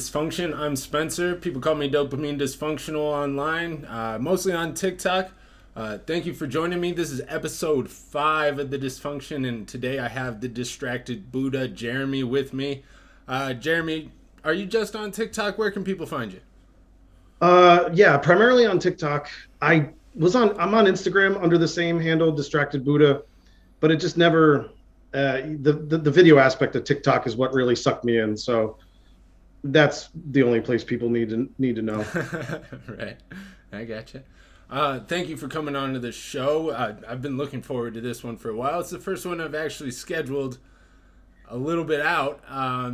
Dysfunction. I'm Spencer. People call me Dopamine Dysfunctional online, mostly on TikTok. Thank you for joining me. This is episode 5 of the Dysfunction, and today I have the distracted Buddha, Jeremy, with me. Jeremy, are you just on TikTok? Where can people find you? Yeah, primarily on TikTok. I'm on Instagram under the same handle, Distracted Buddha, but it just never the video aspect of TikTok is what really sucked me in. So that's the only place people need to know. Right, I gotcha. Thank you for coming on to the show. I've been looking forward to this one for a while. It's the first one I've actually scheduled a little bit out,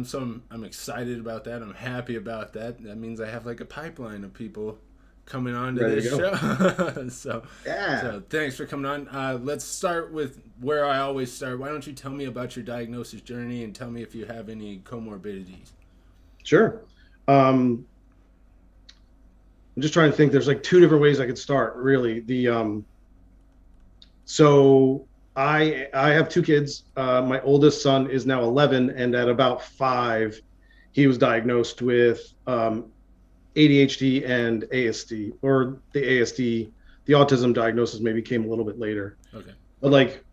so I'm excited about that. I'm happy about that. That means I have like a pipeline of people coming on to Ready this to go. show. Yeah. So thanks for coming on. Let's start with where I always start. Why don't you tell me about your diagnosis journey and tell me if you have any comorbidities? Sure. I'm just trying to think. There's like two different ways I could start. Really, so I have two kids. My oldest son is now 11, and at about 5, he was diagnosed with ADHD and ASD, or the ASD. The autism diagnosis maybe came a little bit later. Okay. But like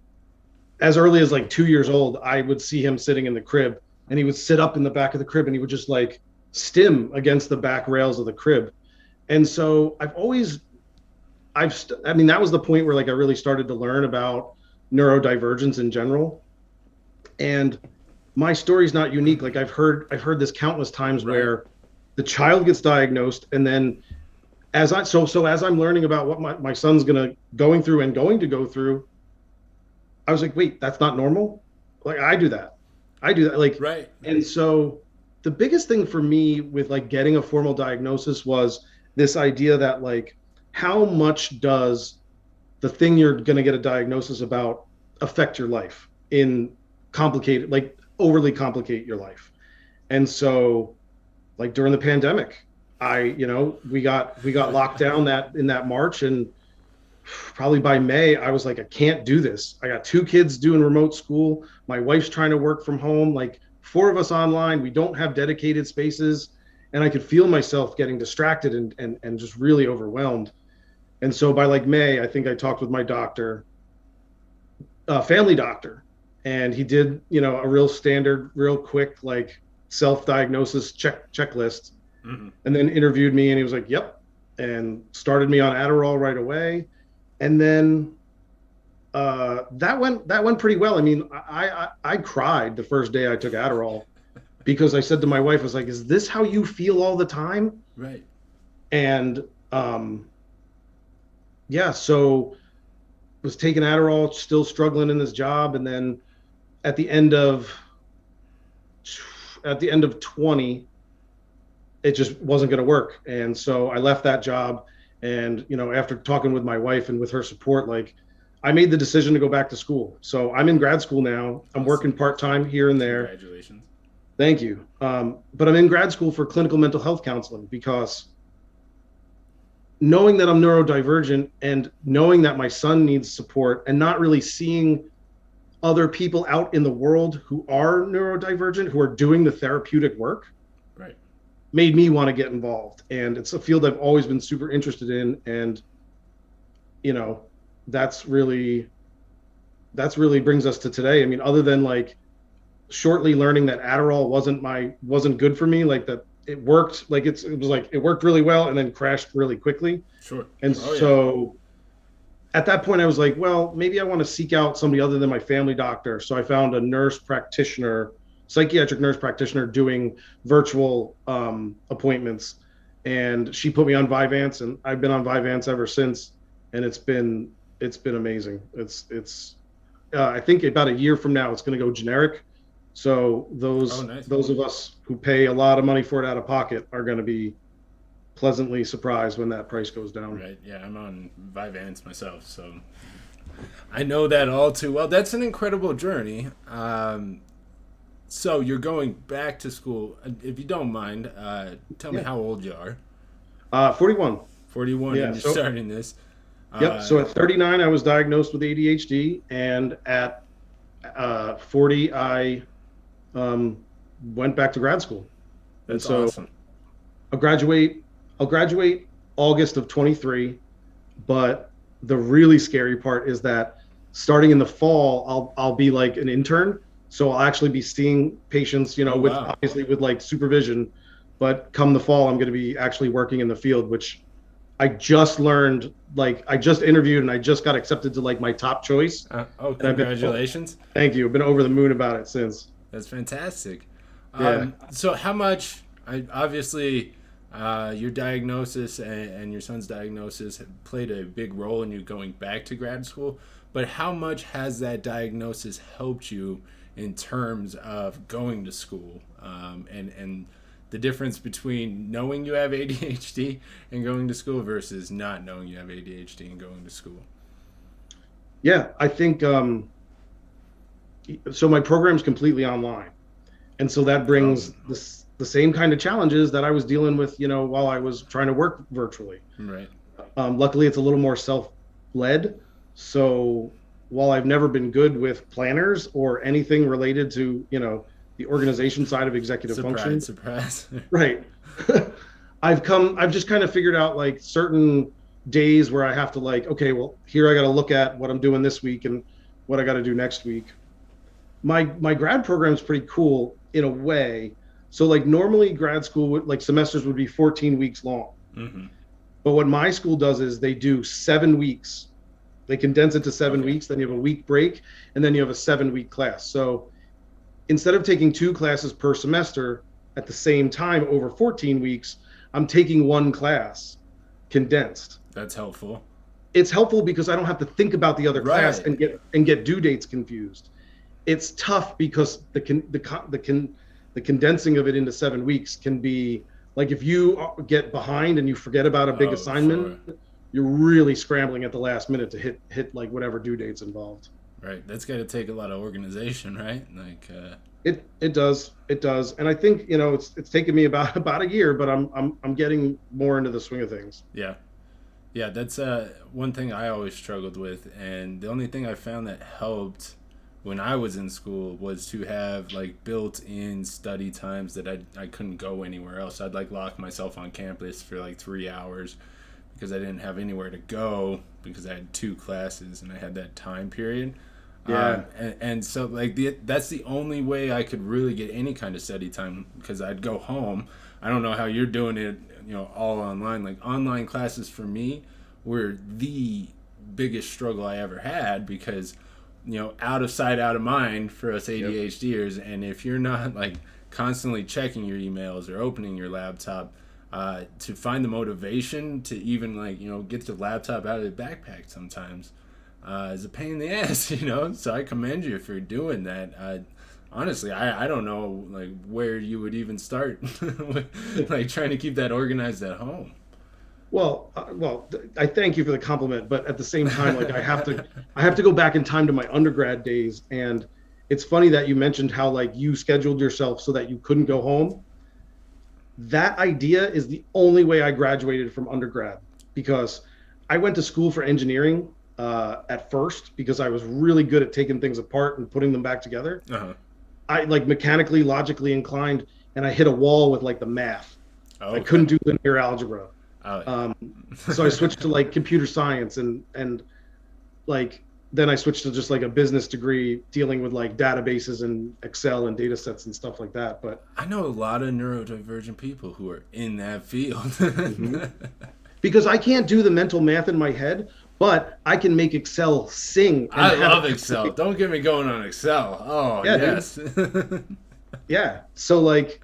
as early as like 2 years old, I would see him sitting in the crib, and he would sit up in the back of the crib, and he would just like stim against the back rails of the crib. And so I mean, that was the point where like I really started to learn about neurodivergence in general. And my story's not unique. Like I've heard this countless times, Right. where the child gets diagnosed, and then as I'm learning about what my son's going through and going to go through, I was like, wait, that's not normal. Like I do that like. Right. And so the biggest thing for me with like getting a formal diagnosis was this idea that like, how much does the thing you're going to get a diagnosis about affect your life in complicated, like overly complicate your life. And so like during the pandemic, we got locked down that in that March, and probably by May, I was like, I can't do this. I got 2 kids doing remote school. My wife's trying to work from home, like 4 of us online. We don't have dedicated spaces. And I could feel myself getting distracted and just really overwhelmed. And so by like May, I think I talked with my doctor, family doctor, and he did, a real standard, real quick, like self-diagnosis checklist, and then interviewed me, and he was like, yep, and started me on Adderall right away. And then that went pretty well. I mean, I cried the first day I took Adderall, because I said to my wife, I was like, is this how you feel all the time? Right. And yeah, so was taking Adderall, still struggling in this job. And then at the end of 20, it just wasn't going to work. And so I left that job. And, after talking with my wife and with her support, like I made the decision to go back to school. So I'm in grad school now. I'm working part-time here and there. Congratulations. Thank you. But I'm in grad school for clinical mental health counseling, because knowing that I'm neurodivergent and knowing that my son needs support, and not really seeing other people out in the world who are neurodivergent, who are doing the therapeutic work, Right. made me want to get involved. And it's a field I've always been super interested in. And, that's really brings us to today. I mean, other than like shortly learning that Adderall wasn't good for me, like that it worked, like it was like it worked really well and then crashed really quickly. Sure. And Oh, yeah. so at that point I was like, well, maybe I want to seek out somebody other than my family doctor. So I found a psychiatric nurse practitioner doing virtual appointments, and she put me on Vyvanse, and I've been on Vyvanse ever since. And it's been amazing. It's I think about a year from now it's going to go generic. So Nice. those of us who pay a lot of money for it out of pocket are going to be pleasantly surprised when that price goes down. Right. Yeah, I'm on Vyvanse myself, so I know that all too well. That's an incredible journey. So you're going back to school. If you don't mind, tell me how old you are. 41. 41, Yeah, and you're so- starting this. Yep. So at 39, I was diagnosed with ADHD, and at 40, I went back to grad school. And That's so awesome. I'll graduate. I'll graduate August of 23. But the really scary part is that starting in the fall, I'll be like an intern. So I'll actually be seeing patients, Oh with wow. obviously with like supervision. But come the fall, I'm going to be actually working in the field, which I just learned. Like I just interviewed and I just got accepted to like my top choice. Oh, And I've been, congratulations. thank you. I've been over the moon about it since. That's fantastic. Yeah. So how much? Obviously, your diagnosis and your son's diagnosis have played a big role in you going back to grad school. But how much has that diagnosis helped you in terms of going to school, and the difference between knowing you have ADHD and going to school versus not knowing you have ADHD and going to school? Yeah. I think so. My program's completely online. And so that Oh, brings the same kind of challenges that I was dealing with, while I was trying to work virtually. right. Luckily, it's a little more self-led. So while I've never been good with planners or anything related to, the organization side of executive Surprise, function, surprise. right? I've just kind of figured out like certain days where I have to like, okay, well, here I got to look at what I'm doing this week and what I got to do next week. My grad program is pretty cool in a way. So like normally grad school would like semesters would be 14 weeks long. Hmm. But what my school does is they do 7 weeks. They condense it to seven Okay. weeks, then you have a week break, and then you have a 7 week class. So instead of taking two classes per semester at the same time over 14 weeks, I'm taking one class condensed. That's helpful. It's helpful because I don't have to think about the other class Right. and get due dates confused. It's tough because the condensing of it into 7 weeks can be like if you get behind and you forget about a big Oh, assignment, sure. you're really scrambling at the last minute to hit like whatever due dates involved. Right. That's got to take a lot of organization, right? Like, It does, and I think it's taken me about a year, but I'm getting more into the swing of things. yeah. Yeah, that's one thing I always struggled with. And the only thing I found that helped when I was in school was to have like built in study times that I couldn't go anywhere else. I'd like lock myself on campus for like 3 hours because I didn't have anywhere to go because I had two classes and I had that time period. Yeah, And so like that's the only way I could really get any kind of study time because I'd go home. I don't know how you're doing it, all online. Like online classes for me were the biggest struggle I ever had because out of sight, out of mind for us yep, ADHDers. And if you're not like constantly checking your emails or opening your laptop, to find the motivation to even like get the laptop out of the backpack sometimes is a pain in the ass. So I commend you for doing that. Honestly, I don't know like where you would even start, like trying to keep that organized at home. well, I thank you for the compliment, but at the same time, like I have to go back in time to my undergrad days, and it's funny that you mentioned how like you scheduled yourself so that you couldn't go home. That idea is the only way I graduated from undergrad because I went to school for engineering at first because I was really good at taking things apart and putting them back together. Uh-huh. I like mechanically, logically inclined, and I hit a wall with like the math. I Okay. couldn't do linear algebra. Oh, Um, so I switched to like computer science and like then I switched to just like a business degree dealing with like databases and Excel and data sets and stuff like that. But I know a lot of neurodivergent people who are in that field. mhm. Because I can't do the mental math in my head, but I can make Excel sing and I have it love Excel. actually, Don't get me going on Excel. Oh, yeah, dude. yes. Yeah. So like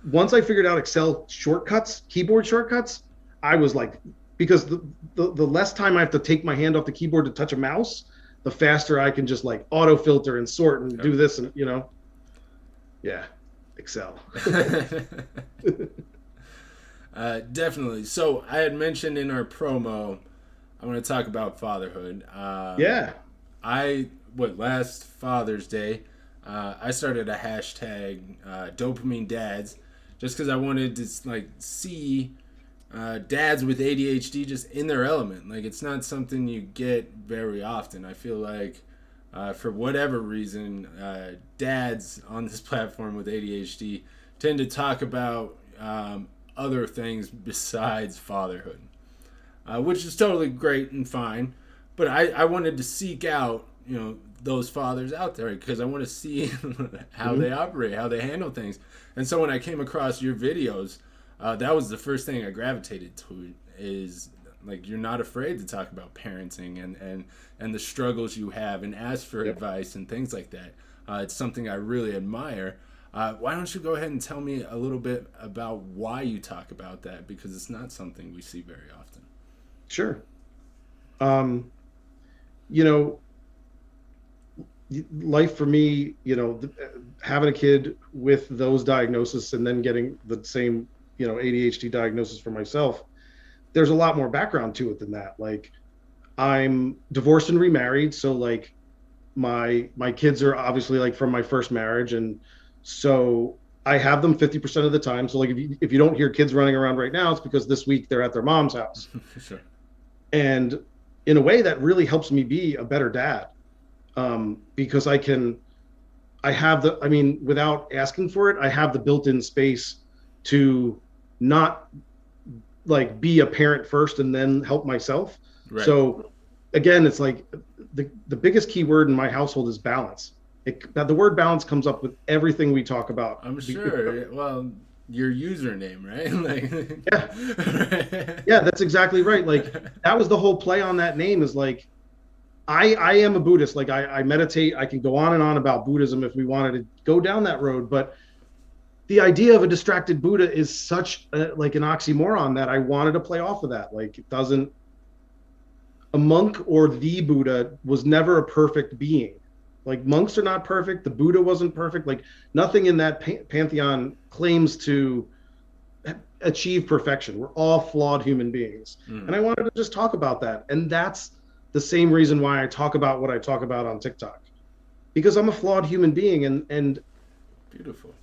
once I figured out Excel shortcuts, keyboard shortcuts, I was like, because the less time I have to take my hand off the keyboard to touch a mouse, the faster I can just like auto filter and sort and do this and yeah, Excel. Definitely. So I had mentioned in our promo, I want to talk about fatherhood. Yeah. Last Father's Day, I started a hashtag dopamine dads, just because I wanted to like see dads with ADHD just in their element. Like it's not something you get very often. I feel like for whatever reason, dads on this platform with ADHD tend to talk about other things besides fatherhood, which is totally great and fine. But I wanted to seek out, those fathers out there because I want to see how Mm-hmm. they operate, how they handle things. And so when I came across your videos, that was the first thing I gravitated to. Is like you're not afraid to talk about parenting and the struggles you have and ask for Yep. advice and things like that. It's something I really admire. Why don't you go ahead and tell me a little bit about why you talk about that, because it's not something we see very often. Sure. Um, you know, Life for me, having a kid with those diagnoses and then getting the same, ADHD diagnosis for myself, there's a lot more background to it than that. Like, I'm divorced and remarried, so like my kids are obviously like from my first marriage, and so I have them 50% of the time. So like if you don't hear kids running around right now, it's because this week they're at their mom's house. Sure. And in a way that really helps me be a better dad, because without asking for it, I have the built-in space to not like be a parent first and then help myself. Right. So again, it's like the biggest key word in my household is balance. The word balance comes up with everything we talk about. I'm sure. Well, your username, right? Like, yeah, yeah, that's exactly right. Like that was the whole play on that name. Is like I am a Buddhist. Like I meditate. I can go on and on about Buddhism if we wanted to go down that road, but the idea of a distracted Buddha is such like an oxymoron that I wanted to play off of that. Like it doesn't. A monk or the Buddha was never a perfect being. Like monks are not perfect. The Buddha wasn't perfect. Like nothing in that pantheon claims to achieve perfection. We're all flawed human beings. And I wanted to just talk about that. And that's the same reason why I talk about what I talk about on TikTok, because I'm a flawed human being. And beautiful.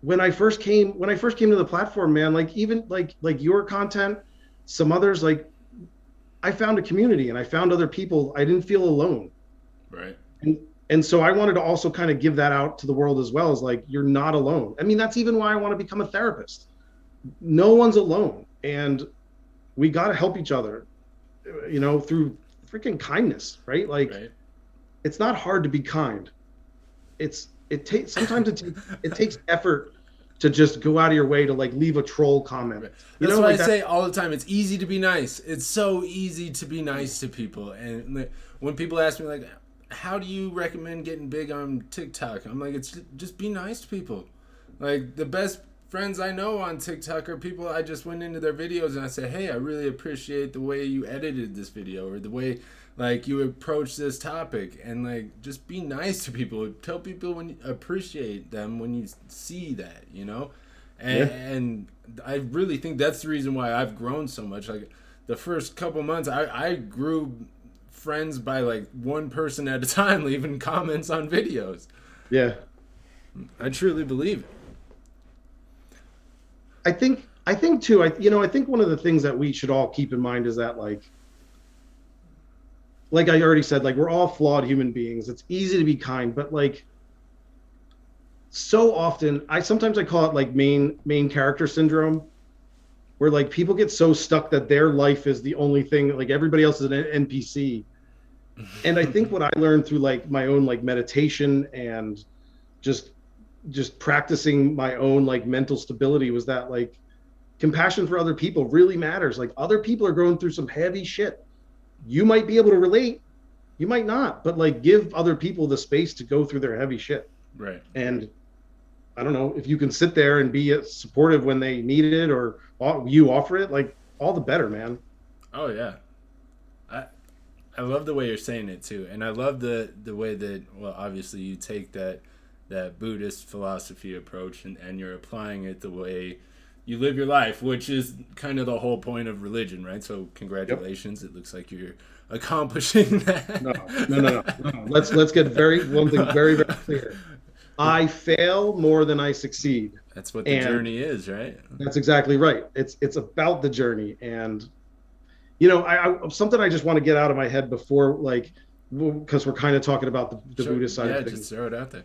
When I first came to the platform, man, like even like your content, some others, like I found a community and I found other people. I didn't feel alone. Right. And so I wanted to also kind of give that out to the world as well, as like, you're not alone. I mean, that's even why I want to become a therapist. No one's alone. And we got to help each other, through freaking kindness, right? Like, right. It's not hard to be kind. Sometimes it takes effort to just go out of your way to like leave a troll comment. Right. That's what I say all the time. It's easy to be nice. It's so easy to be nice to people. And when people ask me like, how do you recommend getting big on TikTok? I'm like, it's just be nice to people. Like the best friends I know on TikTok are people I just went into their videos and I say, hey, I really appreciate the way you edited this video, or the way like you approach this topic, and like just be nice to people. Tell people when you appreciate them when you see that, and I really think that's the reason why I've grown so much. Like the first couple months, I grew friends by like one person at a time leaving comments on videos. Yeah, I truly believe it. I think too, I think one of the things that we should all keep in mind is that like I already said, like we're all flawed human beings. It's easy to be kind, but like so often sometimes I call it like main character syndrome, where like people get so stuck that their life is the only thing, like everybody else is an NPC. And I think what I learned through like my own like meditation and just practicing my own like mental stability was that like compassion for other people really matters. Like other people are going through some heavy shit. You might be able to relate, you might not, but like give other people the space to go through their heavy shit. Right. And I don't know if you can sit there and be supportive when they need it, or you offer it, like all the better, man. Oh yeah. I love the way you're saying it too. And I love the way that, well, obviously you take that Buddhist philosophy approach and you're applying it the way you live your life, which is kind of the whole point of religion, right? So congratulations. Yep. It looks like you're accomplishing that. No. Let's get one thing very, very clear. I fail more than I succeed. That's what the journey is, right? That's exactly right. It's about the journey. And something I just want to get out of my head before, like, because we're kind of talking about the Buddhist side of things. Yeah, just throw it out there.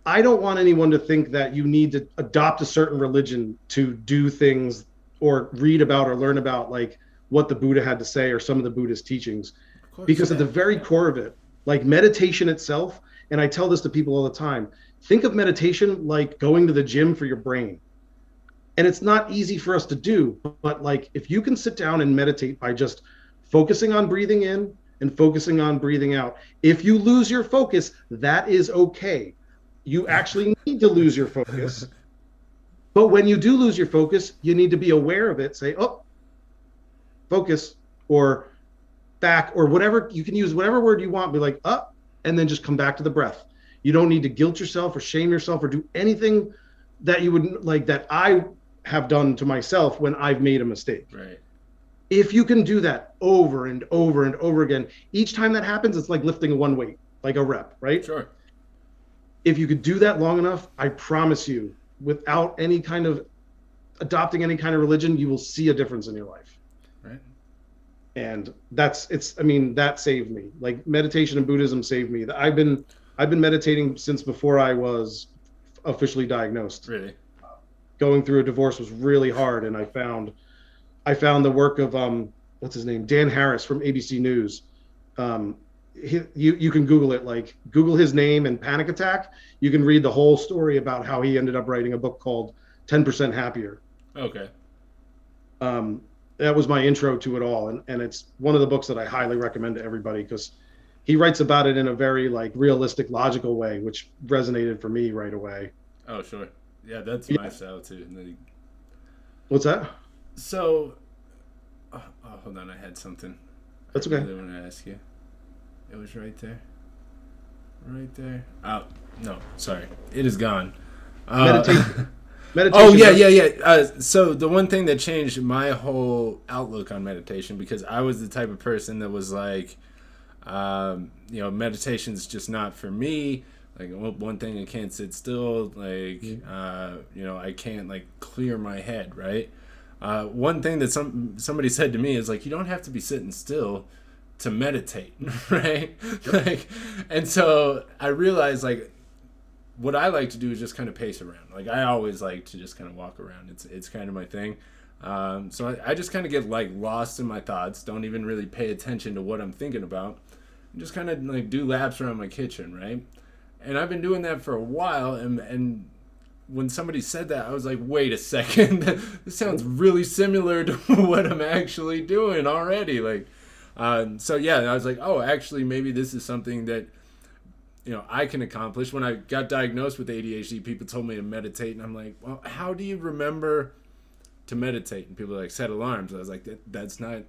I don't want anyone to think that you need to adopt a certain religion to do things or read about or learn about like what the Buddha had to say or some of the Buddhist teachings. Of course, Because at yeah. the very core of it, like meditation itself, and I tell this to people all the time, think of meditation like going to the gym for your brain. And it's not easy for us to do, but like if you can sit down and meditate by just focusing on breathing in and focusing on breathing out, if you lose your focus, that is okay. You actually need to lose your focus. But when you do lose your focus, you need to be aware of it. Say, oh, focus, or back, or whatever. You can use whatever word you want. Be like, up, and then just come back to the breath. You don't need to guilt yourself or shame yourself or do anything that you would like that I have done to myself when I've made a mistake. Right. If you can do that over and over and over again, each time that happens, it's like lifting one weight, like a rep, right? Sure. If you could do that long enough, I promise you, without any kind of adopting any kind of religion, you will see a difference in your life. Right. And that saved me. Like meditation and Buddhism saved me. I've been meditating since before I was officially diagnosed. Really? Going through a divorce was really hard, and I found the work of what's his name, Dan Harris from ABC News. You can Google it, like Google his name and panic attack. You can read the whole story about how he ended up writing a book called 10% Happier. Okay. That was my intro to it all, and it's one of the books that I highly recommend to everybody because he writes about it in a very like realistic, logical way, which resonated for me right away. Oh, sure. Yeah, that's my style too. What's that? So, hold on, I had something. That's I okay. really want to ask you. It was right there. Right there. Oh, no, sorry. It is gone. Meditation. Oh, yeah. So the one thing that changed my whole outlook on meditation, because I was the type of person that was like, meditation's just not for me. Like, one thing, I can't sit still. Like, I can't, like, clear my head, right? One thing that somebody said to me is, like, you don't have to be sitting still to meditate, right? Like, and so I realized, like, what I like to do is just kind of pace around. Like, I always like to just kind of walk around. It's kind of my thing. So I just kind of get, like, lost in my thoughts, don't even really pay attention to what I'm thinking about, and just kind of, like, do laps around my kitchen, right? And I've been doing that for a while, and when somebody said that, I was like, wait a second, this sounds really similar to what I'm actually doing already. Like, so yeah, I was like, oh, actually, maybe this is something that, I can accomplish. When I got diagnosed with ADHD, people told me to meditate, and I'm like, well, how do you remember to meditate? And people are like, set alarms. I was like, that's not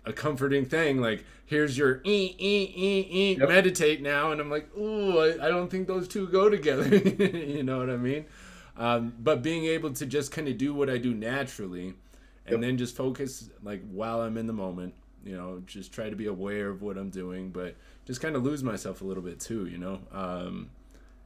a comforting thing. Like, here's your Yep. meditate now, and I'm like, ooh, I don't think those two go together. You know what I mean? But being able to just kind of do what I do naturally, and then just focus, like, while I'm in the moment, just try to be aware of what I'm doing, but just kind of lose myself a little bit too,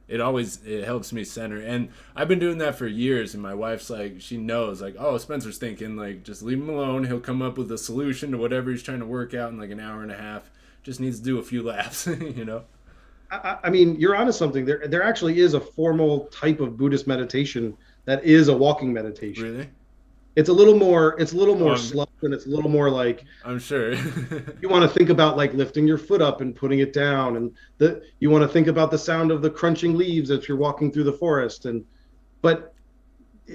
it helps me center. And I've been doing that for years, and my wife's like, she knows, like, oh, Spencer's thinking, like, just leave him alone. He'll come up with a solution to whatever he's trying to work out in like an hour and a half. Just needs to do a few laps, I mean, you're onto something. There actually is a formal type of Buddhist meditation that is a walking meditation. Really? It's a little more slow, and it's a little more like, I'm sure. you want to think about like lifting your foot up and putting it down, and you want to think about the sound of the crunching leaves as you're walking through the forest. But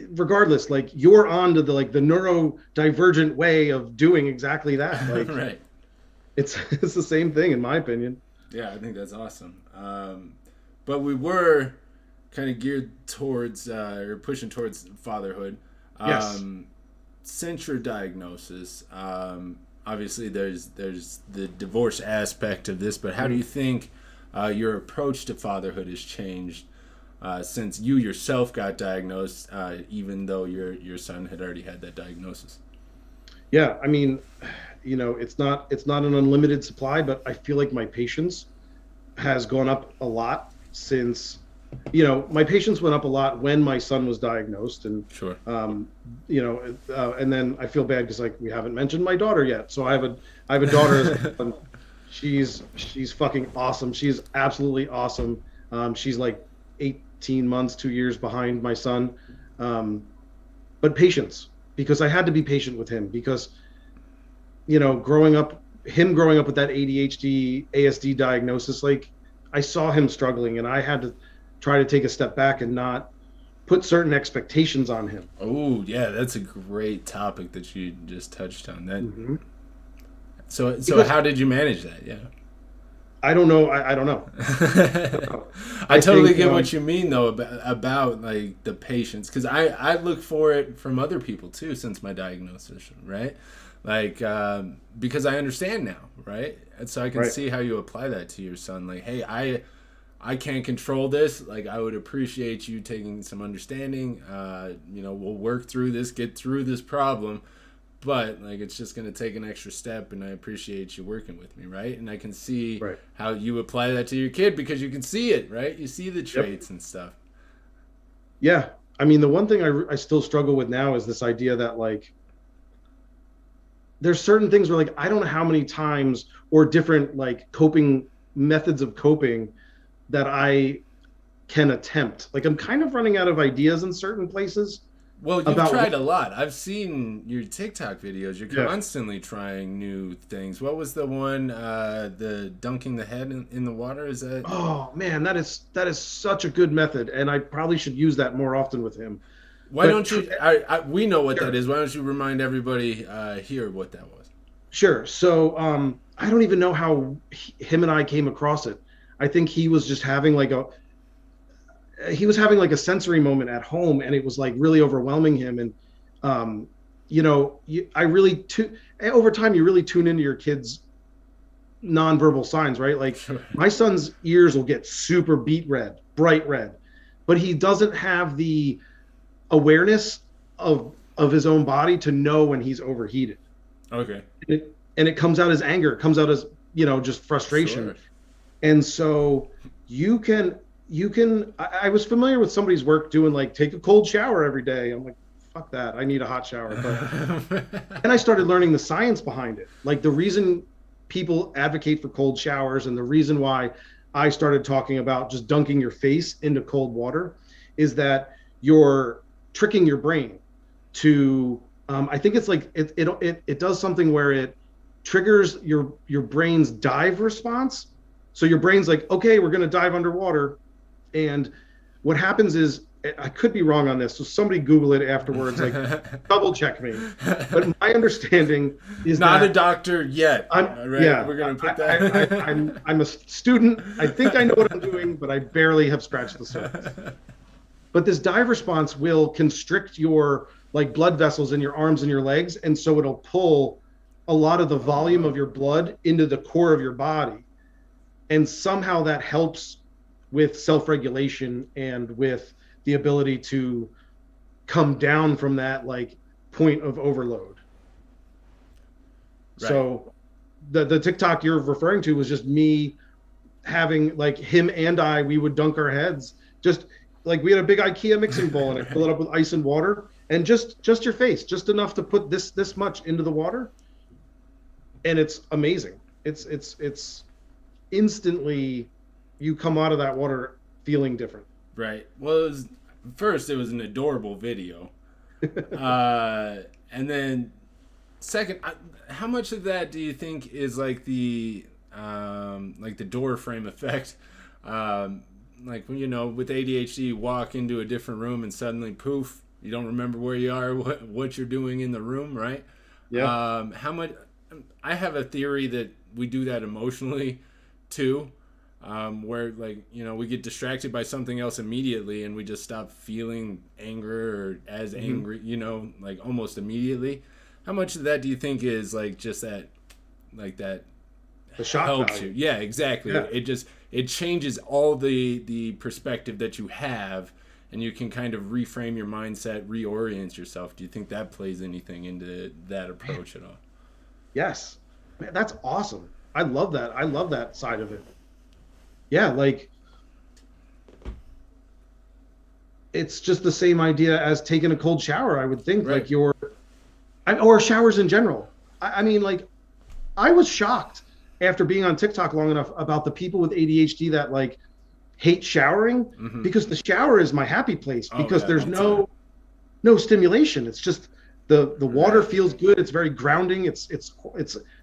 regardless, like, you're on to the neurodivergent way of doing exactly that. Like, Right. it's the same thing in my opinion. Yeah, I think that's awesome. But we were kind of geared towards or pushing towards fatherhood. Yes. Since your diagnosis, obviously there's the divorce aspect of this, but how do you think your approach to fatherhood has changed since you yourself got diagnosed, even though your son had already had that diagnosis? Yeah, I mean, it's not an unlimited supply, but I feel like my patience has gone up a lot since, my patience went up a lot when my son was diagnosed, and Sure. And then I feel bad because, like, we haven't mentioned my daughter yet. So I have a daughter as well, and she's fucking awesome. She's absolutely awesome. She's like 18 months, 2 years behind my son. But patience, because I had to be patient with him because, growing up with that ADHD, ASD diagnosis, like I saw him struggling and I had to try to take a step back and not put certain expectations on him. Oh, yeah, that's a great topic that you just touched on. That Mm-hmm. so Because how did you manage that? Yeah. I don't know. I don't know. I I totally think, get what you mean though about like the patience, because I look for it from other people too since my diagnosis, right? Like because I understand now, right? And so I can right, see how you apply that to your son. Like, hey, I can't control this. Like, I would appreciate you taking some understanding. We'll work through this, get through this problem, but like it's just going to take an extra step, and I appreciate you working with me, right? And I can see right. how you apply that to your kid because you can see it, right? You see the Yep. traits and stuff. Yeah. I mean, the one thing I still struggle with now is this idea that like there's certain things where like I don't know how many times or different like coping methods of coping that I can attempt. Like I'm kind of running out of ideas in certain places Well, you've about what, tried a lot. I've seen your TikTok videos. You're yeah. constantly trying new things. What was the one, the dunking the head in the water? Is that? Oh man, that is such a good method, and I probably should use that more often with him. Why But don't you? We know what that sure, is. Why don't you remind everybody here what that was? sure. So I don't even know how him and I came across it. I think he was having like a sensory moment at home, and it was like really overwhelming him. And um, I really over time you really tune into your kids' nonverbal signs, right? Like Sure. my son's ears will get super beet red, bright red, but he doesn't have the awareness of his own body to know when he's overheated. Okay. And it comes out as anger, it comes out as just frustration. Sure. And so I was familiar with somebody's work doing like take a cold shower every day. I'm like, fuck that, I need a hot shower. But and I started learning the science behind it, like the reason people advocate for cold showers and the reason why I started talking about just dunking your face into cold water is that you're tricking your brain to I think it's like it does something where it triggers your brain's dive response. So your brain's like, okay, we're going to dive underwater. And what happens is, I could be wrong on this, so somebody Google it afterwards, like double check me. But my understanding is not that a doctor yet. Right? yeah, We're gonna put that. I'm a student. I think I know what I'm doing, but I barely have scratched the surface. But this dive response will constrict your like blood vessels in your arms and your legs, and so it'll pull a lot of the volume of your blood into the core of your body, and somehow that helps with self-regulation and with the ability to come down from that like point of overload. Right. So the TikTok you're referring to was just me having like him and we would dunk our heads, just like we had a big IKEA mixing bowl and I fill it up with ice and water and just your face, just enough to put this much into the water, and it's amazing. It's instantly you come out of that water feeling different. Right. Well, first it was an adorable video, and then second, how much of that do you think is like the door frame effect? Like when with ADHD, you walk into a different room and suddenly poof, you don't remember where you are, what you're doing in the room, right? Yeah. How much? I have a theory that we do that emotionally too. Where like we get distracted by something else immediately and we just stop feeling anger or as angry, like almost immediately. How much of that do you think is like just that, like that The shock helps value. you? Yeah, exactly. Yeah. It changes all the perspective that you have, and you can kind of reframe your mindset, reorient yourself. Do you think that plays anything into that approach at all? Yes. Man, that's awesome. I love that. I love that side of it. Yeah, like it's just the same idea as taking a cold shower, I would think. Right. Like or showers in general. I mean, like I was shocked after being on TikTok long enough about the people with ADHD that like hate showering Mm-hmm. because the shower is my happy place Oh because yeah, there's me too. no stimulation. It's just the water Right. feels good. It's very grounding. It's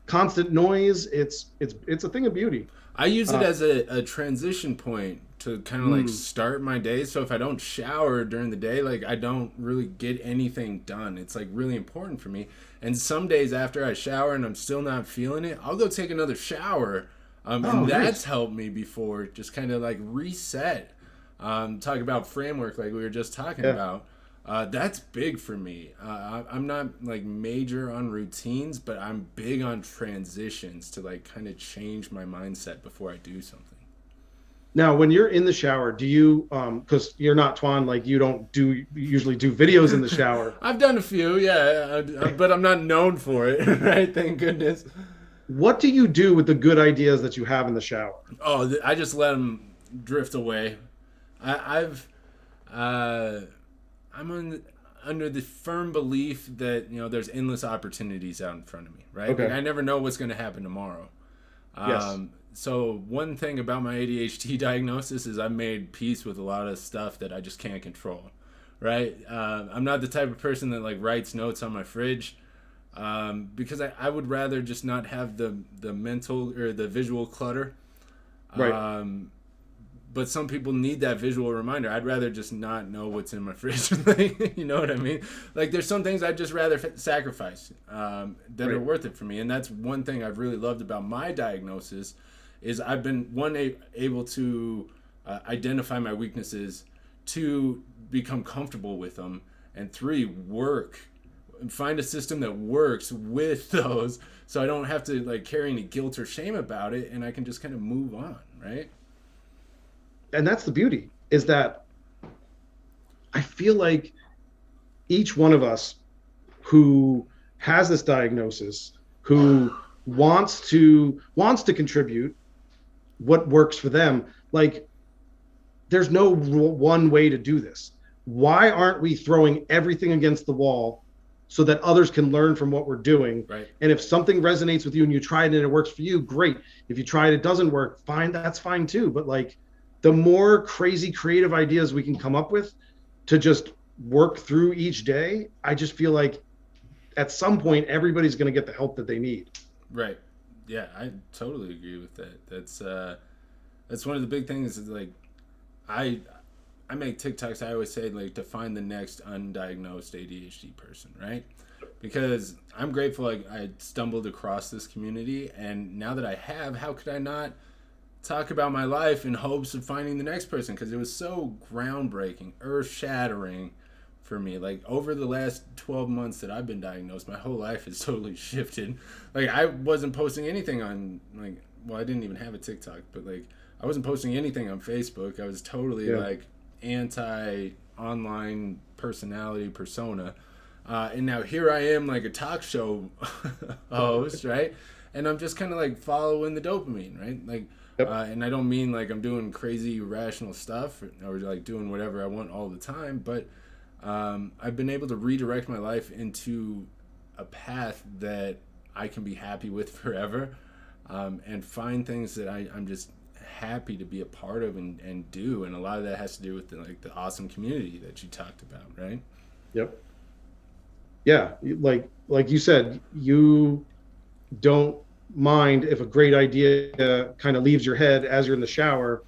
constant noise. It's a thing of beauty. I use it Uh, as a transition point to kind of like mm, start my day. So if I don't shower during the day, like I don't really get anything done. It's like really important for me. And some days after I shower and I'm still not feeling it, I'll go take another shower. oh, And that's nice. helped me before, just kind of like reset. Talk about framework like we were just talking Yeah. about. That's big for me. I'm not like major on routines, but I'm big on transitions to like kind of change my mindset before I do something. Now, when you're in the shower, do you because you're not Twan, like you don't usually do videos in the shower. I've done a few, yeah, but I'm not known for it, right? Thank goodness. What do you do with the good ideas that you have in the shower? Oh, I just let them drift away. I've uh, I'm under the firm belief that there's endless opportunities out in front of me, right? Like Okay. I never know what's going to happen tomorrow. Yes. So one thing about my ADHD diagnosis is I've made peace with a lot of stuff that I just can't control, right? I'm not the type of person that like writes notes on my fridge, because I would rather just not have the mental or the visual clutter. Right. Um, but some people need that visual reminder. I'd rather just not know what's in my fridge. Like, you know what I mean? Like, there's some things I'd just rather sacrifice, that are Right. worth it for me. And that's one thing I've really loved about my diagnosis is I've been able to identify my weaknesses, two, become comfortable with them, and three, work and find a system that works with those, so I don't have to like carry any guilt or shame about it, and I can just kind of move on, right? And that's the beauty is that I feel like each one of us who has this diagnosis, who wants to contribute what works for them, like there's no one way to do this. Why aren't we throwing everything against the wall so that others can learn from what we're doing? Right. And if something resonates with you and you try it and it works for you, great. If you try it, it doesn't work, fine, that's fine too. But like the more crazy creative ideas we can come up with to just work through each day, I just feel like at some point everybody's going to get the help that they need. Right. Yeah, I totally agree with that. That's one of the big things is like I I make TikToks. I always say like to find the next undiagnosed ADHD person, right? Because I'm grateful I stumbled across this community, and now that I have, how could I not talk about my life in hopes of finding the next person? Because it was so groundbreaking, earth shattering for me. Like over the last 12 months that I've been diagnosed, my whole life has totally shifted. Like I wasn't posting anything on like, well, I didn't even have a TikTok, but like I wasn't posting anything on Facebook. I was totally Yeah. like anti online personality persona. And now here I am, like a talk show host, right? And I'm just kind of like following the dopamine, right? Like, Yep. and I don't mean like I'm doing crazy irrational stuff or like doing whatever I want all the time, but I've been able to redirect my life into a path that I can be happy with forever, and find things that I'm just happy to be a part of and do. And a lot of that has to do with the awesome community that you talked about, right? Yep. Yeah. Like you said, you don't mind if a great idea kind of leaves your head as you're in the shower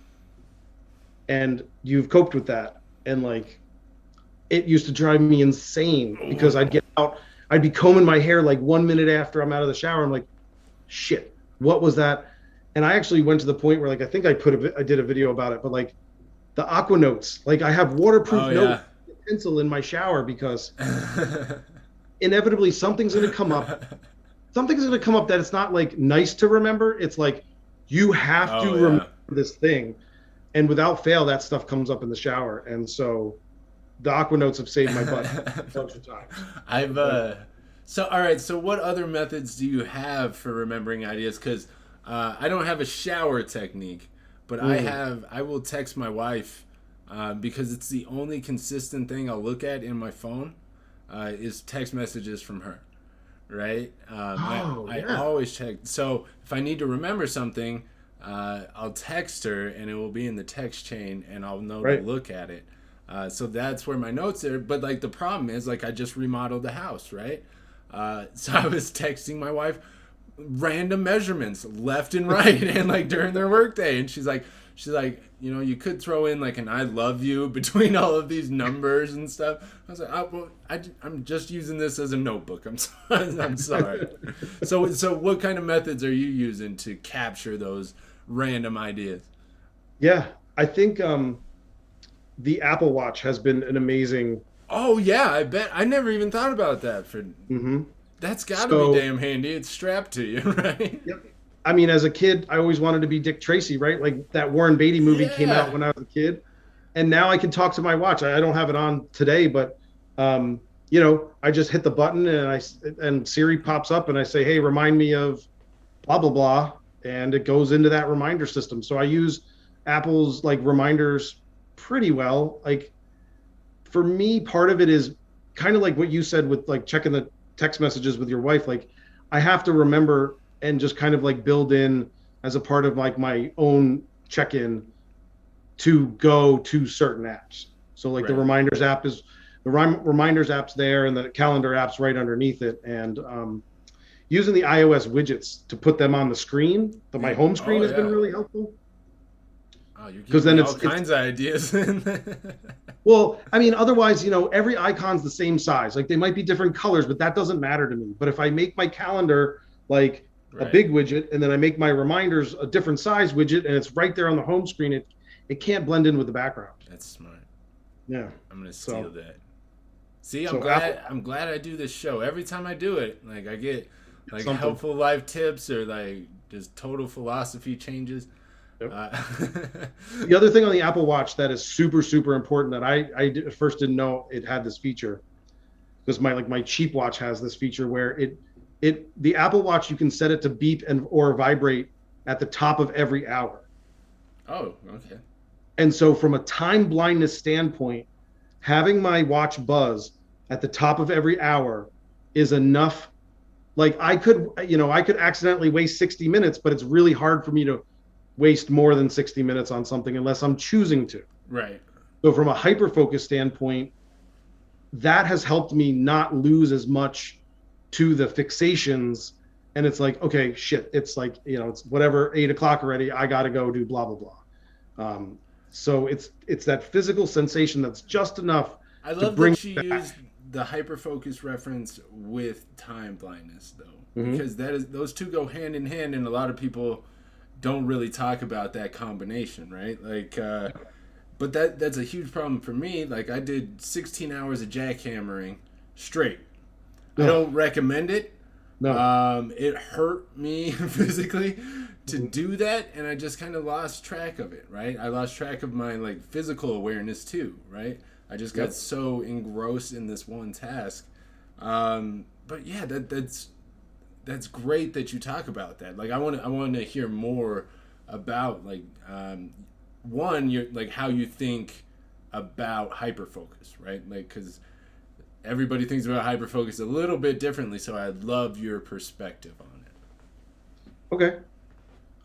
and you've coped with that. And like it used to drive me insane because I'd get out, I'd be combing my hair like 1 minute after I'm out of the shower. I'm like, shit, what was that? And I actually went to the point where like I think I did a video about it, but like the aqua notes, like I have Oh waterproof notes yeah. pencil in my shower because inevitably something's going to come up that it's not like nice to remember. It's like you have to Oh remember yeah. this thing, and without fail, that stuff comes up in the shower. And so the aqua notes have saved my butt a bunch of times. I've But so all right. So what other methods do you have for remembering ideas? Because I don't have a shower technique, but mm, I will text my wife, because it's the only consistent thing I'll look at in my phone, is text messages from her. Right? oh I yeah, always check. So if I need to remember something, I'll text her and it will be in the text chain and I'll know to Right. look at it. So that's where my notes are. But like the problem is, like I just remodeled the house, right? So I was texting my wife random measurements left and right and like during their workday, and she's like, you could throw in like an "I love you" between all of these numbers and stuff. I was like, I'm just using this as a notebook. I'm sorry. I'm sorry. So what kind of methods are you using to capture those random ideas? Yeah, I think the Apple Watch has been an amazing. Oh yeah, I bet I never even thought about that. Mhm. That's got to be So, damn handy. It's strapped to you, right? yep. I mean, as a kid, I always wanted to be Dick Tracy, right? Like that Warren Beatty movie came out Yeah. when I was a kid, and now I can talk to my watch. I don't have it on today, but um, I just hit the button and Siri pops up and I say, "Hey, remind me of blah blah blah," and it goes into that reminder system. So I use Apple's like reminders pretty well. Like for me, part of it is kind of like what you said with like checking the text messages with your wife. Like I have to remember and just kind of like build in as a part of like my own check-in to go to certain apps. So like the Right. reminders app is the reminders app's there and the calendar app's right underneath it. And using the iOS widgets to put them on the screen, my home screen Oh has been yeah. really helpful Oh, you're because giving then me it's all it's kinds of ideas. well, I mean, otherwise, every icon's the same size. Like they might be different colors, but that doesn't matter to me. But if I make my calendar like a Right. big widget and then I make my reminders a different size widget and it's right there on the home screen, it can't blend in with the background. That's smart. Yeah. I'm gonna steal So that. See, I'm so Apple glad. I'm glad I do this show. Every time I do it, like I get like something. helpful life tips or like just total philosophy changes. Yep. Uh, The other thing on the Apple Watch that is super super important that at first didn't know it had this feature because my cheap watch has this feature where the Apple Watch you can set it to beep and or vibrate at the top of every hour. oh, okay. And so from a time blindness standpoint, having my watch buzz at the top of every hour is enough. Like I could accidentally waste 60 minutes, but it's really hard for me to waste more than 60 minutes on something unless I'm choosing to. Right. So from a hyper focus standpoint, that has helped me not lose as much to the fixations. And it's like, okay, shit, it's like, it's whatever, 8 o'clock already. I got to go do blah, blah, blah. So it's that physical sensation that's just enough I to love bring that you it back. used the hyperfocus reference with time blindness, though, Mm-hmm. because that is those two go hand in hand, and a lot of people don't really talk about that combination, right? Like, but that's a huge problem for me. Like, I did 16 hours of jackhammering straight. I No, don't recommend it. no. It hurt me physically to Mm-hmm. do that, and I just kind of lost track of it. Right, I lost track of my like physical awareness too. Right, I just got Yep. so engrossed in this one task. But yeah, that's great that you talk about that. Like, I want to hear more about like one, your like how you think about hyperfocus, right? Like, because everybody thinks about hyperfocus a little bit differently. So I love your perspective on it. Okay.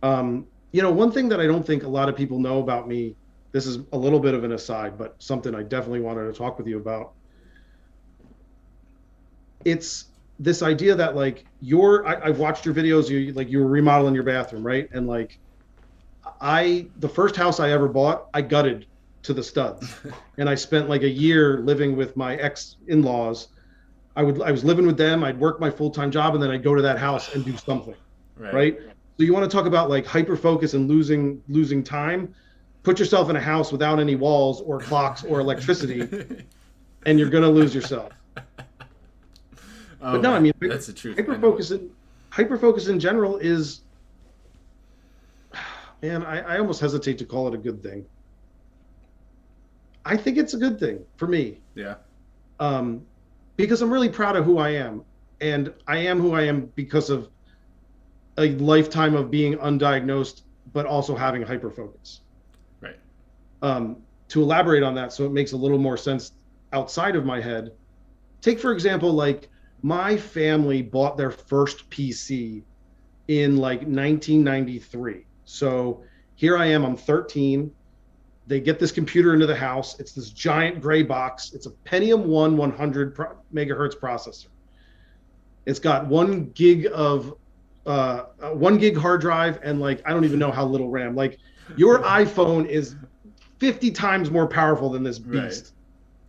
One thing that I don't think a lot of people know about me, this is a little bit of an aside, but something I definitely wanted to talk with you about. It's this idea that like I've watched your videos, you were remodeling your bathroom, right? And like the first house I ever bought, I gutted to the studs. And I spent like a year living with my ex in-laws. I was living with them, I'd work my full-time job, and then I'd go to that house and do something, Right. right? So you want to talk about like hyper focus and losing time? Put yourself in a house without any walls or clocks or electricity, and you're gonna lose yourself. But Oh no, I man, mean that's the truth. I hyper know it. focus in hyper focus in general is, man, I almost hesitate to call it a good thing. I think it's a good thing for me, Yeah. um, because I'm really proud of who I am, and I am who I am because of a lifetime of being undiagnosed, but also having hyper focus. Right. To elaborate on that, so it makes a little more sense outside of my head. Take for example, like my family bought their first PC in like 1993. So here I am, I'm 13. They get this computer into the house. It's this giant gray box. It's a Pentium 1 100 megahertz processor. It's got 1 gig of 1 gig hard drive and like I don't even know how little RAM. Like your iPhone is 50 times more powerful than this Right. beast.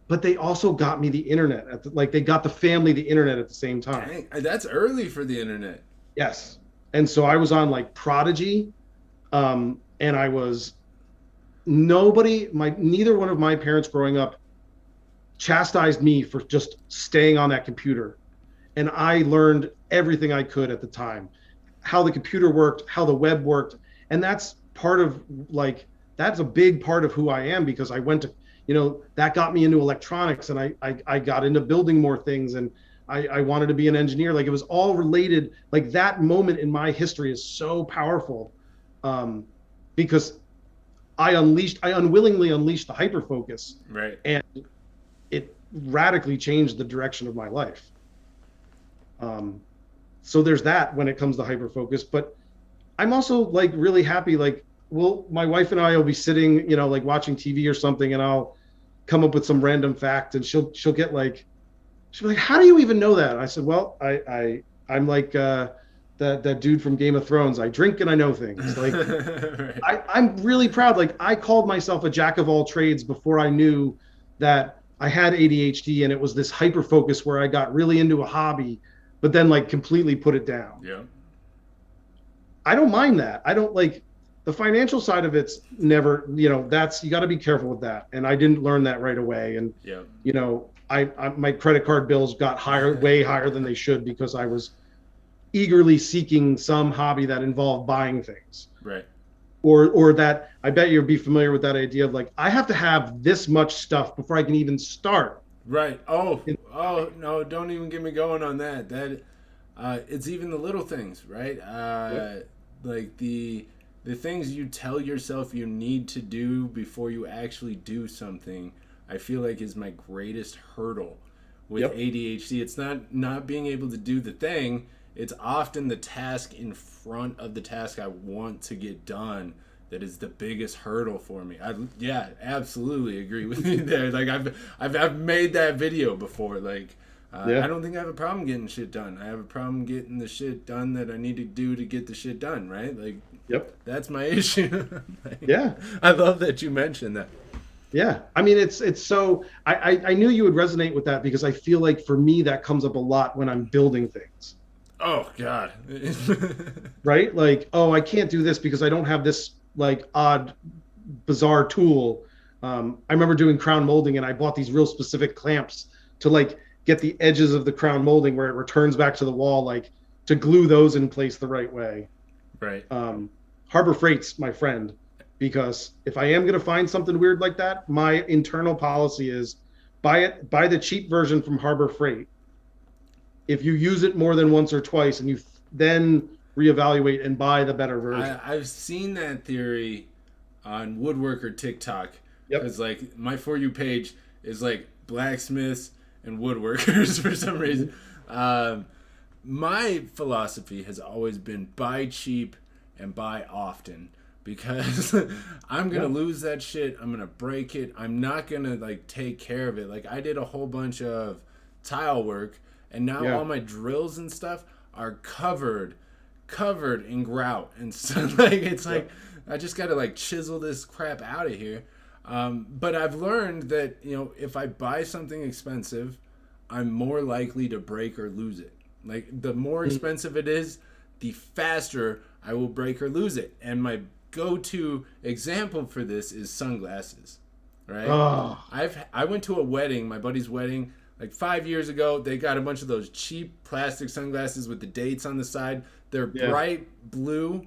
But they also got me the internet. Like they got the family the internet at the same time. Dang, that's early for the internet. Yes. And so I was on like Prodigy, and I was neither one of my parents growing up chastised me for just staying on that computer. And I learned everything I could at the time, how the computer worked, how the web worked. And that's part of like, that's a big part of who I am because I went to, that got me into electronics and I got into building more things and I wanted to be an engineer. Like it was all related. Like that moment in my history is so powerful because I unwillingly unleashed the hyperfocus. Right. And it radically changed the direction of my life. So there's that when it comes to hyperfocus, but I'm also like really happy. Like, my wife and I will be sitting, like watching TV or something, and I'll come up with some random fact, and she'll be like, "How do you even know that?" I said, "Well, I'm like that dude from Game of Thrones. I drink and I know things." Like, right. I'm really proud. Like, I called myself a jack of all trades before I knew that I had ADHD, and it was this hyper focus where I got really into a hobby, but then like completely put it down. Yeah. I don't mind that. I don't like the financial side of it's never, that's, you got to be careful with that. And I didn't learn that right away. And, yeah. I my credit card bills got way higher than they should because I was eagerly seeking some hobby that involved buying things. Right. Or that, I bet you'll be familiar with that idea of like, I have to have this much stuff before I can even start. Right. Oh no! Don't even get me going on that. It's even the little things, right? Yep. Like the things you tell yourself you need to do before you actually do something. I feel like is my greatest hurdle with Yep. ADHD. It's not being able to do the thing. It's often the task in front of the task I want to get done that is the biggest hurdle for me. Yeah, absolutely agree with you there. Like I've made that video before. Like Yeah. I don't think I have a problem getting shit done. I have a problem getting the shit done that I need to do to get the shit done. Right? Like Yep. that's my issue. Like, Yeah. I love that you mentioned that. Yeah. I mean, it's so I knew you would resonate with that because I feel like for me that comes up a lot when I'm building things. Oh God. Right? Like, oh, I can't do this because I don't have this like odd, bizarre tool. I remember doing crown molding and I bought these real specific clamps to like get the edges of the crown molding where it returns back to the wall, like to glue those in place the right way. Right. Harbor Freight's my friend because if I am going to find something weird like that, my internal policy is buy the cheap version from Harbor Freight. If you use it more than once or twice and you then reevaluate and buy the better version. I've seen that theory on Woodworker TikTok. Yep. Because like my For You page is like blacksmiths and woodworkers for some reason. My philosophy has always been buy cheap and buy often because I'm gonna lose that shit. I'm gonna break it. I'm not gonna like take care of it. Like I did a whole bunch of tile work, and now all my drills and stuff are covered in grout and stuff. Like it's like I just gotta like chisel this crap out of here. But I've learned that if I buy something expensive, I'm more likely to break or lose it. Like the more expensive it is, the faster I will break or lose it. And my go-to example for this is sunglasses. Right? Oh. I went to a wedding, my buddy's wedding, like 5 years ago. They got a bunch of those cheap plastic sunglasses with the dates on the side. They're bright blue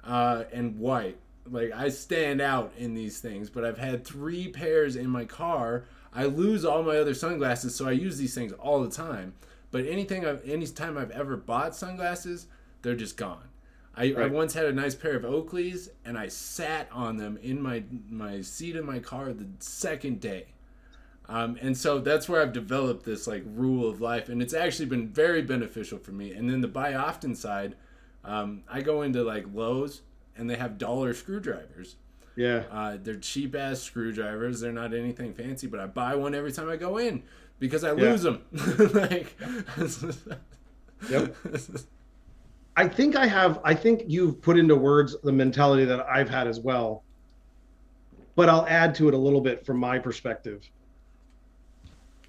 and white. Like I stand out in these things, but I've had 3 pairs in my car. I lose all my other sunglasses, so I use these things all the time. But anytime I've ever bought sunglasses, they're just gone. I once had a nice pair of Oakleys, and I sat on them in my seat in my car the second day. And so that's where I've developed this like rule of life, and it's actually been very beneficial for me. And then the buy often side, I go into like Lowe's and they have dollar screwdrivers. Yeah. They're cheap ass screwdrivers. They're not anything fancy, but I buy one every time I go in because I Yeah. lose them. Like, Yep. I think you've put into words the mentality that I've had as well, but I'll add to it a little bit from my perspective.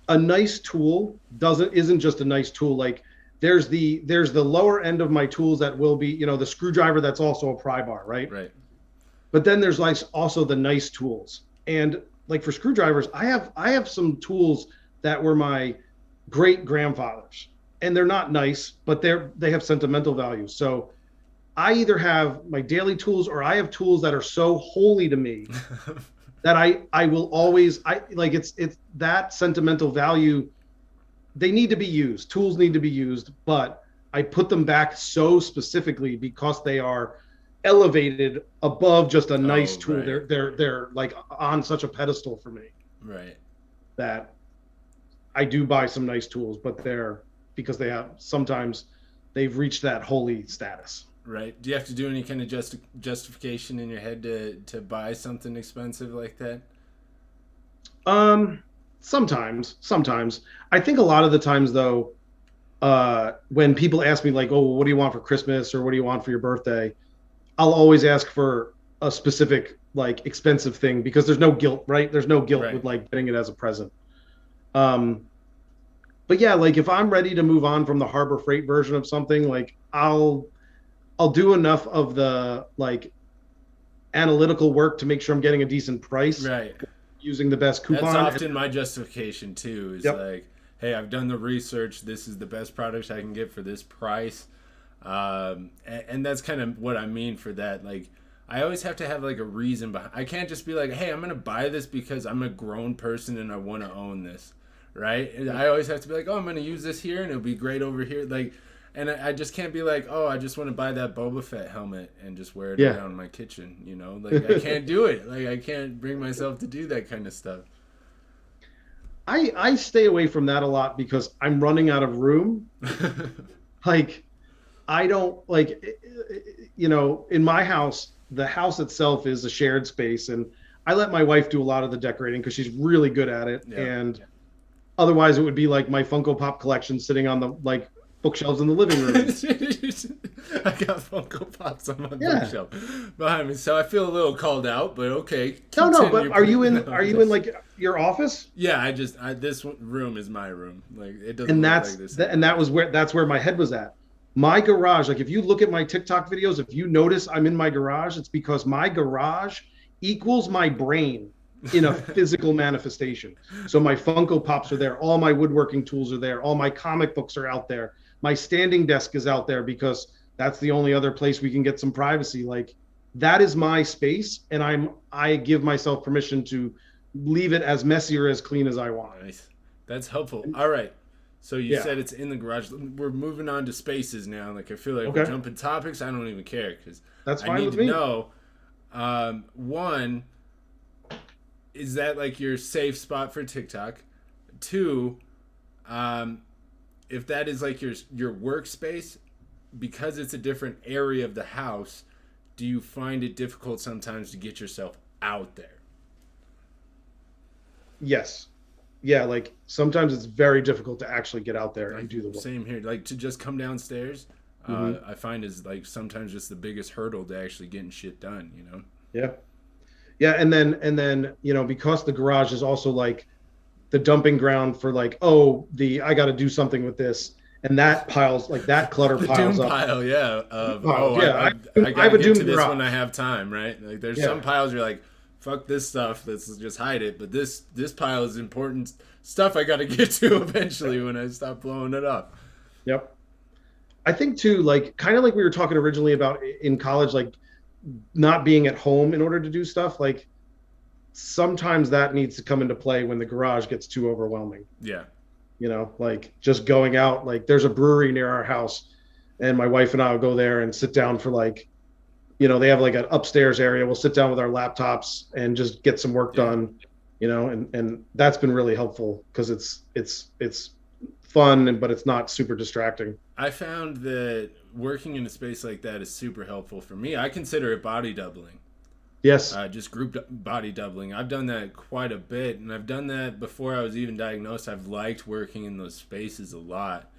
A nice tool isn't just a nice tool. Like there's the lower end of my tools that will be, the screwdriver that's also a pry bar, right? Right. But then there's like also the nice tools. And like for screwdrivers, I have some tools that were my great grandfather's, and they're not nice, but they have sentimental value. So I either have my daily tools or I have tools that are so holy to me that I will always it's that sentimental value. They need to be used. Tools need to be used, but I put them back so specifically because they are elevated above just a nice tool. Right. They're like on such a pedestal for me. Right. That I do buy some nice tools, but because sometimes they've reached that holy status. Right. Do you have to do any kind of justification in your head to buy something expensive like that? Sometimes. I think a lot of the times though, when people ask me like, "Oh, what do you want for Christmas?" or "What do you want for your birthday?" I'll always ask for a specific like expensive thing because there's no guilt, right? There's no guilt with like getting it as a present. But yeah, like if I'm ready to move on from the Harbor Freight version of something, like I'll do enough of the like analytical work to make sure I'm getting a decent price. Right. Using the best coupon. That's often my justification too. Is like, hey, I've done the research. This is the best product I can get for this price. And that's kind of what I mean for that. Like, I always have to have like a reason behind. I can't just be like, hey, I'm gonna buy this because I'm a grown person and I want to own this, right? I always have to be like, oh, I'm gonna use this here and it'll be great over here. Like, and I just can't be like, oh, I just want to buy that Boba Fett helmet and just wear it around my kitchen. Like I can't do it. Like I can't bring myself to do that kind of stuff. I stay away from that a lot because I'm running out of room. Like. I don't like, in my house, the house itself is a shared space, and I let my wife do a lot of the decorating because she's really good at it. Yeah. And otherwise, it would be like my Funko Pop collection sitting on the like bookshelves in the living room. I got Funko Pops on my bookshelf behind me, so I feel a little called out. But okay. No. But are you in like your office? Yeah, this room is my room. Like it doesn't. And that's like this and that's where my head was at. My garage, like if you look at my TikTok videos, if you notice I'm in my garage, it's because my garage equals my brain in a physical manifestation. So my Funko Pops are there. All my woodworking tools are there. All my comic books are out there. My standing desk is out there because that's the only other place we can get some privacy. Like that is my space. And I give myself permission to leave it as messy or as clean as I want. Nice. That's helpful. All right. So you said it's in the garage. We're moving on to spaces now. Like I feel like we're jumping topics. I don't even care because I need to know. One, is that like your safe spot for TikTok? Two, if that is like your workspace, because it's a different area of the house, do you find it difficult sometimes to get yourself out there? Yes. Yeah, like sometimes it's very difficult to actually get out there and do the work. Same here. Like to just come downstairs, I find is like sometimes just the biggest hurdle to actually getting shit done. Yeah, and then because the garage is also like the dumping ground for like I got to do something with this, and that piles like that clutter piles up. Pile, yeah. I gotta get to this when I have time, right? Like there's some piles you're like, fuck this stuff, let's just hide it. But this pile is important stuff I got to get to eventually when I stop blowing it up. Yep. I think too, like kind of like we were talking originally about in college, like not being at home in order to do stuff. Like sometimes that needs to come into play when the garage gets too overwhelming. Yeah. Like just going out, like there's a brewery near our house and my wife and I will go there and sit down for like, they have like an upstairs area. We'll sit down with our laptops and just get some work done, and that's been really helpful because it's fun, but it's not super distracting. I found that working in a space like that is super helpful for me. I consider it body doubling. Yes. Just group body doubling. I've done that quite a bit, and I've done that before I was even diagnosed. I've liked working in those spaces a lot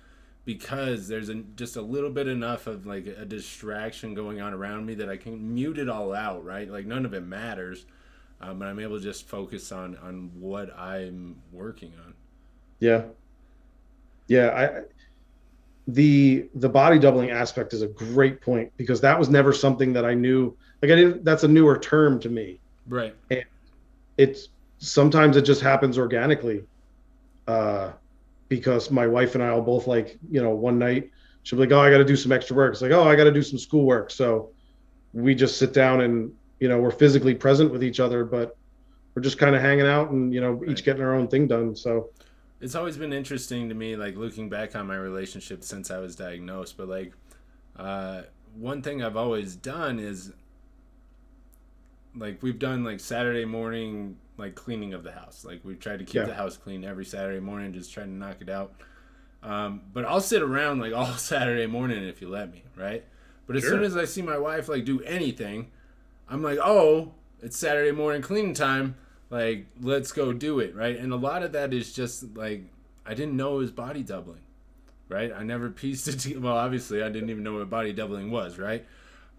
because there's just a little bit enough of like a distraction going on around me that I can mute it all out, right? Like none of it matters, but I'm able to just focus on what I'm working on. Yeah. Yeah. The body doubling aspect is a great point because that was never something that I knew. Like I didn't. That's a newer term to me. Right. And it's sometimes it just happens organically. Uh, because my wife and I will both like, one night she'll be like, oh, I got to do some extra work. It's like, oh, I got to do some schoolwork. So we just sit down and, we're physically present with each other, but we're just kind of hanging out and, each getting our own thing done. So it's always been interesting to me, like looking back on my relationship since I was diagnosed. But like, one thing I've always done is like we've done like Saturday morning like cleaning of the house. Like we've tried to keep the house clean every Saturday morning, just trying to knock it out. But I'll sit around like all Saturday morning if you let me, right? But as soon as I see my wife like do anything, I'm like, oh, it's Saturday morning cleaning time. Like, let's go do it, right? And a lot of that is just like I didn't know it was body doubling, right? I never pieced it together. Well, obviously, I didn't even know what body doubling was, right?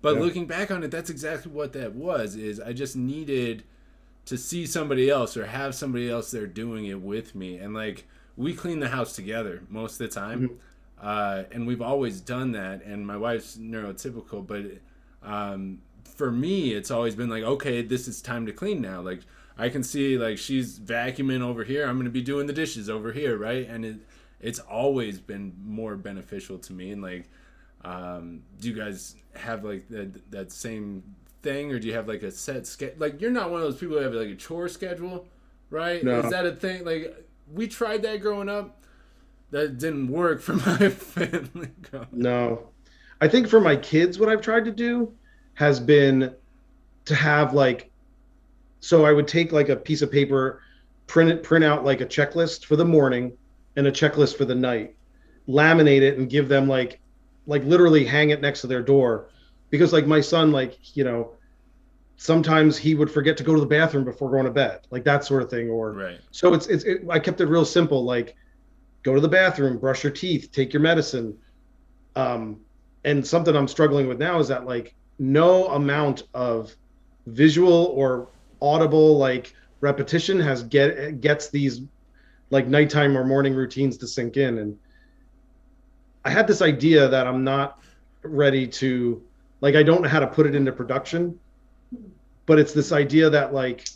But looking back on it, that's exactly what that was. Is I just needed to see somebody else or have somebody else there doing it with me, and like we clean the house together most of the time, and we've always done that. And my wife's neurotypical, but for me, it's always been like, okay, this is time to clean now. Like I can see like she's vacuuming over here, I'm going to be doing the dishes over here, right? And it's always been more beneficial to me. And like, do you guys have like that same thing, or do you have like a set schedule? Like you're not one of those people who have like a chore schedule, right? No. Is that a thing? Like we tried that growing up. That didn't work for my family. No. I think for my kids, what I've tried to do has been to have like, so I would take like a piece of paper, print out like a checklist for the morning and a checklist for the night, laminate it and give them like literally hang it next to their door. Because like my son, like, sometimes he would forget to go to the bathroom before going to bed, like that sort of thing. Or, right. So I kept it real simple. Like go to the bathroom, brush your teeth, take your medicine. And something I'm struggling with now is that like no amount of visual or audible like repetition gets these like nighttime or morning routines to sink in. And I had this idea that I'm not ready to, like, I don't know how to put it into production, but it's this idea that like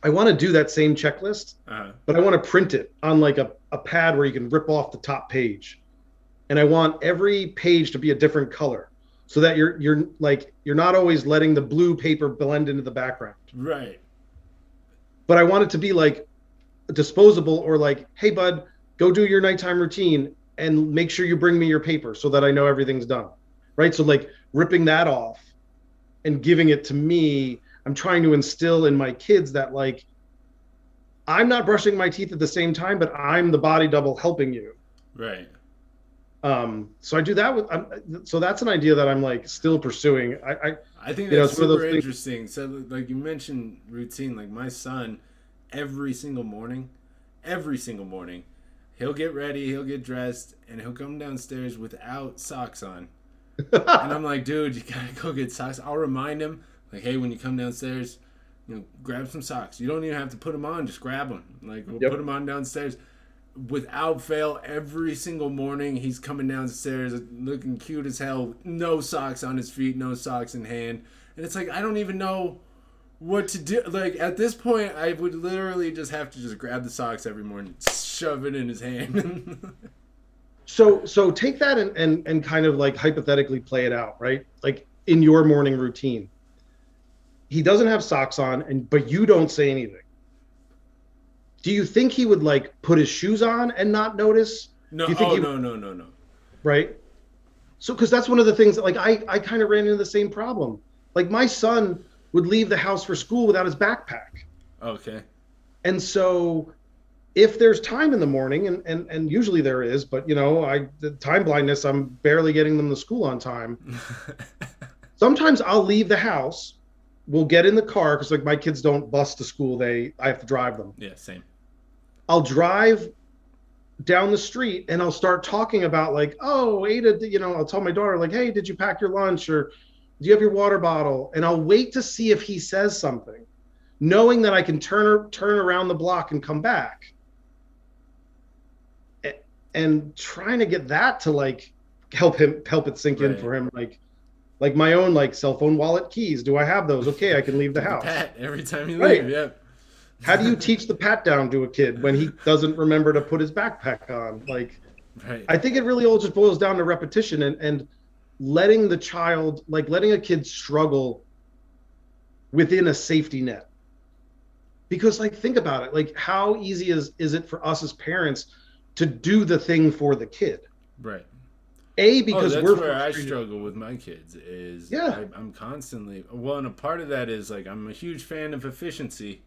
I want to do that same checklist, but I want to print it on like a pad where you can rip off the top page. And I want every page to be a different color so that you're not always letting the blue paper blend into the background. Right. But I want it to be like disposable, or like, hey bud, go do your nighttime routine and make sure you bring me your paper so that I know everything's done. Right. So like ripping that off and giving it to me, I'm trying to instill in my kids that like, I'm not brushing my teeth at the same time, but I'm the body double helping you. Right. So I do that with, so that's an idea that I'm like still pursuing. I think that's super interesting. So like you mentioned routine, like my son, every single morning, he'll get ready, he'll get dressed, and he'll come downstairs without socks on. And I'm like, dude, you gotta go get socks. I'll remind him, like, hey, when you come downstairs, grab some socks. You don't even have to put them on, just grab them. Like, we'll put them on downstairs. Without fail, every single morning, he's coming downstairs looking cute as hell. No socks on his feet, no socks in hand. And it's like, I don't even know what to do. Like, at this point, I would literally just have to just grab the socks every morning, shove it in his hand. So take that and kind of like hypothetically play it out, right? Like in your morning routine, he doesn't have socks on, but you don't say anything. Do you think he would like put his shoes on and not notice? No. Do you think No. Right. So, because that's one of the things that like I kind of ran into the same problem. Like my son would leave the house for school without his backpack. Okay. And so if there's time in the morning, and usually there is, but the time blindness, I'm barely getting them to school on time. Sometimes I'll leave the house, we'll get in the car, because like my kids don't bus to school, I have to drive them. Yeah, same. I'll drive down the street and I'll start talking about like, oh, Ada, I'll tell my daughter like, hey, did you pack your lunch, or do you have your water bottle? And I'll wait to see if he says something, knowing that I can turn around the block and come back. And trying to get that to like help it sink in for him, like my own like cell phone wallet keys. Do I have those? Okay, I can leave the house. Pat every time you leave. Yeah. How do you teach the pat down to a kid when he doesn't remember to put his backpack on? Like, I think it really all just boils down to repetition and letting the child, like letting a kid struggle within a safety net. Because like, think about it, like how easy is it for us as parents to do the thing for the kid? Right. Because that's where I struggle with my kids is I'm constantly, and a part of that is like, I'm a huge fan of efficiency.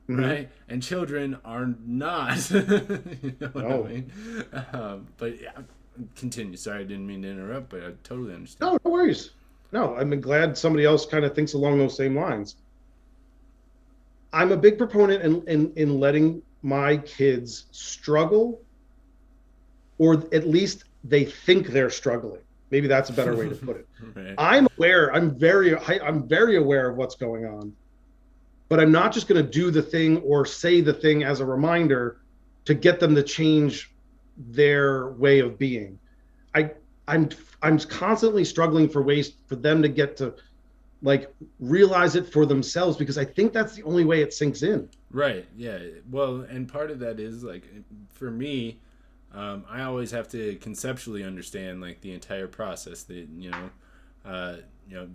Right, and children are not. You know what I mean? But yeah, continue. Sorry, I didn't mean to interrupt, but I totally understand. No worries. No, I'm glad somebody else kind of thinks along those same lines. I'm a big proponent in letting my kids struggle, or at least they think they're struggling. Maybe that's a better way to put it. Right. I'm aware. I'm very aware of what's going on. But I'm not just going to do the thing or say the thing as a reminder to get them to change their way of being. I'm constantly struggling for ways for them to get to like realize it for themselves, because I think that's the only way it sinks in. Right. Yeah. Well, and part of that is like, for me, I always have to conceptually understand like the entire process. That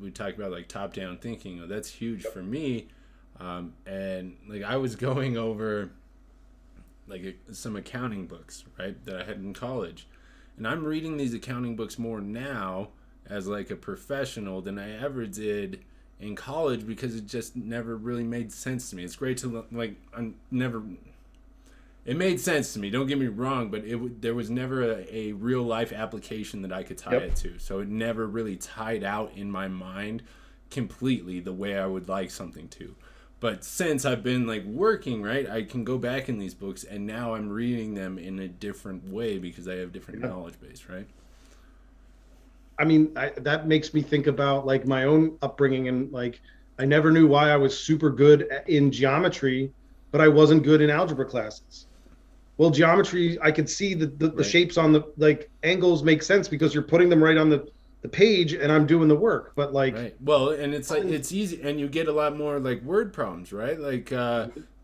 we talk about like top down thinking. That's huge for me. And like I was going over like some accounting books, right, that I had in college, and I'm reading these accounting books more now as like a professional than I ever did in college, because it just never really made sense to me. It's great to like, it made sense to me, don't get me wrong, but there was never a real life application that I could tie it to, so it never really tied out in my mind completely the way I would like something to. But since I've been like working, right, I can go back in these books, and now I'm reading them in a different way because I have different knowledge base, right? I mean, that makes me think about like my own upbringing, and like I never knew why I was super good in geometry, but I wasn't good in algebra classes. Well, geometry, I could see the shapes on the like angles make sense because you're putting them right on the page, and I'm doing the work. But like, well, and it's like it's easy, and you get a lot more like word problems, right? Like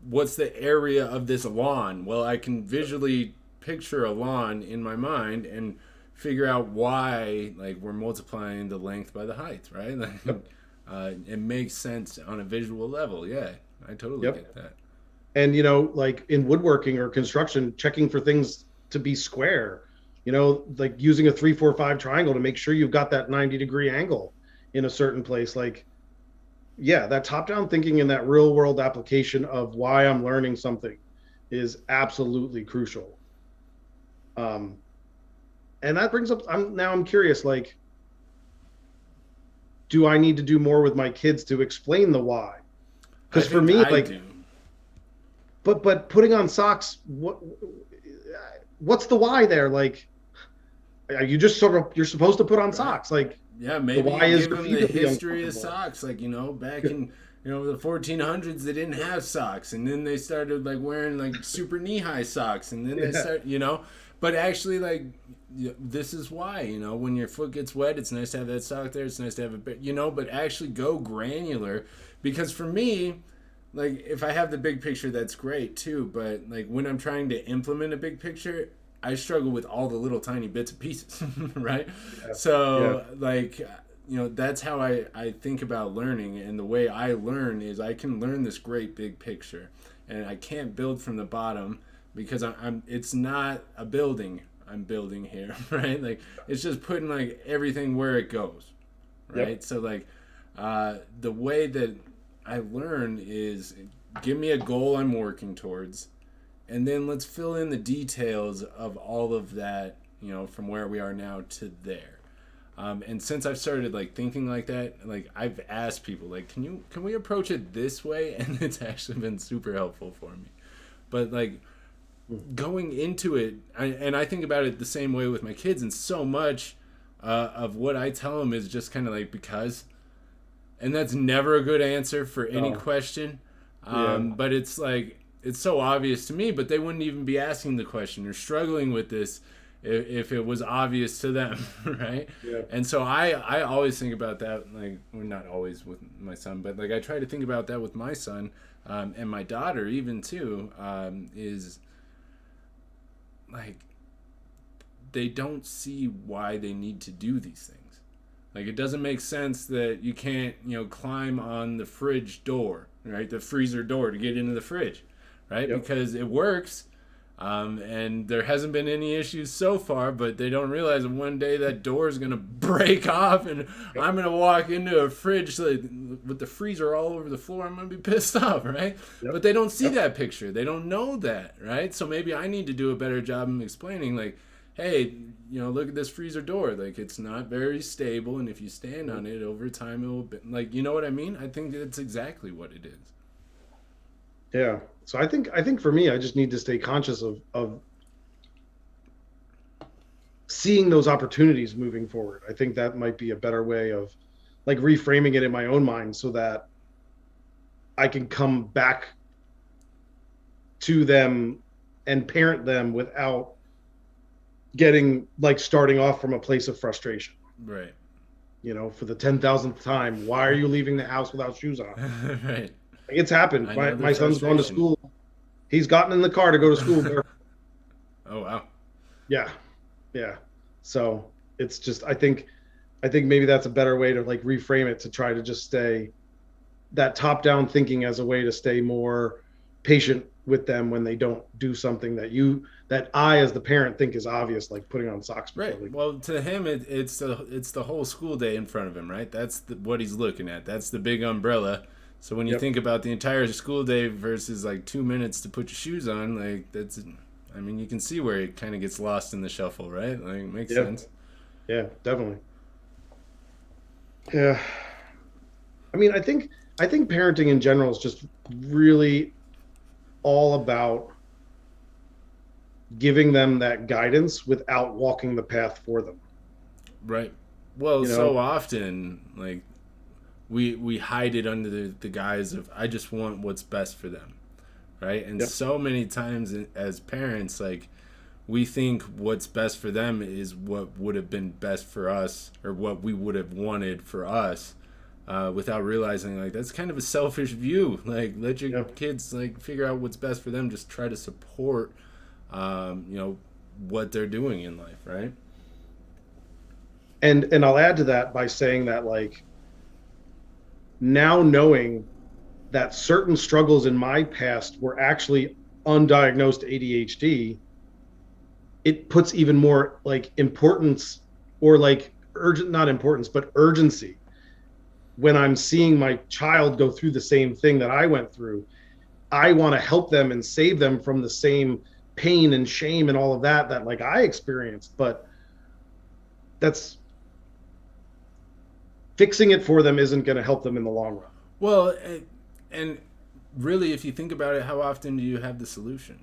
what's the area of this lawn? Well, I can visually picture a lawn in my mind and figure out why like we're multiplying the length by the height, right? Like, it makes sense on a visual level. Yeah, I totally get that. And like in woodworking or construction, checking for things to be square, like using a 3-4-5 triangle to make sure you've got that 90-degree angle in a certain place. Like, yeah, that top-down thinking and that real-world application of why I'm learning something is absolutely crucial. And that brings up, I'm curious, like, do I need to do more with my kids to explain the why? Because for me, like, but putting on socks, what's the why there? Like, you just you're supposed to put on socks. Like, yeah, maybe give them the history of socks. Like, back in the 1400s, they didn't have socks, and then they started like wearing like super knee-high socks, and then they start, But actually, like, this is why, when your foot gets wet, it's nice to have that sock there. It's nice to have it, but actually go granular, because for me, like, if I have the big picture, that's great too. But like when I'm trying to implement a big picture, I struggle with all the little tiny bits and pieces, right? Yeah. So like, that's how I think about learning. And the way I learn is I can learn this great big picture, and I can't build from the bottom, because it's not a building I'm building here, right? Like, it's just putting like everything where it goes, right? Yep. So like the way that I learn is, give me a goal I'm working towards, and then let's fill in the details of all of that, from where we are now to there. And since I've started like thinking like that, like I've asked people like, can we approach it this way? And it's actually been super helpful for me. But like going into it, and I think about it the same way with my kids, and so much of what I tell them is just kind of like because, and that's never a good answer for any question. But it's like it's so obvious to me, but they wouldn't even be asking the question or struggling with this if it was obvious to them, right? Yeah. And so I always think about that, like, well, not always with my son, but like I try to think about that with my son and my daughter even too, is like they don't see why they need to do these things. Like it doesn't make sense that you can't, climb on the fridge door, right? The freezer door to get into the fridge, right? Yep. Because it works. And there hasn't been any issues so far, but they don't realize that one day that door is going to break off and I'm going to walk into a fridge with the freezer all over the floor. I'm going to be pissed off, right? Yep. But they don't see that picture. They don't know that, right? So maybe I need to do a better job of explaining, like, hey, look at this freezer door. Like, it's not very stable, and if you stand on it over time, it will be, like, you know what I mean? I think that's exactly what it is. Yeah. So I think for me, I just need to stay conscious of seeing those opportunities moving forward. I think that might be a better way of like reframing it in my own mind so that I can come back to them and parent them without getting like starting off from a place of frustration. Right. For the 10,000th time, why are you leaving the house without shoes on? Right. It's happened. My son's gone to school. He's gotten in the car to go to school. Oh, wow. Yeah. Yeah. So it's just, I think maybe that's a better way to like reframe it, to try to just stay that top down thinking as a way to stay more patient with them when they don't do something that I, as the parent, think is obvious, like putting on socks. Right. Well, to him, it's the whole school day in front of him, right? That's what he's looking at. That's the big umbrella. So when you think about the entire school day versus like 2 minutes to put your shoes on, like you can see where it kind of gets lost in the shuffle, right? Like it makes sense. Yeah, definitely. Yeah. I think parenting in general is just really all about giving them that guidance without walking the path for them. Right. Well, so often, like, we hide it under the guise of I just want what's best for them, right? And so many times as parents, like we think what's best for them is what would have been best for us or what we would have wanted for us, without realizing like that's kind of a selfish view. Like let your kids like figure out what's best for them. Just try to support, what they're doing in life, right? And I'll add to that by saying that like, now knowing that certain struggles in my past were actually undiagnosed ADHD, it puts even more like importance or like not importance, but urgency when I'm seeing my child go through the same thing that I went through. I want to help them and save them from the same pain and shame and all of that like I experienced, but that's fixing it for them isn't going to help them in the long run. Well, and really, if you think about it, how often do you have the solution?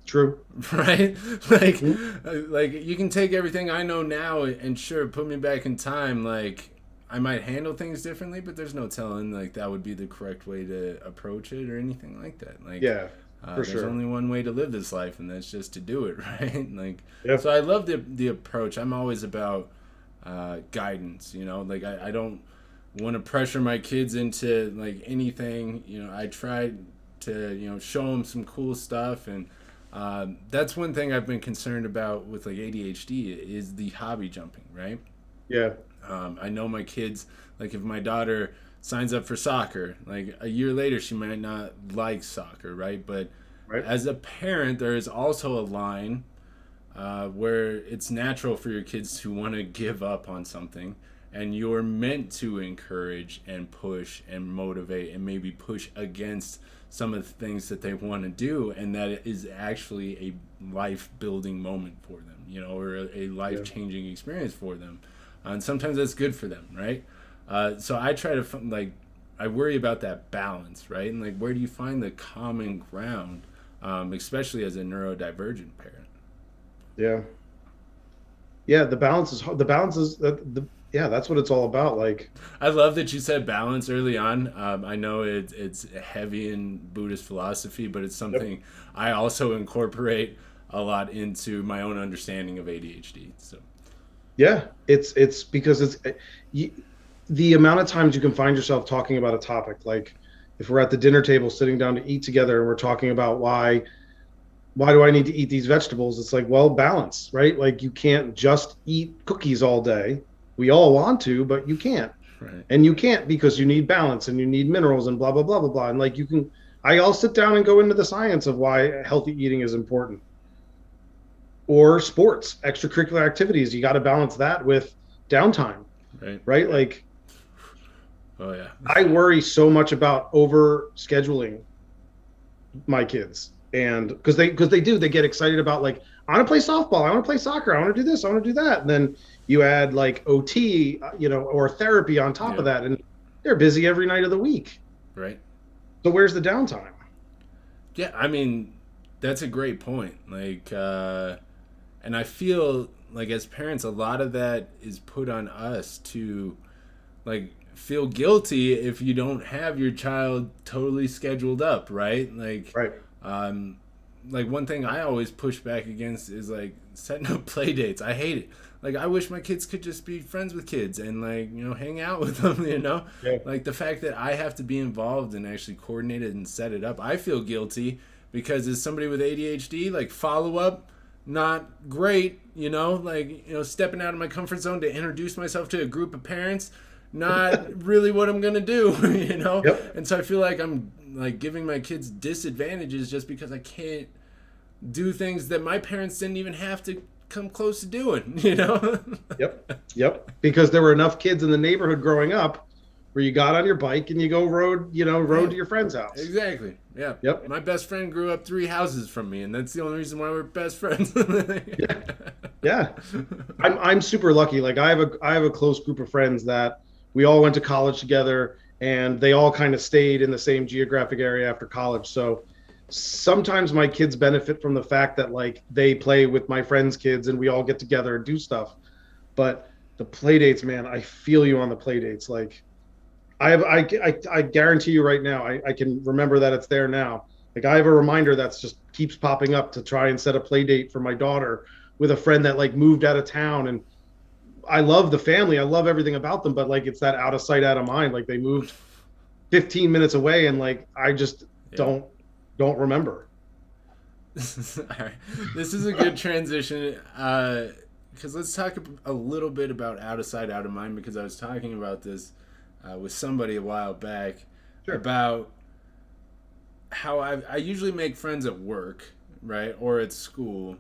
True. Right? Like, like you can take everything I know now and sure, put me back in time. Like, I might handle things differently, but there's no telling like that would be the correct way to approach it or anything like that. Like, there's only one way to live this life, and that's just to do it, right? Like, so I love the approach. I'm always about guidance, like I don't want to pressure my kids into like anything. I try to show them some cool stuff, and that's one thing I've been concerned about with like ADHD is the hobby jumping, right? I know my kids, like if my daughter signs up for soccer, like a year later she might not like soccer, right? But as a parent, there is also a line where it's natural for your kids to want to give up on something. and you're meant to encourage and push and motivate and maybe push against some of the things that they want to do, and that it is actually a life building moment for them, or a life changing experience for them. And sometimes that's good for them, right? So I try to I worry about that balance, right? And like, where do you find the common ground, especially as a neurodivergent parent? Yeah. Yeah. That's what it's all about. Like, I love that you said balance early on. I know it's heavy in Buddhist philosophy, but it's something I also incorporate a lot into my own understanding of ADHD. So yeah, it's because the amount of times you can find yourself talking about a topic, like if we're at the dinner table sitting down to eat together and we're talking about why do I need to eat these vegetables? It's like, well, balance, right? Like you can't just eat cookies all day. We all want to, but you can't. right. And you can't because you need balance and you need minerals and blah, blah, blah, blah, blah. And like I'll sit down and go into the science of why healthy eating is important. Or sports, extracurricular activities. You got to balance that with downtime, right? Like, oh yeah, I worry so much about over scheduling my kids, and because they get excited about, like, I want to play softball, I want to play soccer, I want to do this, I want to do that, and then you add like OT, or therapy on top of that, and they're busy every night of the week. Right. So where's the downtime? Yeah, I mean, that's a great point. Like, and I feel like as parents, a lot of that is put on us to, like, feel guilty if you don't have your child totally scheduled up, right? Like, right. Like one thing I always push back against is like setting up play dates. I hate it. Like, I wish my kids could just be friends with kids and, like, hang out with them, Yeah. Like, the fact that I have to be involved and actually coordinate it and set it up, I feel guilty because as somebody with ADHD, like, follow up, not great, like, stepping out of my comfort zone to introduce myself to a group of parents, not really what I'm going to do, Yep. And so I feel like I'm, like, giving my kids disadvantages just because I can't do things that my parents didn't even have to come close to doing, Yep. Because there were enough kids in the neighborhood growing up where you got on your bike and you go rode to your friend's house. Exactly. Yeah. Yep. My best friend grew up 3 houses from me, and that's the only reason why we're best friends. Yeah. I'm super lucky. Like, I have a close group of friends that we all went to college together, and they all kind of stayed in the same geographic area after college. So sometimes my kids benefit from the fact that, like, they play with my friends' kids and we all get together and do stuff. But the play dates, man, I feel you on the play dates. Like, I guarantee you right now, I can remember that it's there now. Like, I have a reminder that's just keeps popping up to try and set a play date for my daughter with a friend that, like, moved out of town. And I love the family, I love everything about them, but, like, it's that out of sight, out of mind. Like, they moved 15 minutes away, and, like, I just don't remember. All right. This is a good transition because let's talk a little bit about out of sight, out of mind, because I was talking about this with somebody a while back. Sure. About how I usually make friends at work, right, or at school.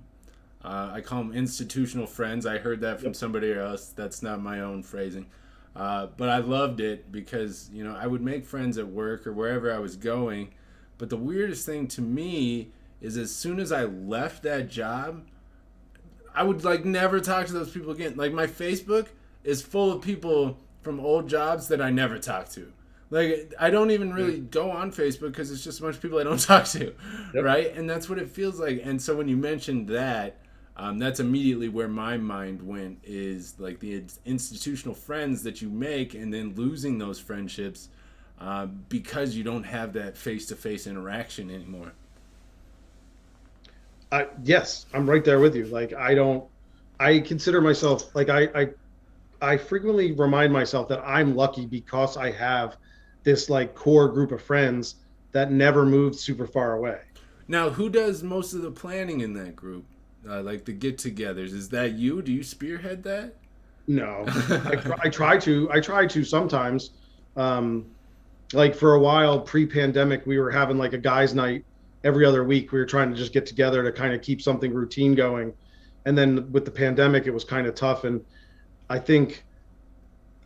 I call them institutional friends. I heard that from somebody else. That's not my own phrasing. But I loved it because, I would make friends at work or wherever I was going. But the weirdest thing to me is as soon as I left that job, I would, like, never talk to those people again. Like, my Facebook is full of people from old jobs that I never talked to. Like, I don't even really go on Facebook because it's just a bunch of people I don't talk to, right? And that's what it feels like. And so when you mentioned that, that's immediately where my mind went, is like the institutional friends that you make and then losing those friendships because you don't have that face-to-face interaction anymore. Yes, I'm right there with you. Like, I consider myself, like, I frequently remind myself that I'm lucky because I have this, like, core group of friends that never moved super far away. Now, who does most of the planning in that group? Like the get-togethers, is that you? Do you spearhead that? No, I try to sometimes. Like, for a while pre-pandemic, we were having, like, a guys' night every other week. We were trying to just get together to kind of keep something routine going. And then with the pandemic, it was kind of tough. And I think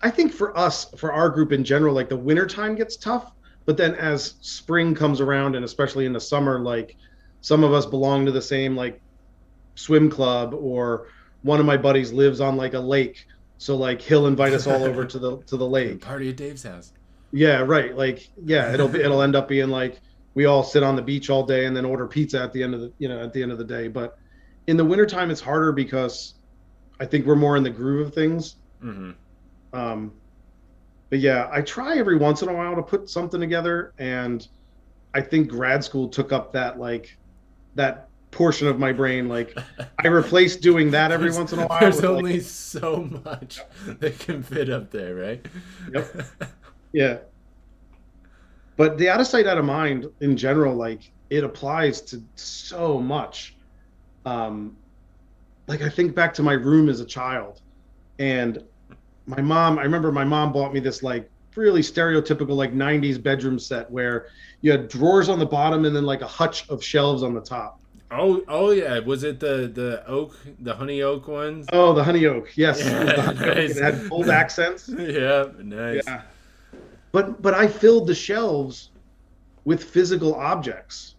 I think for us, for our group in general, like the winter time gets tough, but then as spring comes around, and especially in the summer, like some of us belong to the same like swim club, or one of my buddies lives on like a lake, so like he'll invite us all over to the lake. Party at Dave's house. Yeah, right. Like, yeah, it'll end up being like we all sit on the beach all day and then order pizza at the end of the at the end of the day. But in the wintertime, it's harder because I think we're more in the groove of things. Mm-hmm. Um, but yeah, I try every once in a while to put something together, and I think grad school took up that portion of my brain. Like, I replaced doing that every once in a while. There's with, only like, so much that can fit up there, right? yep, yeah. But the out of sight, out of mind in general, like it applies to so much. Um, like I think back to my room as a child, and I remember my mom bought me this like really stereotypical like 90s bedroom set where you had drawers on the bottom and then like a hutch of shelves on the top. Oh yeah. Was it the honey oak ones? Oh, the honey oak. Yes, it was the Yeah, honey oak. It nice. had gold accents. Yeah, nice. Yeah. But I filled the shelves with physical objects.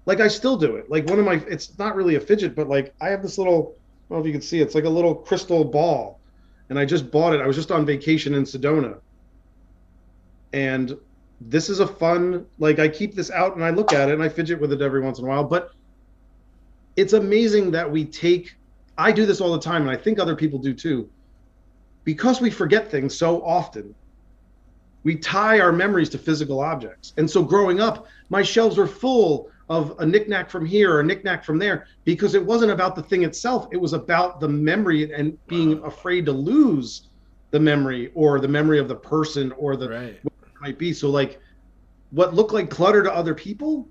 Like I still do it. Like one of my it's not really a fidget, but like I have this little, I don't know if you can see it. It's like a little crystal ball. And I just bought it. I was just on vacation in Sedona. And this is a fun, like I keep this out and I look at it and I fidget with it every once in a while. But it's amazing that I do this all the time, and I think other people do too, because we forget things so often. We tie our memories to physical objects. And so growing up, my shelves were full of a knickknack from here or a knickknack from there, because it wasn't about the thing itself. It was about the memory and being afraid to lose the memory, or the memory of the person, or the Right. whatever it might be. So like what looked like clutter to other people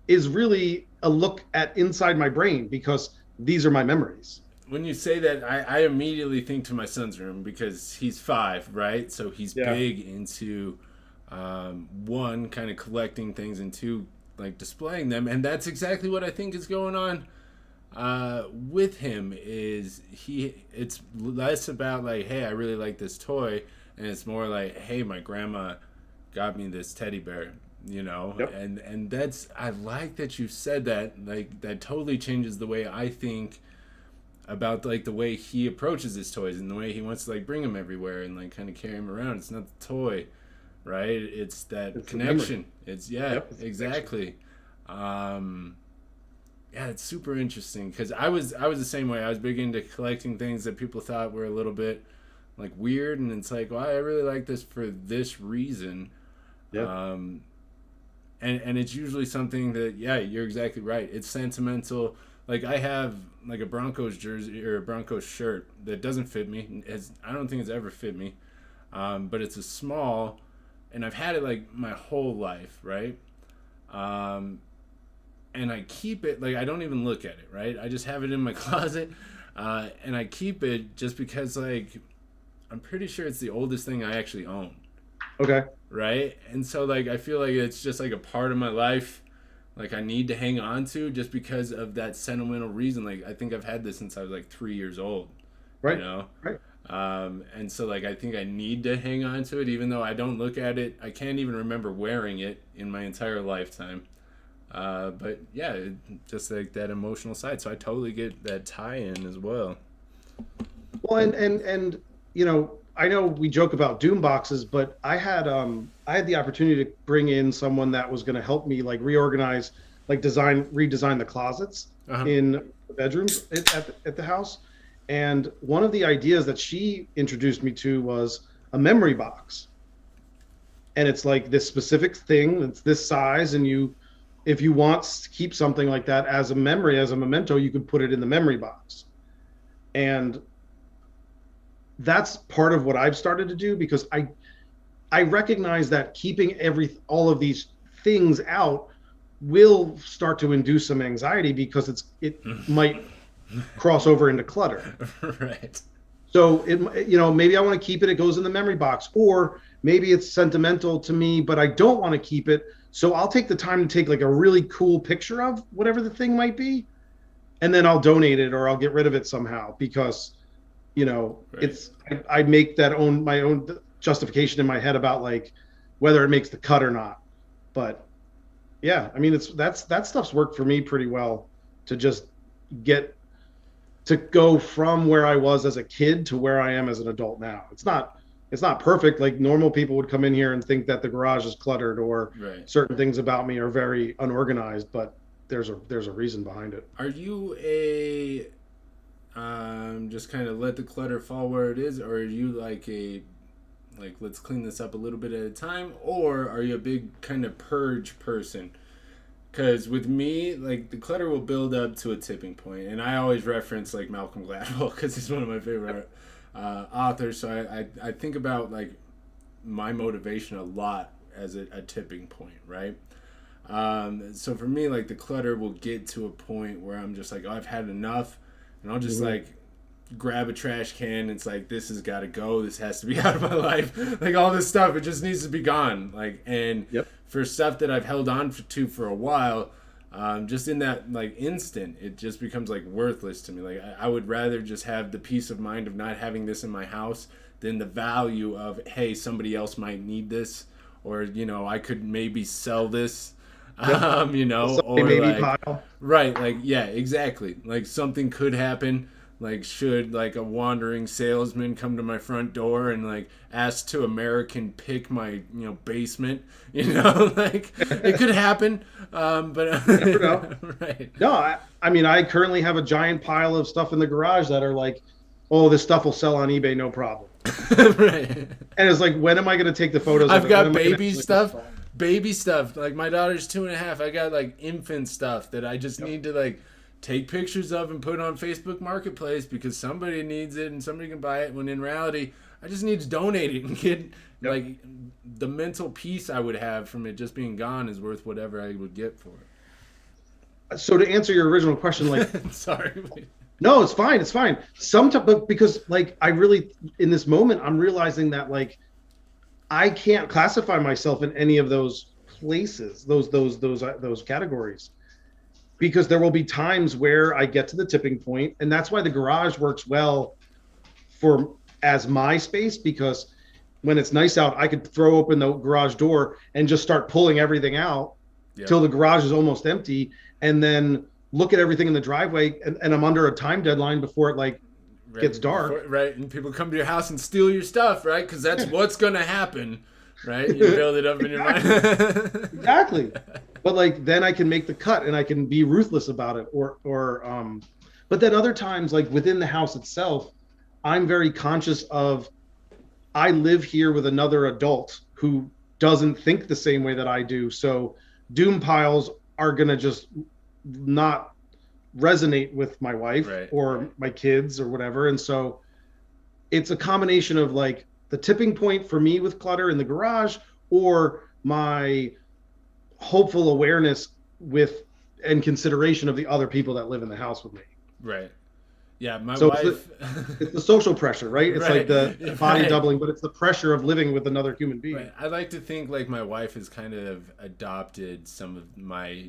is really a look at inside my brain, because these are my memories. When you say that, I immediately think to my son's room because he's 5, right? So he's Yeah. big into one, kind of collecting things, and two, like displaying them. And that's exactly what I think is going on with him. It's less about like, hey, I really like this toy, and it's more like, hey, my grandma got me this teddy bear. Yep. And that's, I like that you said that. Like that totally changes the way I think about like the way he approaches his toys and the way he wants to like bring them everywhere and like kind of carry them around. It's not the toy, right? It's that It's connection. It's Yep, it's exactly. Yeah, it's super interesting because I was the same way. I was big into collecting things that people thought were a little bit like weird, and it's like, well, I really like this for this reason. Yeah. And it's usually something that, yeah, you're exactly right. It's sentimental. Like I have like a Broncos jersey or a Broncos shirt that doesn't fit me. I don't think it's ever fit me, but it's a small, and I've had it like my whole life, right? And I keep it, like I don't even look at it, right? I just have it in my closet, and I keep it just because like I'm pretty sure it's the oldest thing I actually own, Okay. right? And so like I feel like it's just like a part of my life, like I need to hang on to just because of that sentimental reason. Like I think I've had this since I was like 3 years old, Right. you know. Right. And so like I think I need to hang on to it, even though I don't look at it. I can't even remember wearing it in my entire lifetime. But yeah, just like that emotional side. So I totally get that tie-in as well. Well, and I know we joke about doom boxes, but I had the opportunity to bring in someone that was going to help me like reorganize, like redesign the closets Uh-huh. in the bedrooms at the house. And one of the ideas that she introduced me to was a memory box. And it's like this specific thing, it's this size, and if you want to keep something like that as a memory, as a memento, you could put it in the memory box. And that's part of what I've started to do, because I recognize that keeping all of these things out will start to induce some anxiety, because it might cross over into clutter. Right. So maybe I want to keep it. It goes in the memory box, or maybe it's sentimental to me, but I don't want to keep it. So I'll take the time to take like a really cool picture of whatever the thing might be, and then I'll donate it or I'll get rid of it somehow, because Right. it's I make my own justification in my head about like whether it makes the cut or not. But yeah, I mean that stuff's worked for me pretty well to just get to go from where I was as a kid to where I am as an adult now. It's not perfect. Like normal people would come in here and think that the garage is cluttered or Right. certain things about me are very unorganized, but there's a reason behind it. Are you a just kind of let the clutter fall where it is, or are you like a like let's clean this up a little bit at a time, or are you a big kind of purge person? Because with me, like the clutter will build up to a tipping point, and I always reference like Malcolm Gladwell because he's one of my favorite authors. So I think about like my motivation a lot as a tipping point, right? So for me, like the clutter will get to a point where I'm just like, oh, I've had enough, and I'll just like grab a trash can. It's like this has got to go. This has to be out of my life. Like all this stuff, it just needs to be gone. Like and Yep. for stuff that I've held on to for a while, just in that like instant, it just becomes like worthless to me. Like I would rather just have the peace of mind of not having this in my house than the value of hey, somebody else might need this, or I could maybe sell this. Yep. Or Maybe like pile. right, like yeah, exactly. Like something could happen. Like should like a wandering salesman come to my front door and like ask to American pick my basement, like it could happen. But Never know. right, No, I mean, I currently have a giant pile of stuff in the garage that are like, oh, this stuff will sell on eBay, no problem. right. And it's like, when am I going to take the photos of I've it? got When am I gonna baby actually stuff. install it? Baby stuff. Like my daughter's 2.5. I got like infant stuff that I just need to like take pictures of and put on Facebook Marketplace because somebody needs it and somebody can buy it. When in reality, I just need to donate it and get like the mental peace I would have from it just being gone is worth whatever I would get for So to answer your original question, like, it. Sorry. no, it's fine. It's fine. Sometimes, but because like I really, in this moment, I'm realizing that like I can't classify myself in any of those places, those categories, because there will be times where I get to the tipping point, and that's why the garage works well for as my space, because when it's nice out, I could throw open the garage door and just start pulling everything out till the garage is almost empty, and then look at everything in the driveway, and I'm under a time deadline before it like gets dark. Right, and people come to your house and steal your stuff, right? Because that's what's going to happen, right? You build it up in your mind. Exactly. But like then I can make the cut and I can be ruthless about it, but then other times, like within the house itself, I'm very conscious of I live here with another adult who doesn't think the same way that I do. So doom piles are gonna just not resonate with my wife or my kids or whatever. And so it's a combination of like the tipping point for me with clutter in the garage, or my hopeful awareness with and consideration of the other people that live in the house with me. Right. Yeah, my So wife. it's the social pressure, right? It's like the body doubling, but it's the pressure of living with another human being. Right. I like to think like my wife has kind of adopted some of my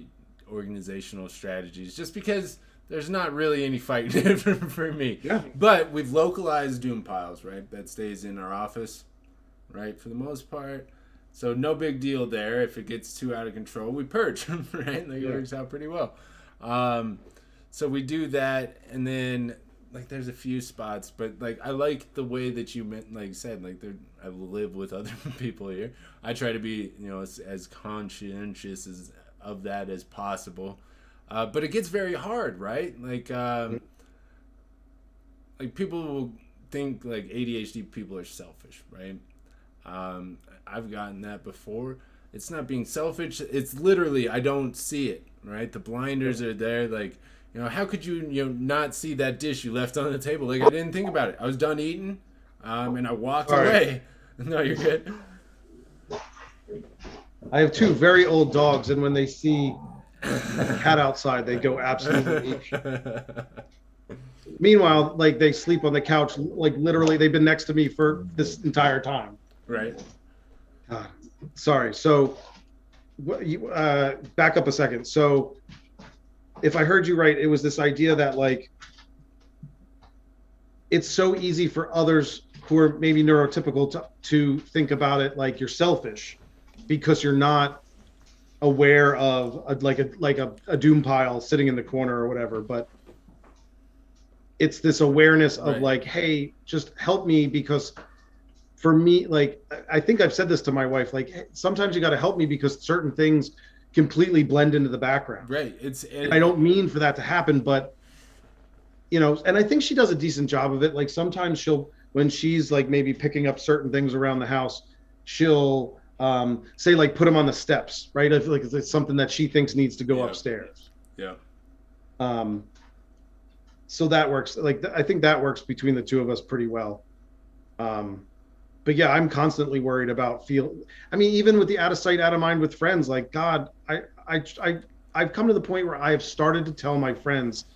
organizational strategies just because there's not really any fighting it for me. Yeah. But we've localized doom piles, right? That stays in our office, right? For the most part. So no big deal there. If it gets too out of control, we purge, right? Like it works out pretty well. So we do that, and then like there's a few spots, but like I like the way that you meant, like said, like I live with other people here. I try to be as conscientious of that as possible, but it gets very hard, right? Like people will think like ADHD people are selfish, right? I've gotten that before. It's not being selfish. It's literally I don't see it, right? The blinders are there, like. How could you not see that dish you left on the table? Like I didn't think about it. I was done eating, and I walked away. No, you're good. I have two very old dogs, and when they see a cat outside, they go absolutely apeshit. Meanwhile, like they sleep on the couch, like literally they've been next to me for this entire time. Right. Sorry. So, back up a second. So. If I heard you right, it was this idea that like it's so easy for others who are maybe neurotypical to think about it like you're selfish because you're not aware of a doom pile sitting in the corner or whatever. But it's this awareness of Right. like, hey, just help me, because for me, like, I think I've said this to my wife, like, hey, sometimes you got to help me because certain things completely blend into the background. Right. And I don't mean for that to happen, but and I think she does a decent job of it. Like sometimes she'll, when she's like maybe picking up certain things around the house, she'll say like put them on the steps, right? I feel like it's something that she thinks needs to go Yeah. upstairs. Yeah. Um, so that works. Like I think that works between the two of us pretty well. Um, but yeah, I'm constantly worried about I mean, even with the out of sight, out of mind with friends, like God, I've come to the point where I have started to tell my friends,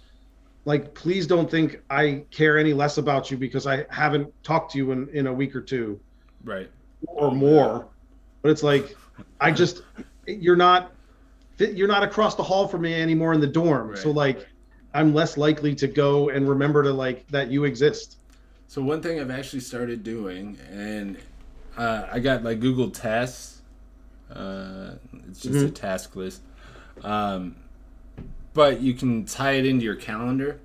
like, please don't think I care any less about you because I haven't talked to you in a week or two Right. or Oh man. more. But it's like, I just, you're not, you're not across the hall from me anymore in the dorm. So Right. like, I'm less likely to go and remember to like that you exist. So one thing I've actually started doing, and I got like Google Tasks. It's just a Mm-hmm. task list, um, but you can tie it into your calendar.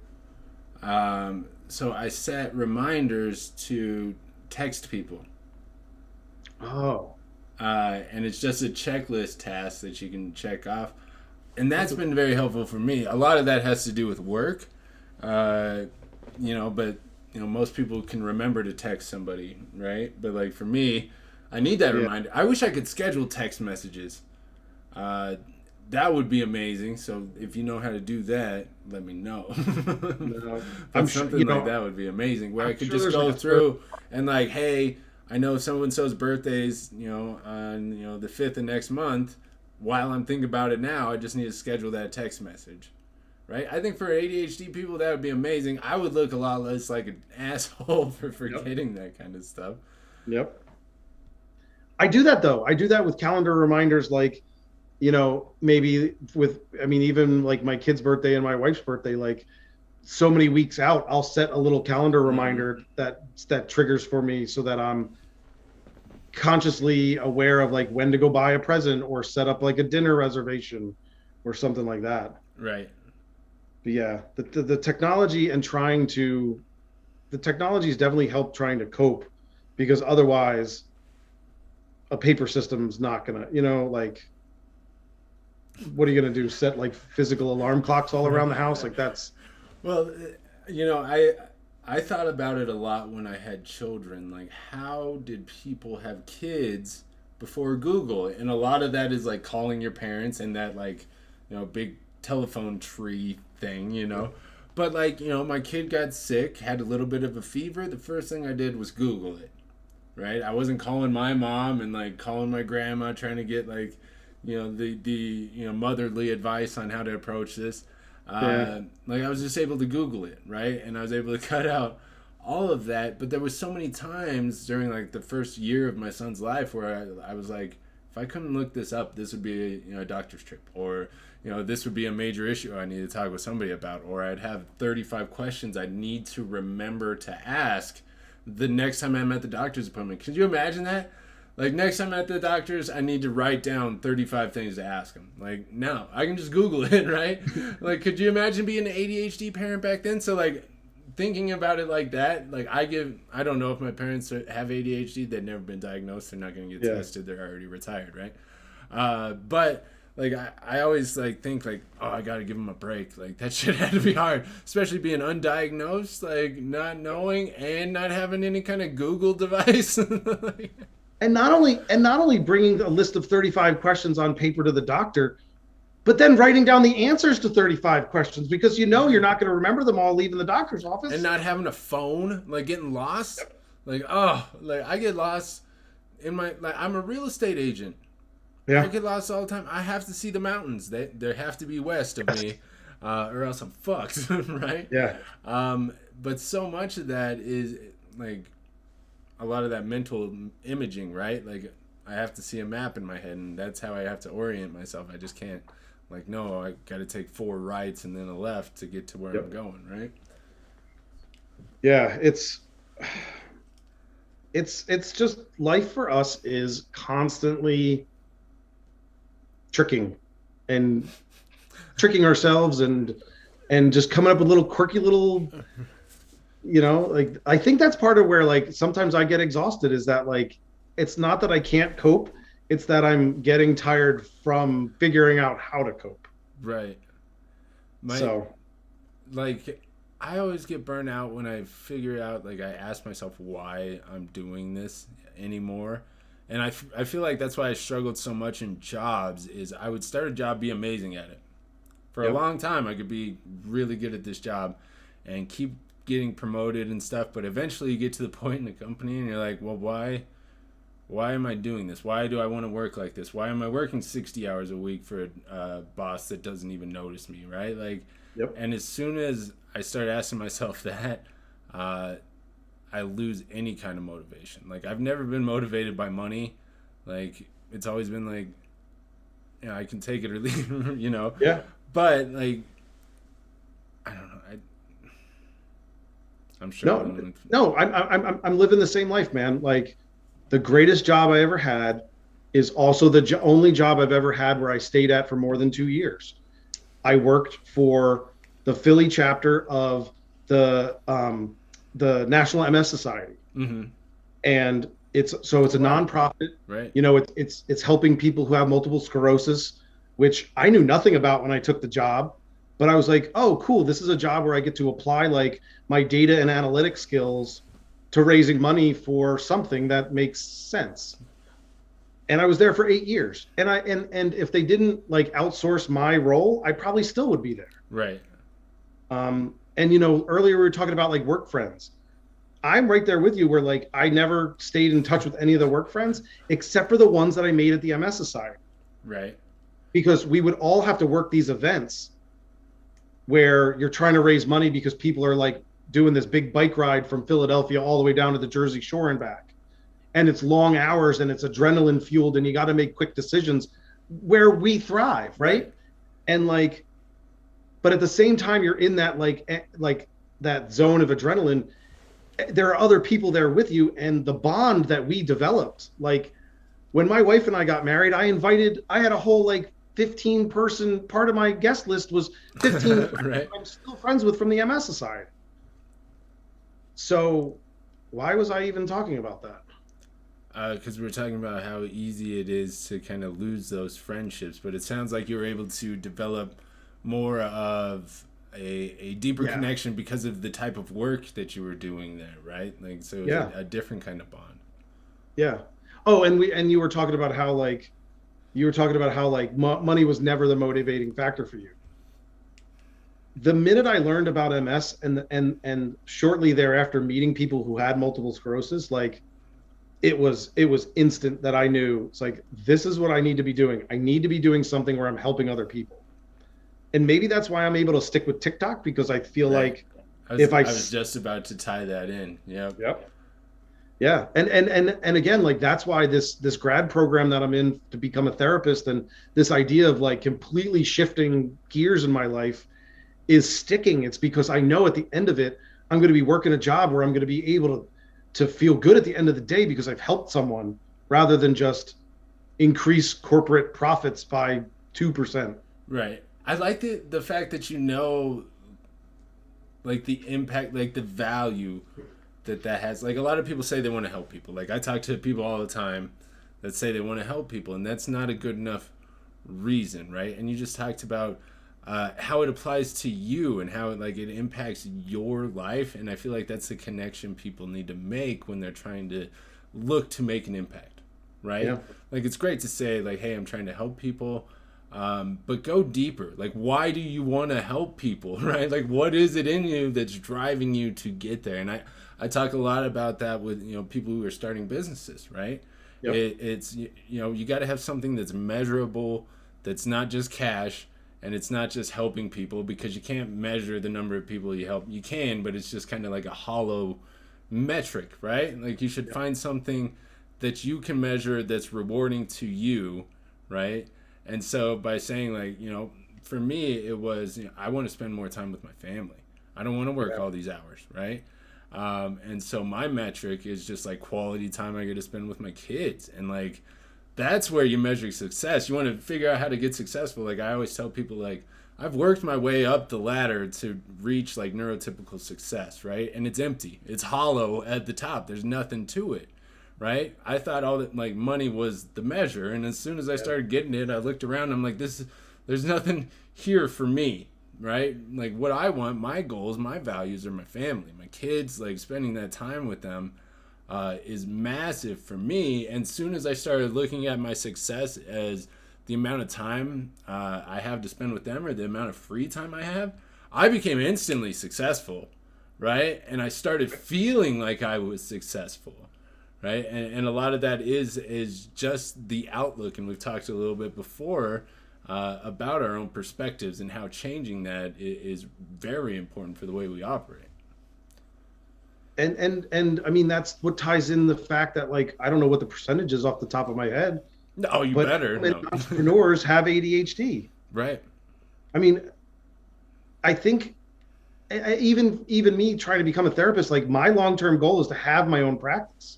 So I set reminders to text people, Oh, and it's just a checklist task that you can check off, and that's that's been very helpful for me. A lot of that has to do with work, uh, but most people can remember to text somebody, right? But like for me, I need that yeah. reminder. I wish I could schedule text messages. Uh, that would be amazing. So if you know how to do that, let me know. No, But I'm sure, something like that would be amazing, where I I'm could sure just there's like go a service. through and like, hey, I know so and so's birthdays, on the 5th of next month. While I'm thinking about it now, I just need to schedule that text message. Right? I think for ADHD people that would be amazing. I would look a lot less like an asshole for Yep. forgetting that kind of stuff. Yep. I do that though. I do that with calendar reminders, like, maybe with, I mean, even like my kid's birthday and my wife's birthday, like so many weeks out, I'll set a little calendar Mm-hmm. reminder that triggers for me so that I'm consciously aware of like when to go buy a present or set up like a dinner reservation or something like that. Right. But yeah, the technology and the technology has definitely helped trying to cope, because otherwise a paper system's not gonna, like, what are you gonna do? Set like physical alarm clocks all around the house? Like that's Well, I thought about it a lot when I had children. Like, how did people have kids before Google? And a lot of that is like calling your parents and that like big telephone tree thing. But like my kid got sick, had a little bit of a fever. The first thing I did was Google it. Right? I wasn't calling my mom and like calling my grandma trying to get like the motherly advice on how to approach this. yeah. Like I was just able to Google it, right? And I was able to cut out all of that. But there was so many times during like the first year of my son's life where I was like, if I couldn't look this up, this would be a doctor's trip, or this would be a major issue I need to talk with somebody about, or I'd have 35 questions I need to remember to ask the next time I'm at the doctor's appointment. Could you imagine that? Like next time at the doctor's, I need to write down 35 things to ask him. Like no, I can just Google it, right? Like, could you imagine being an ADHD parent back then? So like, thinking about it like that, like I don't know if my parents have ADHD. They've never been diagnosed. They're not going to get Yeah. tested. They're already retired, right? But like I always like think like, oh, I got to give them a break. Like that shit had to be hard, especially being undiagnosed, like not knowing and not having any kind of Google device. Like, And not only bringing a list of 35 questions on paper to the doctor, but then writing down the answers to 35 questions, because you're not going to remember them all leaving the doctor's and office. not having a phone, like getting lost. Like, oh, like I get lost in my like I'm a real estate agent. I Yeah. get lost all the time. I have to see the mountains. They have to be west of me, or else I'm fucked, right? Yeah. But so much of that is like a lot of that mental imaging, right? Like I have to see a map in my head, and that's how I have to orient myself. I just can't like no, I got to take 4 rights and then a left to get to where I'm Yep. going, right? Yeah, it's just life for us is constantly tricking and tricking ourselves and just coming up with little quirky little, like I think that's part of where like sometimes I get exhausted is that like it's not that I can't cope, it's that I'm getting tired from figuring out how to cope. Right. My So, like I always get burnt out when I figure out, like, I ask myself why I'm doing this anymore. And I feel like that's why I struggled so much in jobs is I would start a job, be amazing at it. For a yep. long time I could be really good at this job and keep getting promoted and stuff, but eventually you get to the point in the company and you're like, well, why am I doing this? Why do I want to work like this? Why am I working 60 hours a week for a boss that doesn't even notice me, right? Like, Yep. and as soon as I start asking myself that, uh, I lose any kind of motivation. Like, I've never been motivated by money. Like, it's always been like, I can take it or leave, Yeah. But, like, I don't know. I'm No, struggling. no, I'm living the same life, man. Like the greatest job I ever had is also the only job I've ever had where I stayed at for more than 2 years. I worked for the Philly chapter of the National MS Society, Mm-hmm. and it's Oh, a wow. nonprofit. Right. It's helping people who have multiple sclerosis, which I knew nothing about when I took the job, but I was like, oh, cool, this is a job where I get to apply like my data and analytic skills to raising money for something that makes sense. And I was there for 8 years. And if they didn't like outsource my role, I probably still would be there. Right. And earlier we were talking about like work friends. I'm right there with you where like I never stayed in touch with any of the work friends except for the ones that I made at the MS Society Right. because we would all have to work these events where you're trying to raise money because people are like doing this big bike ride from Philadelphia all the way down to the Jersey Shore and back. And it's long hours and it's adrenaline fueled and you got to make quick decisions where we thrive, right? Right. And like, but at the same time, you're in that like that zone of adrenaline. There are other people there with you, and the bond that we developed. Like when my wife and I got married, I had a whole like 15-person part of my guest list was 15 friends Right. I'm still friends with from the MS Society. So why was I even talking about that? Because we're talking about how easy it is to kind of lose those friendships, but it sounds like you were able to develop more of a deeper Yeah, connection because of the type of work that you were doing there, right? Like, so it was yeah, a different kind of bond. yeah. Oh, and you were talking about how like money was never the motivating factor for you. The minute I learned about MS and shortly thereafter meeting people who had multiple sclerosis, like it was instant that I knew it's like this is what I need to be doing. I need to be doing something where I'm helping other people. And maybe that's why I'm able to stick with TikTok because I feel Right. like if I I was just about to tie that in. Yep. yep. Yeah. And again, like that's why this grad program that I'm in to become a therapist and this idea of like completely shifting gears in my life is sticking. It's because I know at the end of it, I'm going to be working a job where I'm going to be able to feel good at the end of the day because I've helped someone rather than just increase corporate profits by 2%. Right. I like the fact that like the impact, like the value that has. Like, a lot of people say they want to help people. Like, I talk to people all the time that say they want to help people, and that's not a good enough reason, right? And you just talked about how it applies to you and how it impacts your life, and I feel like that's the connection people need to make when they're trying to look to make an impact, right? Yeah. Like, it's great to say, like, hey, I'm trying to help people, but go deeper. Like, why do you want to help people, right? Like, what is it in you that's driving you to get there? And I talk a lot about that with people who are starting businesses, right? Yep. It's you got to have something that's measurable, that's not just cash, and it's not just helping people, because you can't measure the number of people you help. You can, but it's just kind of like a hollow metric, right? Like, you should Yep. find something that you can measure that's rewarding to you, right? And so by saying, like, for me, it was, I want to spend more time with my family. I don't want to work Yeah. all these hours, right? And so my metric is just like quality time I get to spend with my kids. And like, that's where you measure success. You want to figure out how to get successful. Like I always tell people, like, I've worked my way up the ladder to reach like neurotypical success, right? And it's empty. It's hollow at the top. There's nothing to it, right? I thought all that like money was the measure, and as soon as I started getting it, I looked around. I'm like, there's nothing here for me, right? Like what I want, my goals, my values are my family, my kids. Like spending that time with them is massive for me. And as soon as I started looking at my success as the amount of time I have to spend with them or the amount of free time I have, I became instantly successful, right? And I started feeling like I was successful, right? And a lot of that is just the outlook. And we've talked a little bit before about our own perspectives and how changing that is very important for the way we operate. And I mean, that's what ties in the fact that, like, I don't know what the percentage is off the top of my head. No, you but better. No. Entrepreneurs have ADHD. Right. I mean, I think even me trying to become a therapist, like my long-term goal is to have my own practice,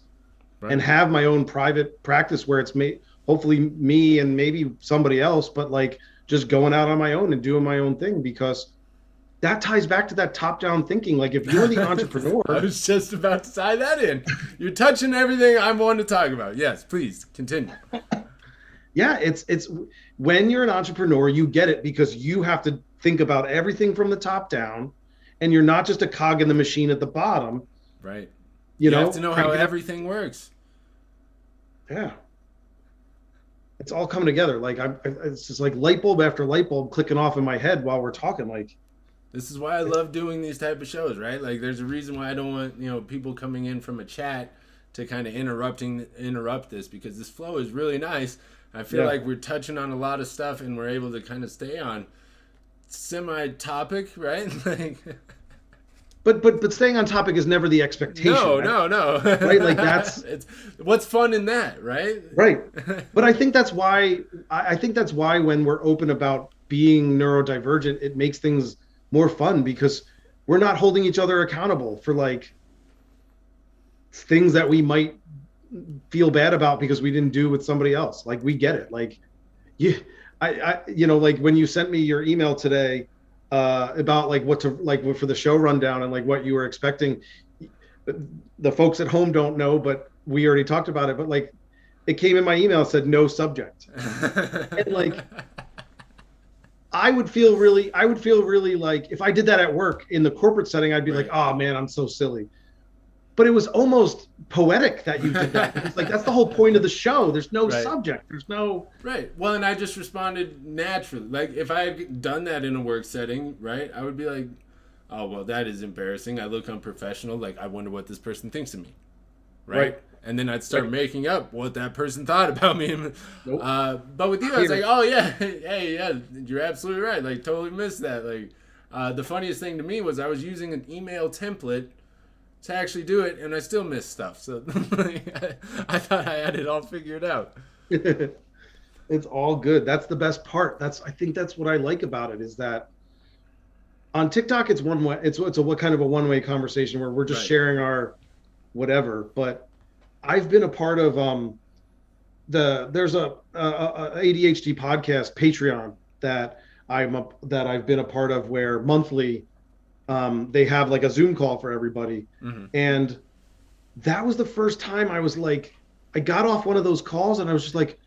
right, and have my own private practice where it's hopefully me and maybe somebody else, but like just going out on my own and doing my own thing, because that ties back to that top-down thinking. Like if you're the entrepreneur, I was just about to tie that in. You're touching everything I'm wanting to talk about. Yes, please continue. Yeah, it's when you're an entrepreneur, you get it because you have to think about everything from the top down, and you're not just a cog in the machine at the bottom. Right. You know, have to know how everything works. Yeah. It's all coming together. Like it's just like light bulb after light bulb clicking off in my head while we're talking. Like, this is why I love doing these type of shows, right? Like there's a reason why I don't want, people coming in from a chat to kind of interrupt this, because this flow is really nice. I feel like we're touching on a lot of stuff and we're able to kind of stay on semi-topic, right? Like, but staying on topic is never the expectation. No. Right? Like that's what's fun in that, right? Right. But I think that's why when we're open about being neurodivergent, it makes things more fun, because we're not holding each other accountable for like things that we might feel bad about because we didn't do with somebody else. Like we get it. Like I like when you sent me your email today about like what to like for the show rundown and like what you were expecting. The folks at home don't know, but we already talked about it. But like it came in my email, said no subject. And like I would feel really like if I did that at work in the corporate setting, I'd be like, oh man, I'm so silly. But it was almost poetic that you did that. It's like, that's the whole point of the show. There's no subject. There's no... Right. Well, and I just responded naturally. Like, if I had done that in a work setting, right, I would be like, oh, well, that is embarrassing. I look unprofessional. Like, I wonder what this person thinks of me. Right? And then I'd start making up what that person thought about me. Nope. But with you, I was like, oh, yeah. Hey, yeah, you're absolutely right. Like, totally missed that. Like, the funniest thing to me was I was using an email template to actually do it, and I still missed stuff. So I thought I had it all figured out. It's all good. That's the best part. I think that's what I like about it, is that on TikTok it's one way. It's a what kind of a one-way conversation where we're just sharing our whatever. But I've been a part of there's a ADHD podcast Patreon that I've been a part of, where monthly they have like a Zoom call for everybody. Mm-hmm. And that was the first time I was like, I got off one of those calls and I was just like,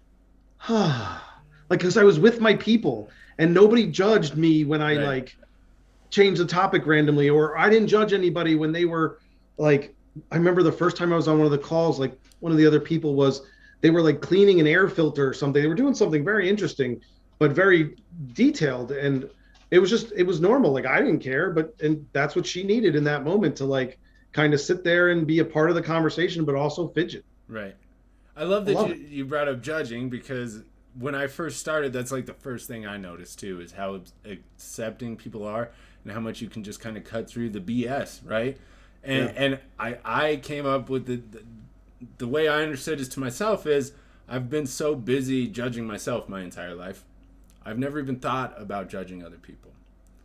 like, because I was with my people and nobody judged me when I like changed the topic randomly, or I didn't judge anybody when they were like, I remember the first time I was on one of the calls, like one of the other people they were like cleaning an air filter or something. They were doing something very interesting, but very detailed. And it was normal. Like I didn't care, and that's what she needed in that moment, to like kind of sit there and be a part of the conversation, but also fidget. Right. I love that you brought up judging, because when I first started, that's like the first thing I noticed too, is how accepting people are and how much you can just kind of cut through the BS. Right. And I came up with the way I understood this to myself is I've been so busy judging myself my entire life. I've never even thought about judging other people.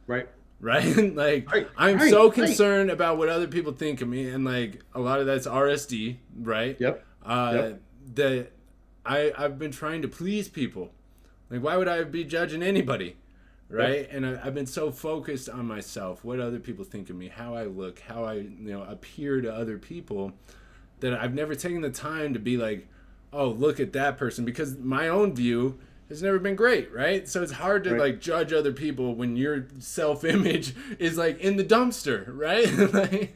Right. right? Like Right, I'm right, so right. concerned about what other people think of me, and like a lot of that's RSD, right? Yep, Uh, yep, that I've been trying to please people. Like why would I be judging anybody, yep. right? And I've been so focused on myself, what other people think of me, how I look, how I appear to other people, that I've never taken the time to be like, oh, look at that person, because my own view has never been great, right? So it's hard to Right. like judge other people when your self-image is like in the dumpster, right? Like,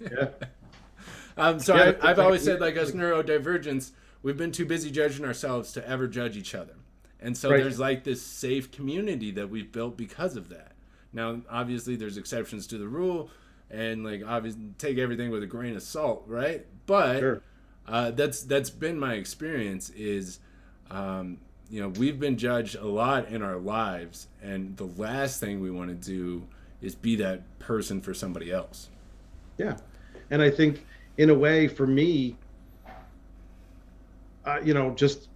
Yeah, so yeah. I've always Yeah, said like us like, neurodivergents, we've been too busy judging ourselves to ever judge each other, and so right. there's like this safe community that we've built because of that. Now, obviously, there's exceptions to the rule, and like obviously take everything with a grain of salt, right? But Sure. that's been my experience. Is we've been judged a lot in our lives, and the last thing we want to do is be that person for somebody else. Yeah. And I think in a way for me, just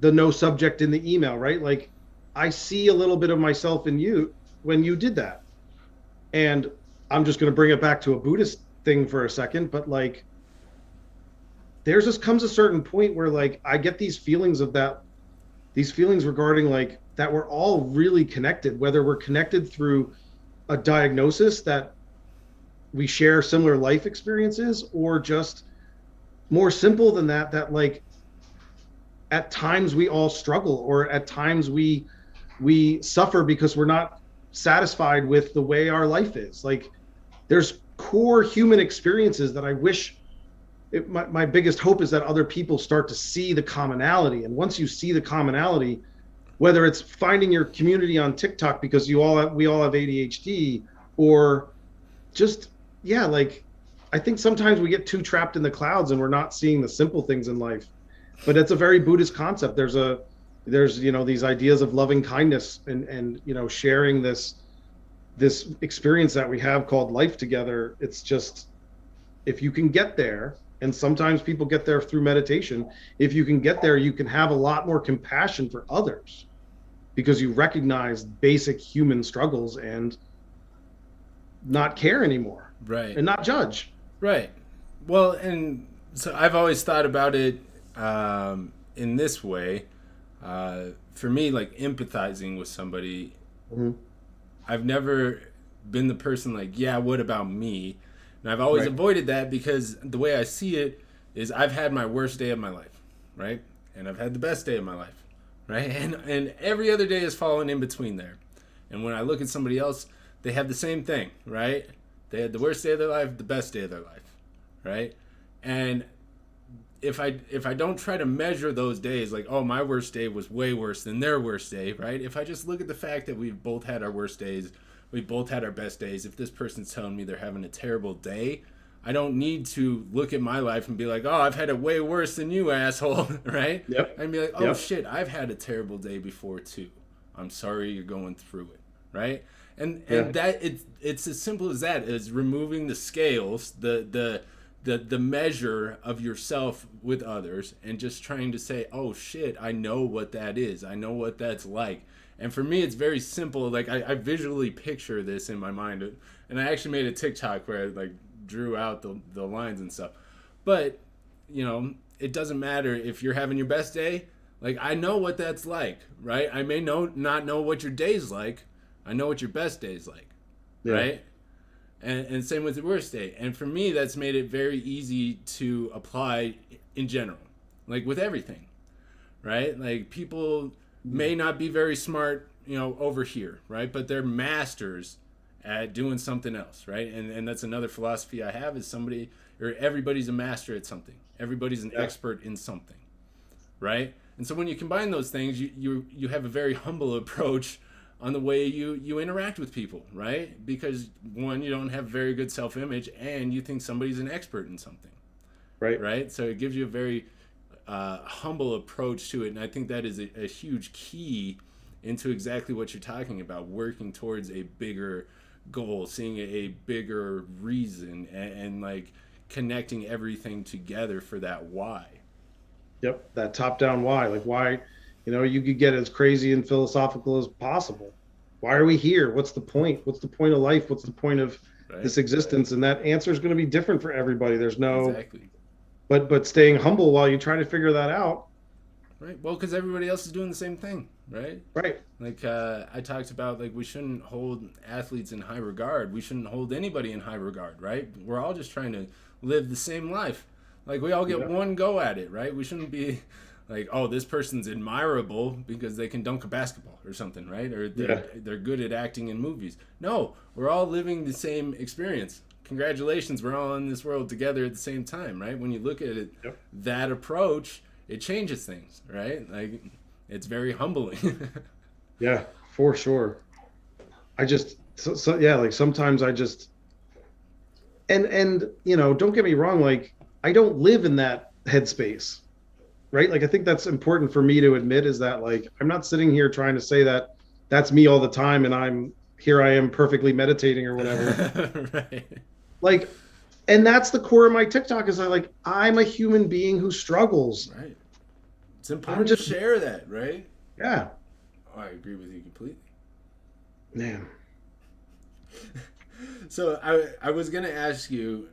the no subject in the email, right? Like I see a little bit of myself in you when you did that. And I'm just going to bring it back to a Buddhist thing for a second, but like there's just comes a certain point where like I get these feelings regarding like that we're all really connected, whether we're connected through a diagnosis that we share similar life experiences or just more simple than that, that like at times we all struggle or at times we suffer because we're not satisfied with the way our life is. Like there's core human experiences that I wish my biggest hope is that other people start to see the commonality. And once you see the commonality, whether it's finding your community on TikTok because we all have ADHD, or just, yeah, like I think sometimes we get too trapped in the clouds and we're not seeing the simple things in life. But it's a very Buddhist concept. There's these ideas of loving kindness and sharing this experience that we have called life together. It's just, if you can get there, and sometimes people get there through meditation, if you can get there, you can have a lot more compassion for others because you recognize basic human struggles and not care anymore Right. and not judge. Right. Well, and so I've always thought about it in this way. For me, like empathizing with somebody, Mhm. I've never been the person like, yeah, what about me? And I've always Right. avoided that because the way I see it is I've had my worst day of my life, right? And I've had the best day of my life, right? And every other day has fallen in between there. And when I look at somebody else, they have the same thing, right? They had the worst day of their life, the best day of their life, right? And if I don't try to measure those days, like, oh, my worst day was way worse than their worst day, right? If I just look at the fact that we've both had our worst days, we both had our best days. If this person's telling me they're having a terrible day, I don't need to look at my life and be like, oh, I've had it way worse than you, asshole, right? Yep. I'd be like, oh Yep. shit, I've had a terrible day before too. I'm sorry you're going through it, right? And Yeah. that it's as simple as that, is removing the scales, the measure of yourself with others, and just trying to say, oh shit, I know what that is. I know what that's like. And for me, it's very simple. Like I visually picture this in my mind, and I actually made a TikTok where I like drew out the lines and stuff. But it doesn't matter if you're having your best day. Like I know what that's like, right? I may not know what your day's like. I know what your best day's like, Yeah. right? And same with the worst day. And for me, that's made it very easy to apply in general, like with everything, right? Like people may not be very smart, over here, right? But they're masters at doing something else, right? And that's another philosophy I have, is somebody or everybody's a master at something. Everybody's an Yeah. expert in something, right? And so when you combine those things, you have a very humble approach on the way you interact with people, right? Because one, you don't have very good self-image, and you think somebody's an expert in something, Right. right? So it gives you a very humble approach to it, and I think that is a huge key into exactly what you're talking about, working towards a bigger goal, seeing a bigger reason, and like connecting everything together for that why. Yep. That top down why, like why, you could get as crazy and philosophical as possible. Why are we here? What's the point? What's the point of life? What's the point of Right. this existence? And that answer is going to be different for everybody. There's no, Exactly. but staying humble while you try to figure that out. Right. Well, because everybody else is doing the same thing, right? Right. Like I talked about, like we shouldn't hold athletes in high regard. We shouldn't hold anybody in high regard, right? We're all just trying to live the same life. Like we all get Yeah. one go at it, right? We shouldn't be like, oh, this person's admirable because they can dunk a basketball or something, right? Or Yeah. they're good at acting in movies. No, we're all living the same experience. Congratulations, we're all in this world together at the same time, right? When you look at it, Yep. that approach, it changes things, right? Like it's very humbling. Yeah, for sure. I just, yeah, like sometimes I just, and, don't get me wrong. Like I don't live in that headspace, right? Like I think that's important for me to admit is that like, I'm not sitting here trying to say that that's me all the time. And here I am perfectly meditating or whatever. Right. Like, and that's the core of my TikTok is I'm a human being who struggles. Right. It's I'm important to just, share that, right? yeah, Oh, I agree with you completely. man. So I was gonna ask you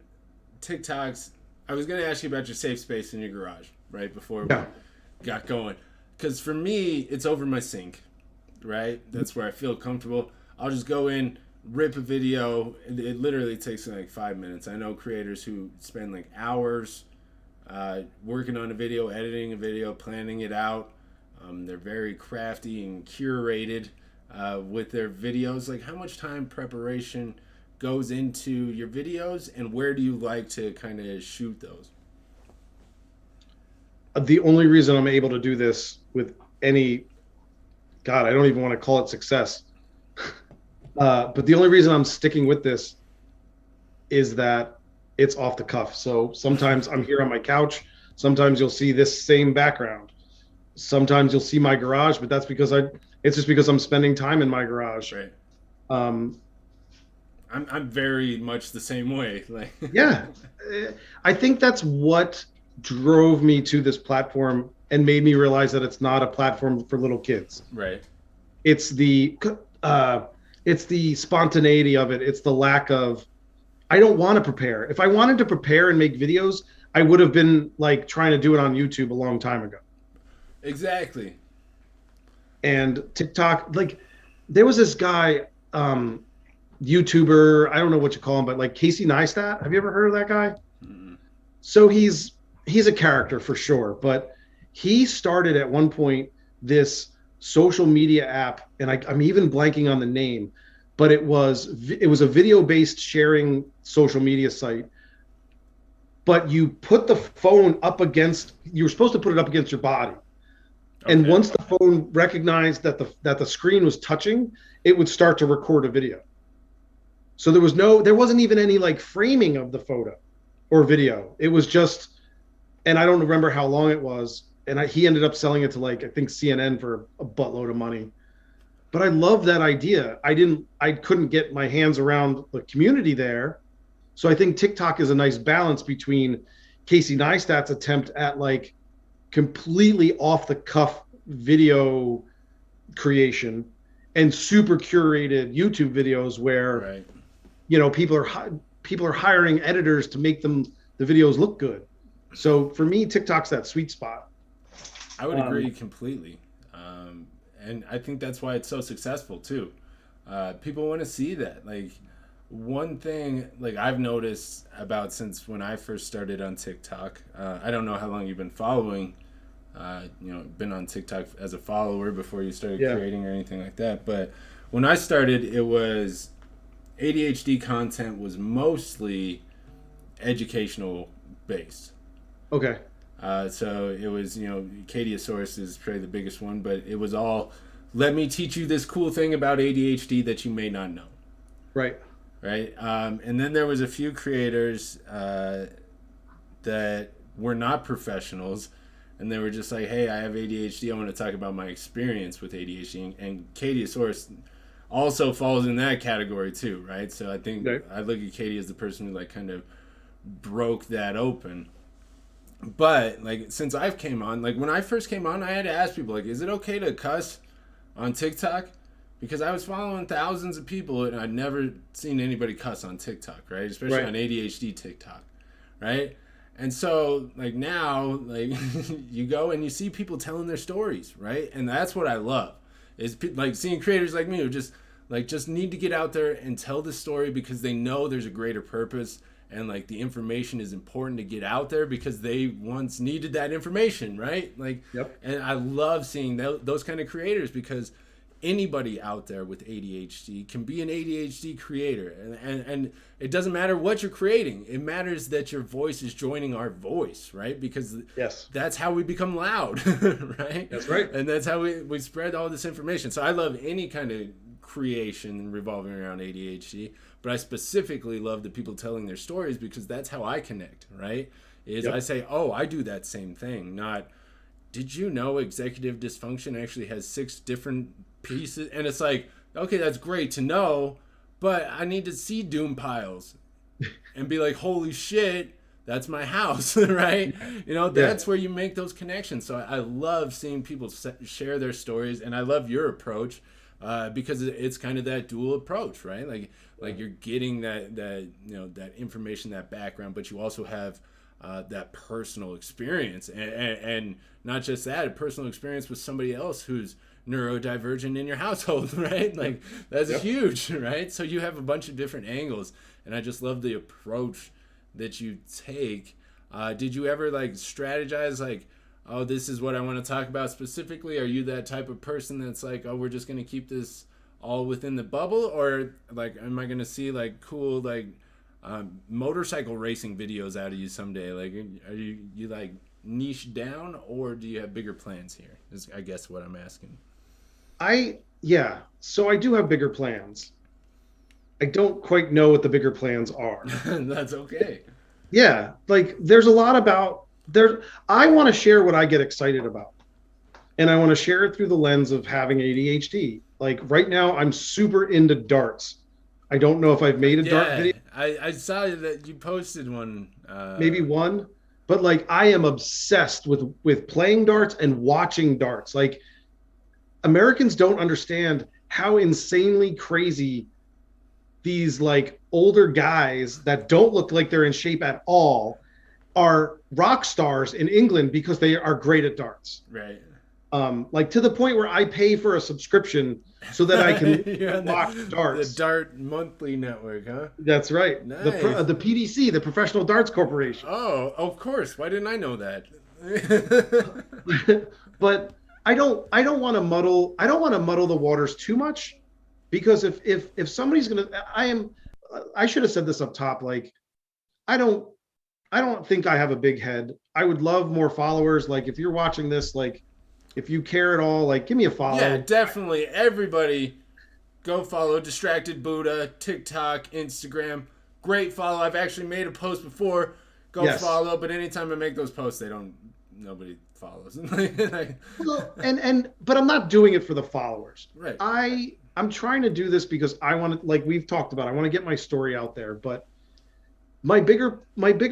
TikToks. I was gonna ask you about your safe space in your garage, right before we Yeah. got going, because for me it's over my sink, right? That's where I feel comfortable. I'll just go in, rip a video. It literally takes like 5 minutes. I know creators who spend like hours working on a video, editing a video, planning it out. They're very crafty and curated with their videos. Like, how much time preparation goes into your videos, and where do you like to kind of shoot those? The only reason I'm able to do this with any, God, I don't even want to call it success. But the only reason I'm sticking with this is that it's off the cuff. So sometimes I'm here on my couch. Sometimes you'll see this same background. Sometimes you'll see my garage, but it's just because I'm spending time in my garage. Right. Um, I'm very much the same way. Like, yeah, I think that's what drove me to this platform and made me realize that it's not a platform for little kids. right. It's uh, it's the spontaneity of it. It's the lack of. I don't want to prepare. If I wanted to prepare and make videos, I would have been like trying to do it on YouTube a long time ago. Exactly. And TikTok, like there was this guy, YouTuber, I don't know what you call him, but like Casey Neistat. Have you ever heard of that guy? Mm. So he's a character for sure, but he started at one point this social media app, and I'm even blanking on the name, but it was a video based sharing social media site. But you put the phone up against, you were supposed to put it up against your body, and Okay. once the phone recognized that the screen was touching, it would start to record a video. So there wasn't even any like framing of the photo or video. It was just, and I don't remember how long it was. And he ended up selling it to like, I think CNN for a buttload of money. But I love that idea. I couldn't get my hands around the community there. So I think TikTok is a nice balance between Casey Neistat's attempt at like completely off the cuff video creation and super curated YouTube videos where Right. people are hiring editors to make the videos look good. So for me, TikTok's that sweet spot. I would agree completely. And I think that's why it's so successful too. People want to see that. Like, one thing like I've noticed about since when I first started on TikTok, I don't know how long you've been following, been on TikTok as a follower before you started Yeah. creating or anything like that. But when I started, it was ADHD content was mostly educational based. Okay. So it was, Cadiosaurus is probably the biggest one, but it was all, let me teach you this cool thing about ADHD that you may not know. Right. Right. And then there was a few creators that were not professionals, and they were just like, hey, I have ADHD. I want to talk about my experience with ADHD. And Cadiosaurus also falls in that category too, right? So I think Right. I look at Katie as the person who like kind of broke that open. But like since I've came on, like when I first came on, I had to ask people like, is it okay to cuss on TikTok? because I was following thousands of people and I'd never seen anybody cuss on TikTok, right? Especially Right. on ADHD TikTok, right? And so like now, like you go and you see people telling their stories, right? And that's what I love is like seeing creators like me who just need to get out there and tell the story because they know there's a greater purpose, and like the information is important to get out there because they once needed that information, right? Like, Yep. and I love seeing those kind of creators because anybody out there with ADHD can be an ADHD creator, and it doesn't matter what you're creating. It matters that your voice is joining our voice, right? Because Yes. that's how we become loud, right? That's right. And that's how we spread all this information. So I love any kind of creation revolving around ADHD, but I specifically love the people telling their stories because that's how I connect, right? Is Yep. I say, oh, I do that same thing, not did you know executive dysfunction actually has 6 different pieces? And it's like, okay, that's great to know, but I need to see doom piles and be like, holy shit, that's my house, right? You know, that's where you make those connections. So I love seeing people share their stories, and I love your approach because it's kind of that dual approach, right? Like you're getting that you know that information, that background, but you also have that personal experience, and not just that, a personal experience with somebody else who's neurodivergent in your household, right? Like that's huge, right? So you have a bunch of different angles, and I just love the approach that you take. Did you ever like strategize like, oh, this is what I want to talk about specifically? Are you that type of person that's like, oh, we're just going to keep this all within the bubble? Or like, am I going to see like cool, like motorcycle racing videos out of you someday? Like, are you like niche down, or do you have bigger plans here? Is I guess what I'm asking. Yeah. So I do have bigger plans. I don't quite know what the bigger plans are. That's okay. Yeah. Like there's a lot about there. I want to share what I get excited about. And I want to share it through the lens of having ADHD. Like right now, I'm super into darts. I don't know if I've made a dart Yeah, video, I saw that you posted one. maybe one, but like I am obsessed with playing darts and watching darts. Like Americans don't understand how insanely crazy these like older guys that don't look like they're in shape at all are rock stars in England because they are great at darts. Right. Like to the point where I pay for a subscription so that I can watch the darts. Dart Monthly Network, huh? That's right. Nice. The PDC, the Professional Darts Corporation. Oh, of course. Why didn't I know that? But I don't want to muddle the waters too much, because if somebody's gonna, I should have said this up top. Like I don't think I have a big head. I would love more followers. Like if you're watching this, like if you care at all, like give me a follow. Yeah, definitely. Everybody go follow Distracted Buddha, TikTok, Instagram. Great follow. I've actually made a post before. Go follow, but anytime I make those posts, nobody follows. Well, but I'm not doing it for the followers. Right. I'm trying to do this because I want to, like we've talked about, I want to get my story out there. But my bigger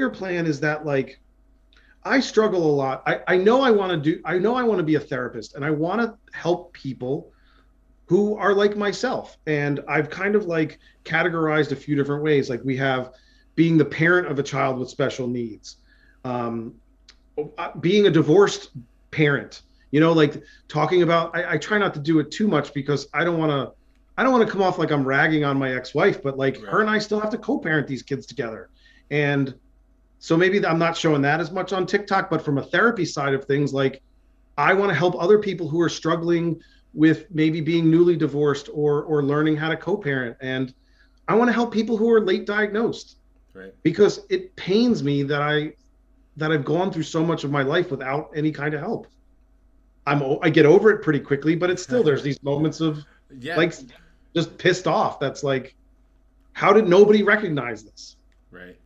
plan is that like I struggle a lot. I know I want to be a therapist, and I want to help people who are like myself. And I've kind of like categorized a few different ways. Like we have being the parent of a child with special needs, being a divorced parent, like talking about, I try not to do it too much because I don't want to come off like I'm ragging on my ex-wife, but like her and I still have to co-parent these kids together. And so maybe I'm not showing that as much on TikTok, but from a therapy side of things, like I want to help other people who are struggling with maybe being newly divorced or learning how to co-parent. And I want to help people who are late diagnosed, right? Because it pains me that I've gone through so much of my life without any kind of help. I get over it pretty quickly, but it's still, there's these moments of like just pissed off. That's like, how did nobody recognize this? Right.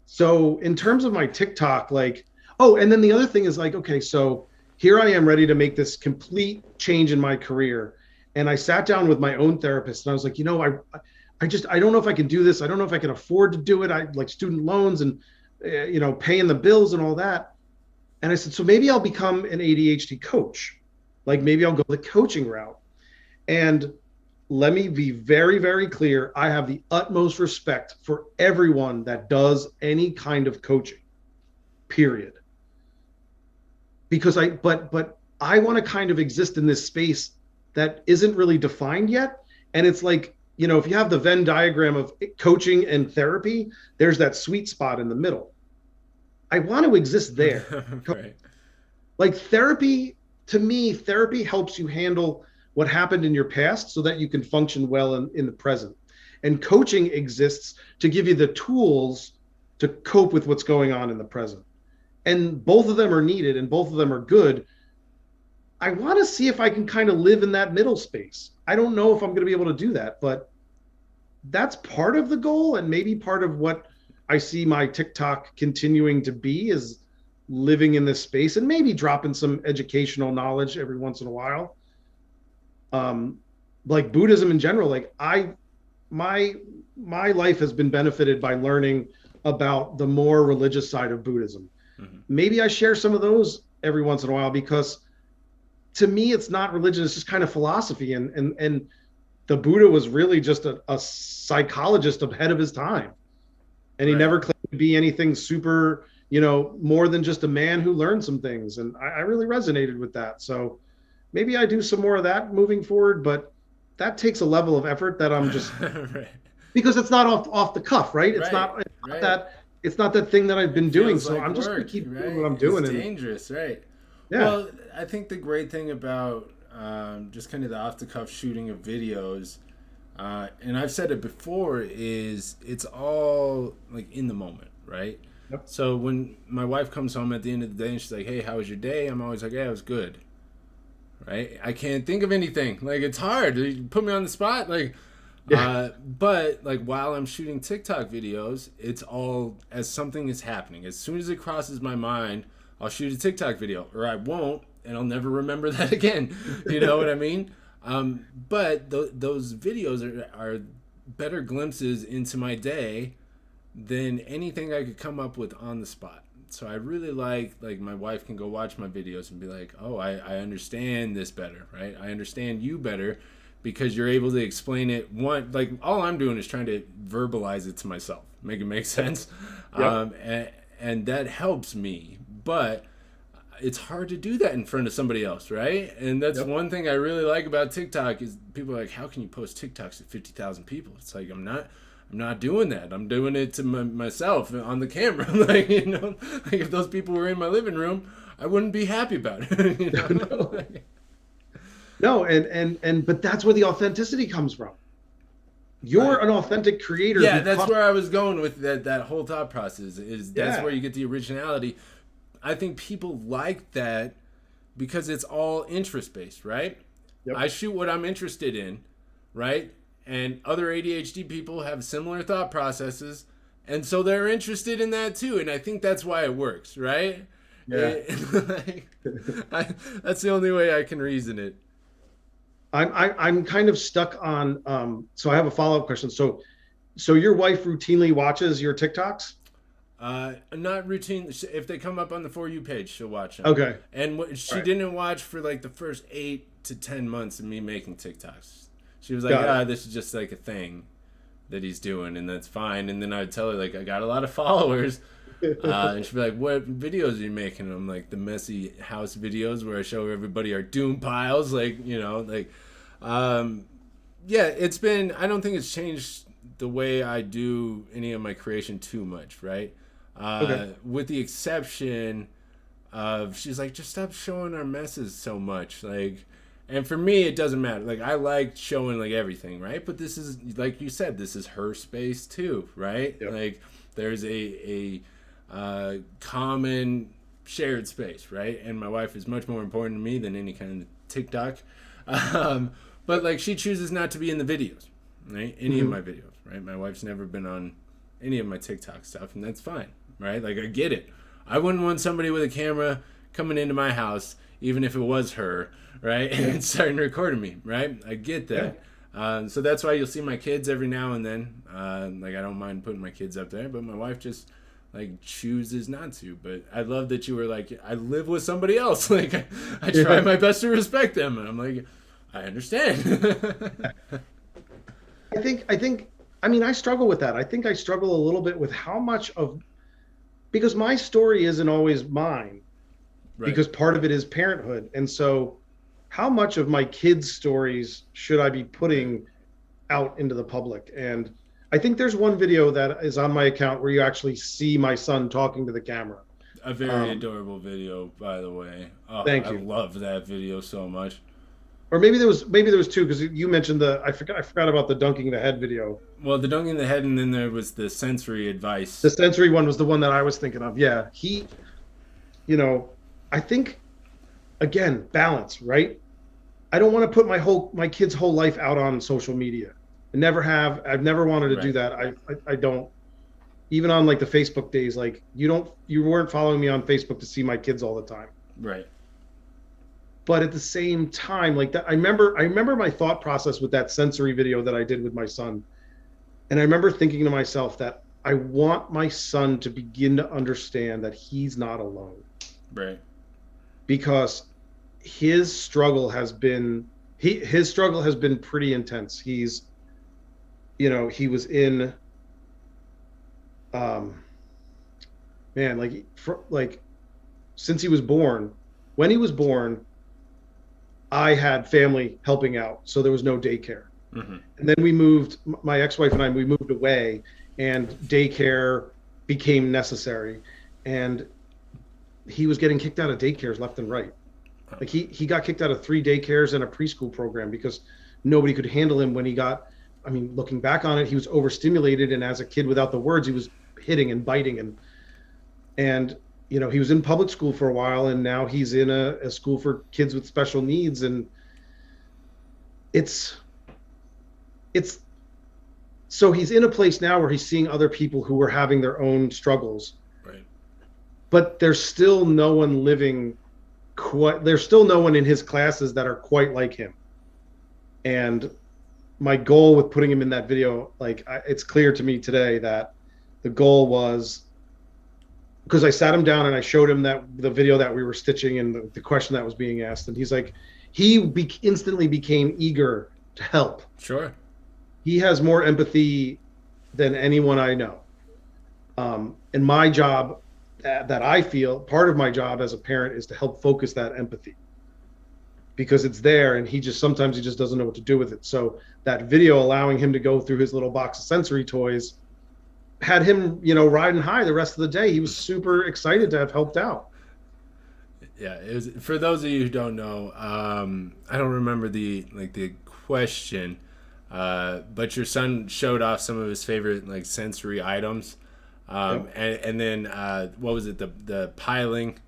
So in terms of my TikTok, like, oh, and then the other thing is like, okay, so here I am ready to make this complete change in my career. And I sat down with my own therapist and I was like, I don't know if I can do this. I don't know if I can afford to do it. I like student loans and, paying the bills and all that. And I said, so maybe I'll become an ADHD coach. Like maybe I'll go the coaching route. And let me be very, very clear. I have the utmost respect for everyone that does any kind of coaching, period. Because but I want to kind of exist in this space that isn't really defined yet. And it's like, if you have the Venn diagram of coaching and therapy, there's that sweet spot in the middle. I want to exist there. Right. Like therapy, to me, therapy helps you handle what happened in your past so that you can function well in the present. And coaching exists to give you the tools to cope with what's going on in the present. And both of them are needed and both of them are good. I want to see if I can kind of live in that middle space. I don't know if I'm going to be able to do that, but that's part of the goal, and maybe part of what I see my TikTok continuing to be is living in this space and maybe dropping some educational knowledge every once in a while. Like Buddhism in general, like my life has been benefited by learning about the more religious side of Buddhism. Mm-hmm. Maybe I share some of those every once in a while, because to me it's not religion, it's just kind of philosophy. And the Buddha was really just a psychologist ahead of his time. And he never claimed to be anything super, more than just a man who learned some things. And I really resonated with that. So maybe I do some more of that moving forward, but that takes a level of effort that I'm just right. Because it's not off the cuff, right? It's not that thing that I've been doing. So like I'm just going to keep doing what I'm doing. It's dangerous, right? Yeah. Well, I think the great thing about just kind of the off the cuff shooting of videos, and I've said it before, is it's all like in the moment, right? Yep. So when my wife comes home at the end of the day and she's like, "Hey, how was your day?" I'm always like, "Yeah, it was good." Right? I can't think of anything. Like, it's hard. You put me on the spot. Like, yeah. But like while I'm shooting TikTok videos, it's all as something is happening. As soon as it crosses my mind, I'll shoot a TikTok video, or I won't, and I'll never remember that again. You know what I mean? But those videos are better glimpses into my day than anything I could come up with on the spot. So I really like my wife can go watch my videos and be like, oh, I understand this better, right? I understand you better because you're able to explain it. Like all I'm doing is trying to verbalize it to myself, make it make sense. Yep. And that helps me. But it's hard to do that in front of somebody else, right? And that's one thing I really like about TikTok is people are like, how can you post TikToks to 50,000 people? It's like, I'm not doing that. I'm doing it to myself on the camera. Like, like if those people were in my living room, I wouldn't be happy about it. No, but that's where the authenticity comes from. You're an authentic creator. Yeah, that's where I was going with that whole thought process. That's where you get the originality. I think people like that because it's all interest-based, right? Yep. I shoot what I'm interested in, right? And other ADHD people have similar thought processes, and so they're interested in that too. And I think that's why it works, right? Yeah. That's the only way I can reason it. I'm kind of stuck on. So I have a follow-up question. So your wife routinely watches your TikToks? Not routine. If they come up on the For You page, she'll watch them. Okay. And she didn't watch for like the first 8 to 10 months of me making TikToks. She was like, this is just like a thing that he's doing, and that's fine. And then I'd tell her, like, I got a lot of followers. And she'd be like, what videos are you making? And I'm like, the messy house videos where I show everybody our doom piles. Like, it's been, I don't think it's changed the way I do any of my creation too much, right? With the exception of, she's like, just stop showing our messes so much. Like, and for me, it doesn't matter. Like, I like showing, like, everything, right? But this is, like you said, this is her space, too, right? Yep. Like, there's a common shared space, right? And my wife is much more important to me than any kind of TikTok. But, like, she chooses not to be in the videos, right? Any of my videos, right? My wife's never been on any of my TikTok stuff, and that's fine, right? Like, I get it. I wouldn't want somebody with a camera coming into my house, even if it was her, right? And starting recording me, right? I get that. Yeah. So that's why you'll see my kids every now and then. Like, I don't mind putting my kids up there, but my wife just, like, chooses not to. But I love that you were like, I live with somebody else. Like, I try my best to respect them. And I'm like, I understand. I mean, I struggle with that. I think I struggle a little bit with how much of, because my story isn't always mine, Right. because part of it is parenthood. And so how much of my kids' stories should I be Right. putting out into the public? And I think there's one video that is on my account where you actually see my son talking to the camera. A very Um, adorable video, by the way. Oh, thank I you. love that video so much. Or maybe there was two, because you mentioned the, I forgot about the dunking the head video. Well, the dunk in the head, and then there was the sensory The advice. sensory one was the one that I was thinking of. Yeah, you know, I think, again, balance, right? I don't want to put my kid's whole life out on social media. I never have. I've never wanted to do Right. that. I don't, even on like the Facebook days, like you weren't following me on Facebook to see my kids all the time. Right. But at the same time, like that, I remember my thought process with that sensory video that I did with my son. And I remember thinking to myself that I want my son to begin to understand that he's not alone, Right. because his struggle has been pretty intense. He was in, um man, like since he was born, when he was born, I had family helping out, so there was no daycare. Hmm. And then my ex-wife and I, we moved away, and daycare became necessary. And he was getting kicked out of daycares left and right. Like he got kicked out of 3 daycares and a preschool program because nobody could handle him when he got, I mean, looking back on it, he was overstimulated. And as a kid without the words, he was hitting and biting. And he was in public school for a while, and now he's in a school for kids with special needs. And it's, it's, so he's in a place now where he's seeing other people who are having their own struggles, Right. but there's still no one living there's still no one in his classes that are quite like him. And my goal with putting him in that video, it's clear to me today that the goal was, because I sat him down and I showed him the video that we were stitching and the question that was being asked, and he's like, instantly became eager to help. Sure. He has more empathy than anyone I know. And my job, that I feel part of my job as a parent, is to help focus that empathy, because it's there, and sometimes he just doesn't know what to do with it. So that video, allowing him to go through his little box of sensory toys, had him, riding high the rest of the day. He was super excited to have helped out. Yeah. It was, for those of you who don't know. I don't remember the question, but your son showed off some of his favorite like sensory items, Yep. and then what was it, the piling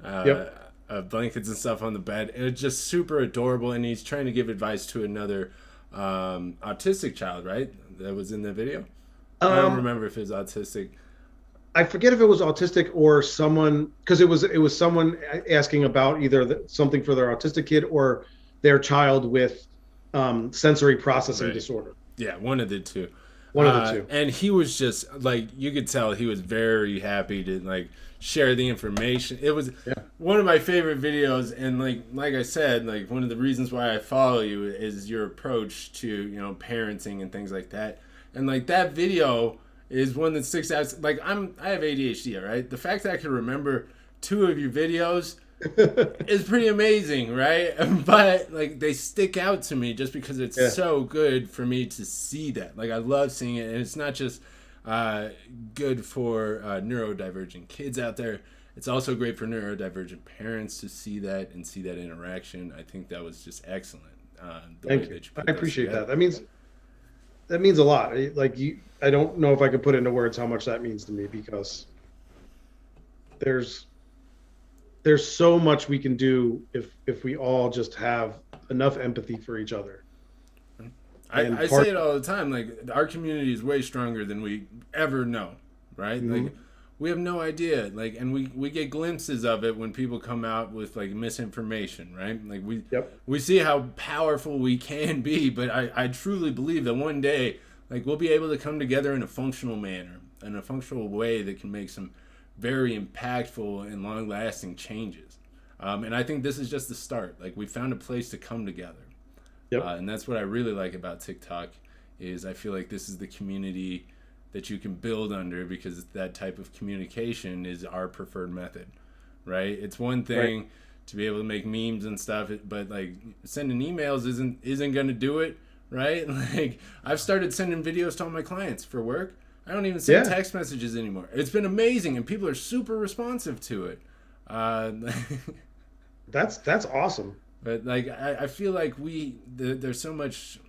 Yep. of blankets and stuff on the bed. It was just super adorable, and he's trying to give advice to another autistic child, right? That was in the video. I don't Um, remember if it was autistic. I forget if it was autistic or someone, because it was someone asking about either something for their autistic kid or their child with sensory processing Right. disorder. Yeah, one of the two. One of the two. And he was just like, you could tell he was very happy to like share the information. It was Yeah. one of my favorite videos, and like I said, like one of the reasons why I follow you is your approach to parenting and things like that. And like that video is one that sticks out. Like I have ADHD, all right? The fact that I can remember two of your videos is pretty amazing, right? But like they stick out to me just because it's Yeah. so good for me to see that. Like I love seeing it, and it's not just good for neurodivergent kids out there. It's also great for neurodivergent parents to see that and see that interaction. I think that was just excellent. The way Thank you. that you put I those appreciate that. together. That means a lot. I don't know if I could put into words how much that means to me, because there's there's so much we can do if we all just have enough empathy for each other. And I say it all the time. Like our community is way stronger than we ever know, right? Mhm. Like we have no idea. Like, and we get glimpses of it when people come out with like misinformation, right? Like Yep. we see how powerful we can be, but I truly believe that one day, like we'll be able to come together in a functional manner, in a functional way that can make some very impactful and long lasting changes. And I think this is just the start. Like we found a place to come together. Yep. And that's what I really like about TikTok is I feel like this is the community that you can build under, because that type of communication is our preferred method, right? It's one thing Right. to be able to make memes and stuff, but like sending emails isn't going to do it, right? Like I've started sending videos to all my clients for work. I don't even send Yeah. text messages anymore. It's been amazing, and people are super responsive to it. Uh, That's awesome. but like I feel like there's so much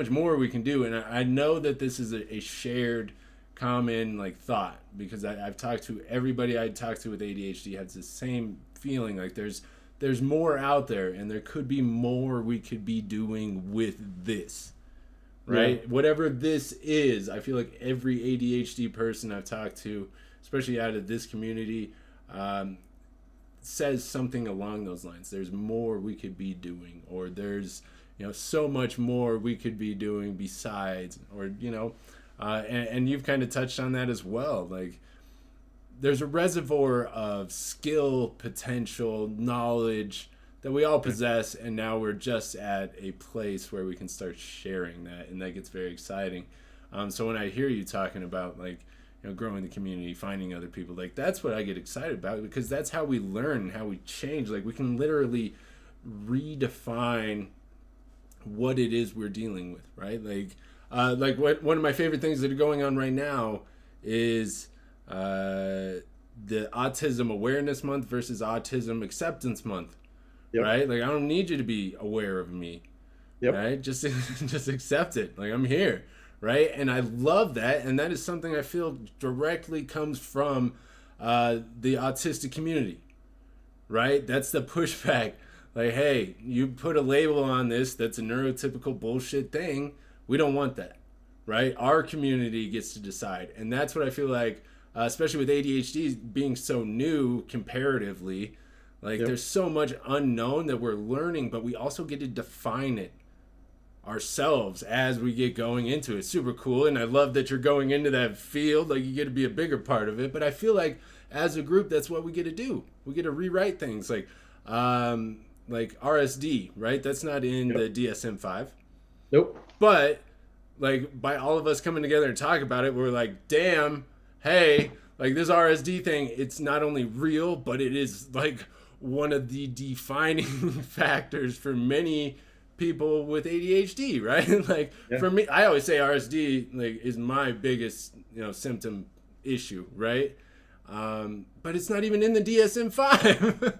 more we can do, and I know that this is a shared common like thought, because I've talked to everybody I talked to with ADHD has the same feeling, like there's more out there, and there could be more we could be doing with this, Yeah. right? Whatever this is, I feel like every ADHD person I've talked to, especially out of this community, um, says something along those lines. There's more we could be doing, or there's so much more we could be doing besides, or and you've kind of touched on that as well. Like there's a reservoir of skill, potential, knowledge that we all possess, and now we're just at a place where we can start sharing that, and that gets very exciting. So when I hear you talking about like growing the community, finding other people, like that's what I get excited about, because that's how we learn, how we change. Like we can literally redefine what it is we're dealing with, right? Like what one of my favorite things that are going on right now is the Autism Awareness Month versus Autism Acceptance Month, Yep. right? Like I don't need you to be aware of me, Yep. right? Just just accept it. Like I'm here, right? And I love that, and that is something I feel directly comes from the autistic community, right? That's the pushback. Like, hey, you put a label on this that's a neurotypical bullshit thing. We don't want that, right? Our community gets to decide. And that's what I feel like, especially with ADHD being so new comparatively, like Yep. there's so much unknown that we're learning, but we also get to define it ourselves as we get going into it. Super cool. And I love that you're going into that field. Like you get to be a bigger part of it. But I feel like as a group, that's what we get to do. We get to rewrite things like RSD, right? That's not in Yep. the DSM-5. Nope. But like by all of us coming together and talk about it, we're like, damn, hey, like this RSD thing, it's not only real, but it is like one of the defining factors for many people with ADHD, right? Like Yeah. for me, I always say RSD like is my biggest, symptom issue, right? But it's not even in the DSM-5.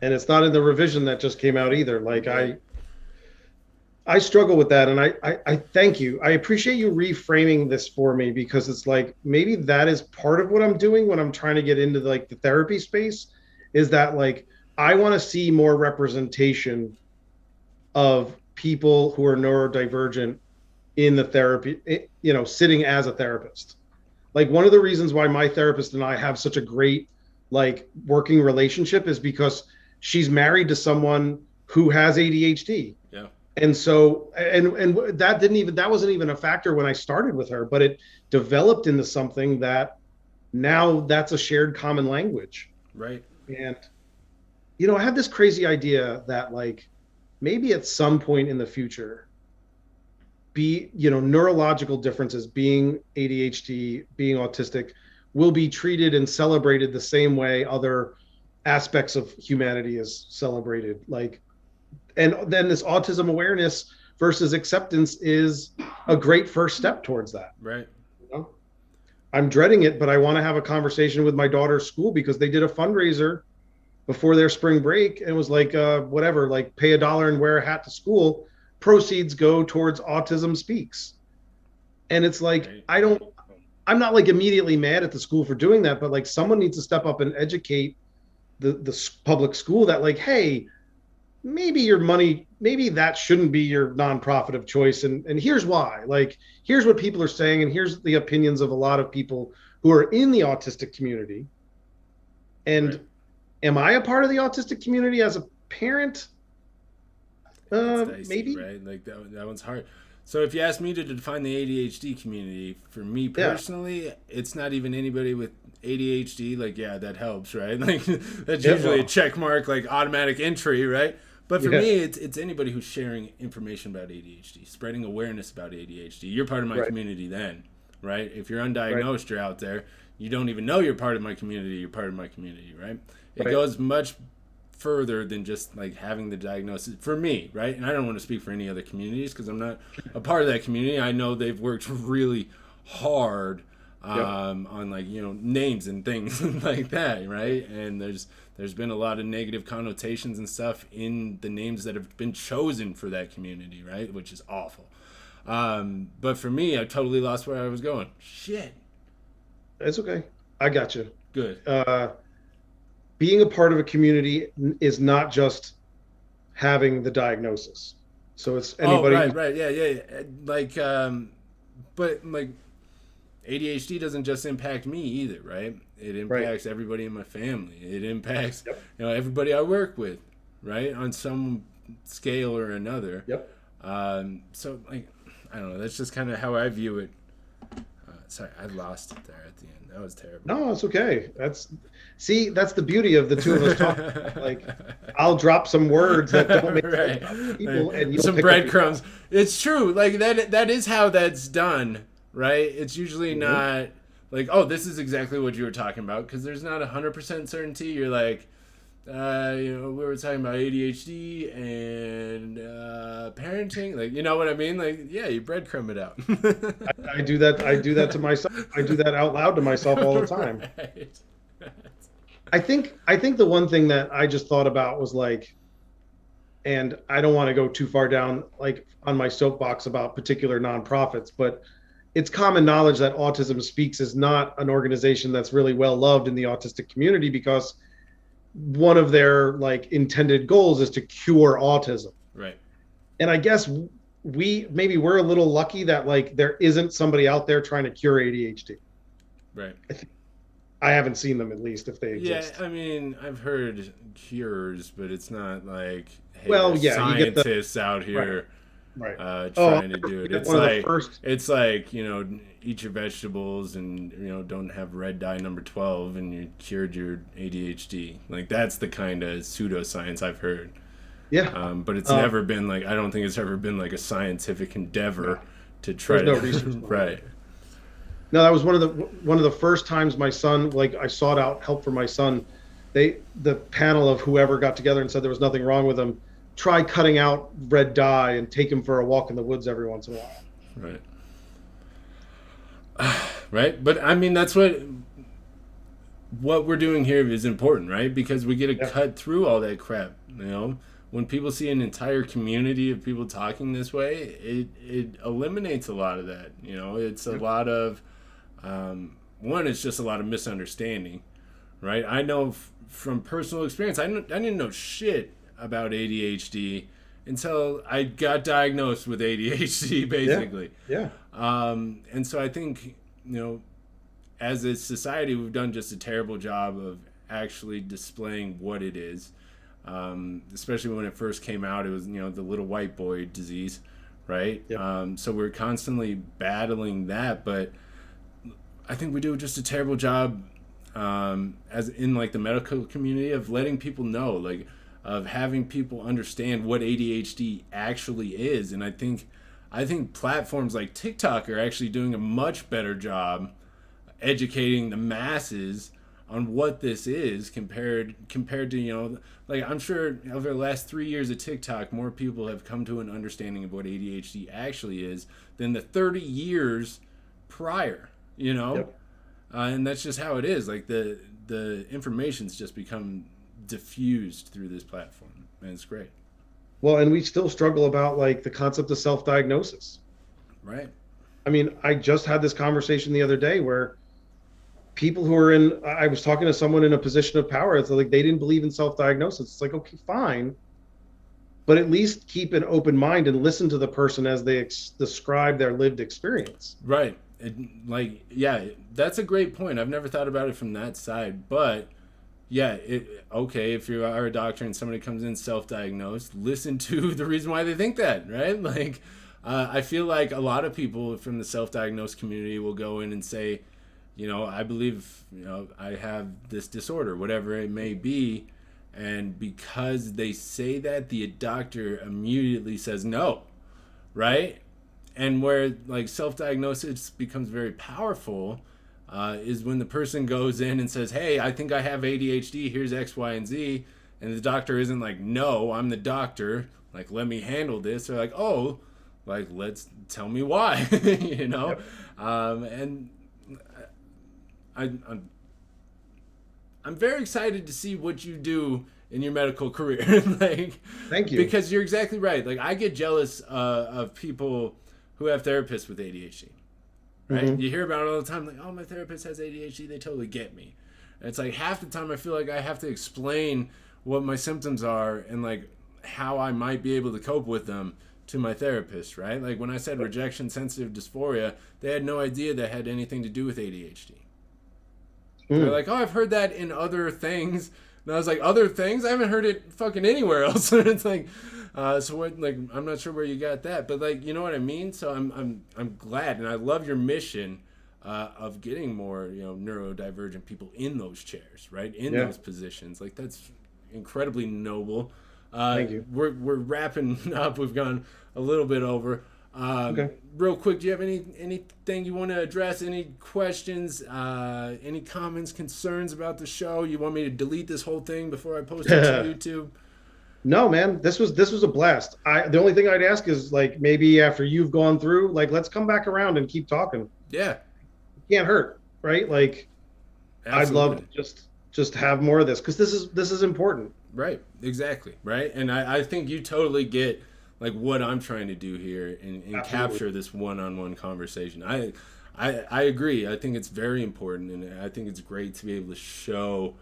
And it's not in the revision that just came out either. Like Right. I struggle with that, and I thank you. I appreciate you reframing this for me, because it's like maybe that is part of what I'm doing when I'm trying to get into like the therapy space, is that like I want to see more representation of people who are neurodivergent in the therapy, sitting as a therapist. Like one of the reasons why my therapist and I have such a great like working relationship is because she's married to someone who has ADHD. Yeah. And so and that wasn't even a factor when I started with her, but it developed into something that now that's a shared common language. Right. And I had this crazy idea that like maybe at some point in the future, neurological differences, being ADHD, being autistic, will be treated and celebrated the same way other aspects of humanity is celebrated. Like, and then this autism awareness versus acceptance is a great first step towards that. Right. You know? I'm dreading it, but I want to have a conversation with my daughter's school, because they did a fundraiser before their spring break, and it was like whatever, like pay $1 and wear a hat to school. Proceeds go towards Autism Speaks. And it's like, Right. I'm not like immediately mad at the school for doing that, but like someone needs to step up and educate the public school that like, hey, maybe your money, maybe that shouldn't be your nonprofit of choice. And here's why. Like, here's what people are saying, and here's the opinions of a lot of people who are in the autistic community. And Right. am I a part of the autistic community as a parent? It's dicey, Maybe. right? Like that one's hard. So if you ask me to define the ADHD community, for me Yeah. personally, it's not even anybody with ADHD. Like, yeah, that helps, right? Like that's Yeah, usually a well. check mark, like automatic entry, right? But for Yeah. me, it's anybody who's sharing information about ADHD, spreading awareness about ADHD. You're part of my Right. community then, right? If you're Right. undiagnosed, you're out there. You don't even know you're part of my community. You're part of my community, right? It Right. goes much further than just like having the diagnosis for me, right? And I don't want to speak for any other communities because I'm not a part of that community. I know they've worked really hard Yep. on like names and things like that, right? And there's been a lot of negative connotations and stuff in the names that have been chosen for that community, right? Which is awful. But for me, I totally lost where I was going. Shit. It's okay. I got you. Good. Being a part of a community is not just having the diagnosis. So it's Oh, anybody. right, yeah. Like, but like ADHD doesn't just impact me either, right? It Right. impacts everybody in my family. It impacts Yep. everybody I work with, right? On some scale or another. Yep. So like, I don't know. That's just kind of how I view it. Sorry, I lost it there at the end. That was terrible. No, it's okay. That's the beauty of the two of us talking. Like, I'll drop some words that don't make right. sense to people, and you'll Some pick up breadcrumbs. It's true. Like that is how that's done, right? It's usually not like, oh, this is exactly what you were talking about, because there's not 100% certainty. You're like, we were talking about ADHD and parenting. Like, you know what I mean? Like, yeah, you breadcrumb it out. I do that. I do that to myself. I do that out loud to myself all the time. Right. I think the one thing that I just thought about was like, and I don't want to go too far down like on my soapbox about particular nonprofits, but it's common knowledge that Autism Speaks is not an organization that's really well loved in the autistic community, because one of their like intended goals is to cure autism. Right. And I guess we're a little lucky that like there isn't somebody out there trying to cure ADHD. Right. I haven't seen them, at least, if they exist. Yeah, I mean, I've heard cures, but it's not like, hey, Well, there's yeah, you get the- scientists out here Right. trying to do it. It's one of the like first. it's like eat your vegetables and don't have red dye number 12 and you cured your ADHD. Like that's the kind of pseudoscience I've heard. Yeah. But it's never been like, I don't think it's ever been like a scientific endeavor to try There's to no research. right. No, that was one of the first times my son, like I sought out help for my son. The panel of whoever got together and said there was nothing wrong with him. Try cutting out red dye and take him for a walk in the woods every once in a while. Right. Right. But I mean, that's what we're doing here is important, right? Because we get to cut through all that crap. When people see an entire community of people talking this way, it eliminates a lot of that. It's a lot of one. It's just a lot of misunderstanding, right? I know from personal experience. I didn't know shit about ADHD until I got diagnosed with ADHD, basically. Yeah. And so I think, as a society, we've done just a terrible job of actually displaying what it is. Especially when it first came out, it was, the little white boy disease, right? Yep. So we're constantly battling that, but I think we do just a terrible job as in like the medical community of letting people know, like, of having people understand what ADHD actually is. And I think platforms like TikTok are actually doing a much better job educating the masses on what this is compared to, like, I'm sure over the last 3 years of TikTok, more people have come to an understanding of what ADHD actually is than the 30 years prior, Yep. And that's just how it is. Like the information's just become diffused through this platform, and it's great. Well, and we still struggle about like the concept of self-diagnosis. Right. I mean, I just had this conversation the other day where people I was talking to someone in a position of power. It's like they didn't believe in self-diagnosis. It's like, okay, fine, but at least keep an open mind and listen to the person as they describe their lived experience. Right. That's a great point. I've never thought about it from that side, but yeah, okay, if you are a doctor and somebody comes in self-diagnosed, listen to the reason why they think that, right? Like, I feel like a lot of people from the self-diagnosed community will go in and say, I believe, I have this disorder, whatever it may be, And because they say that, the doctor immediately says no, right? And where like self-diagnosis becomes very powerful is when the person goes in and says, hey, I think I have ADHD, here's X, Y, and Z. And the doctor isn't like, no, I'm the doctor, like, let me handle this. They're like, oh, like, let's tell me why, you know? Yep. And I'm very excited to see what you do in your medical career. Like, Thank you. because you're exactly right. Like, I get jealous of people who have therapists with ADHD. Right? Mm-hmm. You hear about it all the time. Like, oh, my therapist has ADHD. They totally get me. And it's like half the time I feel like I have to explain what my symptoms are and like how I might be able to cope with them to my therapist. Right? Like when I said rejection sensitive dysphoria, they had no idea that had anything to do with ADHD. They're like, oh, I've heard that in other things. And I was like, other things? I haven't heard it fucking anywhere else. It's like, so what? Like, I'm not sure where you got that, but like, you know what I mean. So I'm glad, and I love your mission of getting more, you know, neurodivergent people in those chairs, right, in those positions. Like that's incredibly noble. Thank you. We're wrapping up. We've gone a little bit over. Okay. Real quick, do you have anything you want to address? Any questions? Any comments, concerns about the show? You want me to delete this whole thing before I post it to YouTube? No, man, this was a blast. The only thing I'd ask is like maybe after you've gone through, like let's come back around and keep talking. Yeah, Can't hurt, right? Like absolutely. I'd love to just have more of this because this is important. Right, exactly, right. And I think you totally get like what I'm trying to do here and capture this one-on-one conversation. I agree. I think it's very important, and I think it's great to be able to show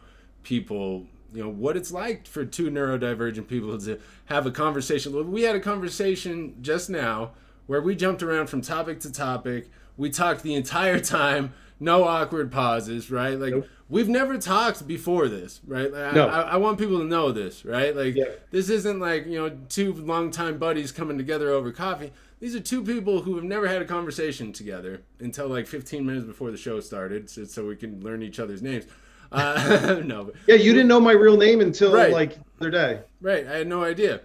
people, you know, what it's like for two neurodivergent people to have a conversation. We had a conversation just now where we jumped around from topic to topic. We talked the entire time, no awkward pauses, right? Like nope. We've never talked before this, right? Like, no. I want people to know this, right? Like this isn't like, you know, two longtime buddies coming together over coffee. These are two people who have never had a conversation together until like 15 minutes before the show started, so we can learn each other's names. No. But, yeah, you didn't know my real name until like the other day. Right, I had no idea.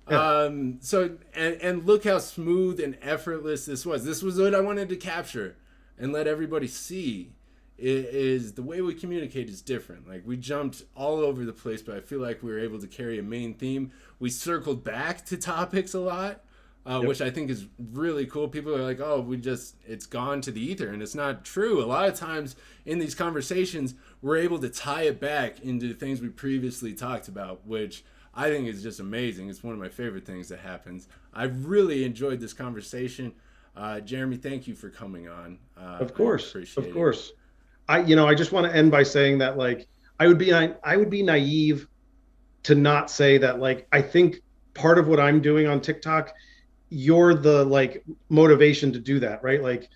Yeah. So and look how smooth and effortless this was. This was what I wanted to capture and let everybody see. Is the way we communicate is different. Like we jumped all over the place, but I feel like we were able to carry a main theme. We circled back to topics a lot, which I think is really cool. People are like, oh, it's gone to the ether, and it's not true. A lot of times in these conversations, we're able to tie it back into things we previously talked about, which I think is just amazing. It's one of my favorite things that happens. I really enjoyed this conversation. Jeremy, thank you for coming on. Of course. Appreciate of course. It. I just want to end by saying that like I would be naive to not say that like I think part of what I'm doing on TikTok, you're the like motivation to do that, right? Like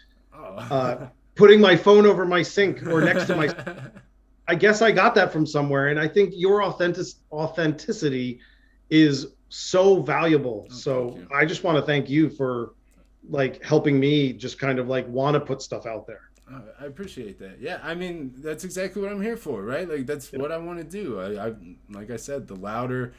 putting my phone over my sink or next to my I guess I got that from somewhere, and I think your authenticity is so valuable. So I just want to thank you for like helping me just kind of like want to put stuff out there. I appreciate that. Yeah, I mean, that's exactly what I'm here for, right? Like, that's what I want to do. I like I said, the louder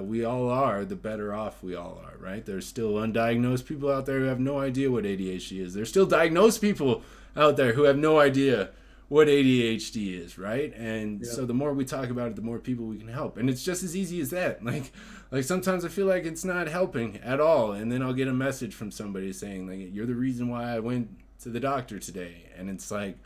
we all are, the better off we all are, right? There's still undiagnosed people out there who have no idea what ADHD is. There's still diagnosed people out there who have no idea what ADHD is, right? And so the more we talk about it, the more people we can help. And it's just as easy as that. Like sometimes I feel like it's not helping at all. And then I'll get a message from somebody saying, like, you're the reason why I went to the doctor today. And it's like,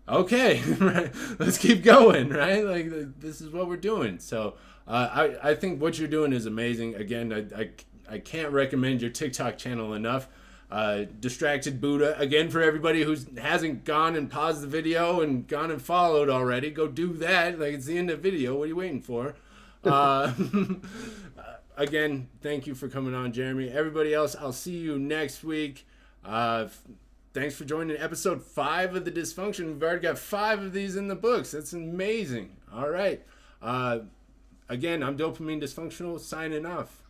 okay, right, let's keep going, right? Like this is what we're doing. So I think what you're doing is amazing. Again, I can't recommend your TikTok channel enough. Distracted Buddha, again, for everybody who hasn't gone and paused the video and gone and followed already, go do that. Like, it's the end of the video. What are you waiting for? Again, thank you for coming on, Jeremy. Everybody else, I'll see you next week. Thanks for joining episode 5 of the Dysfunction. We've already got 5 of these in the books. That's amazing. All right. Again, I'm Dopamine Dysfunctional, signing off.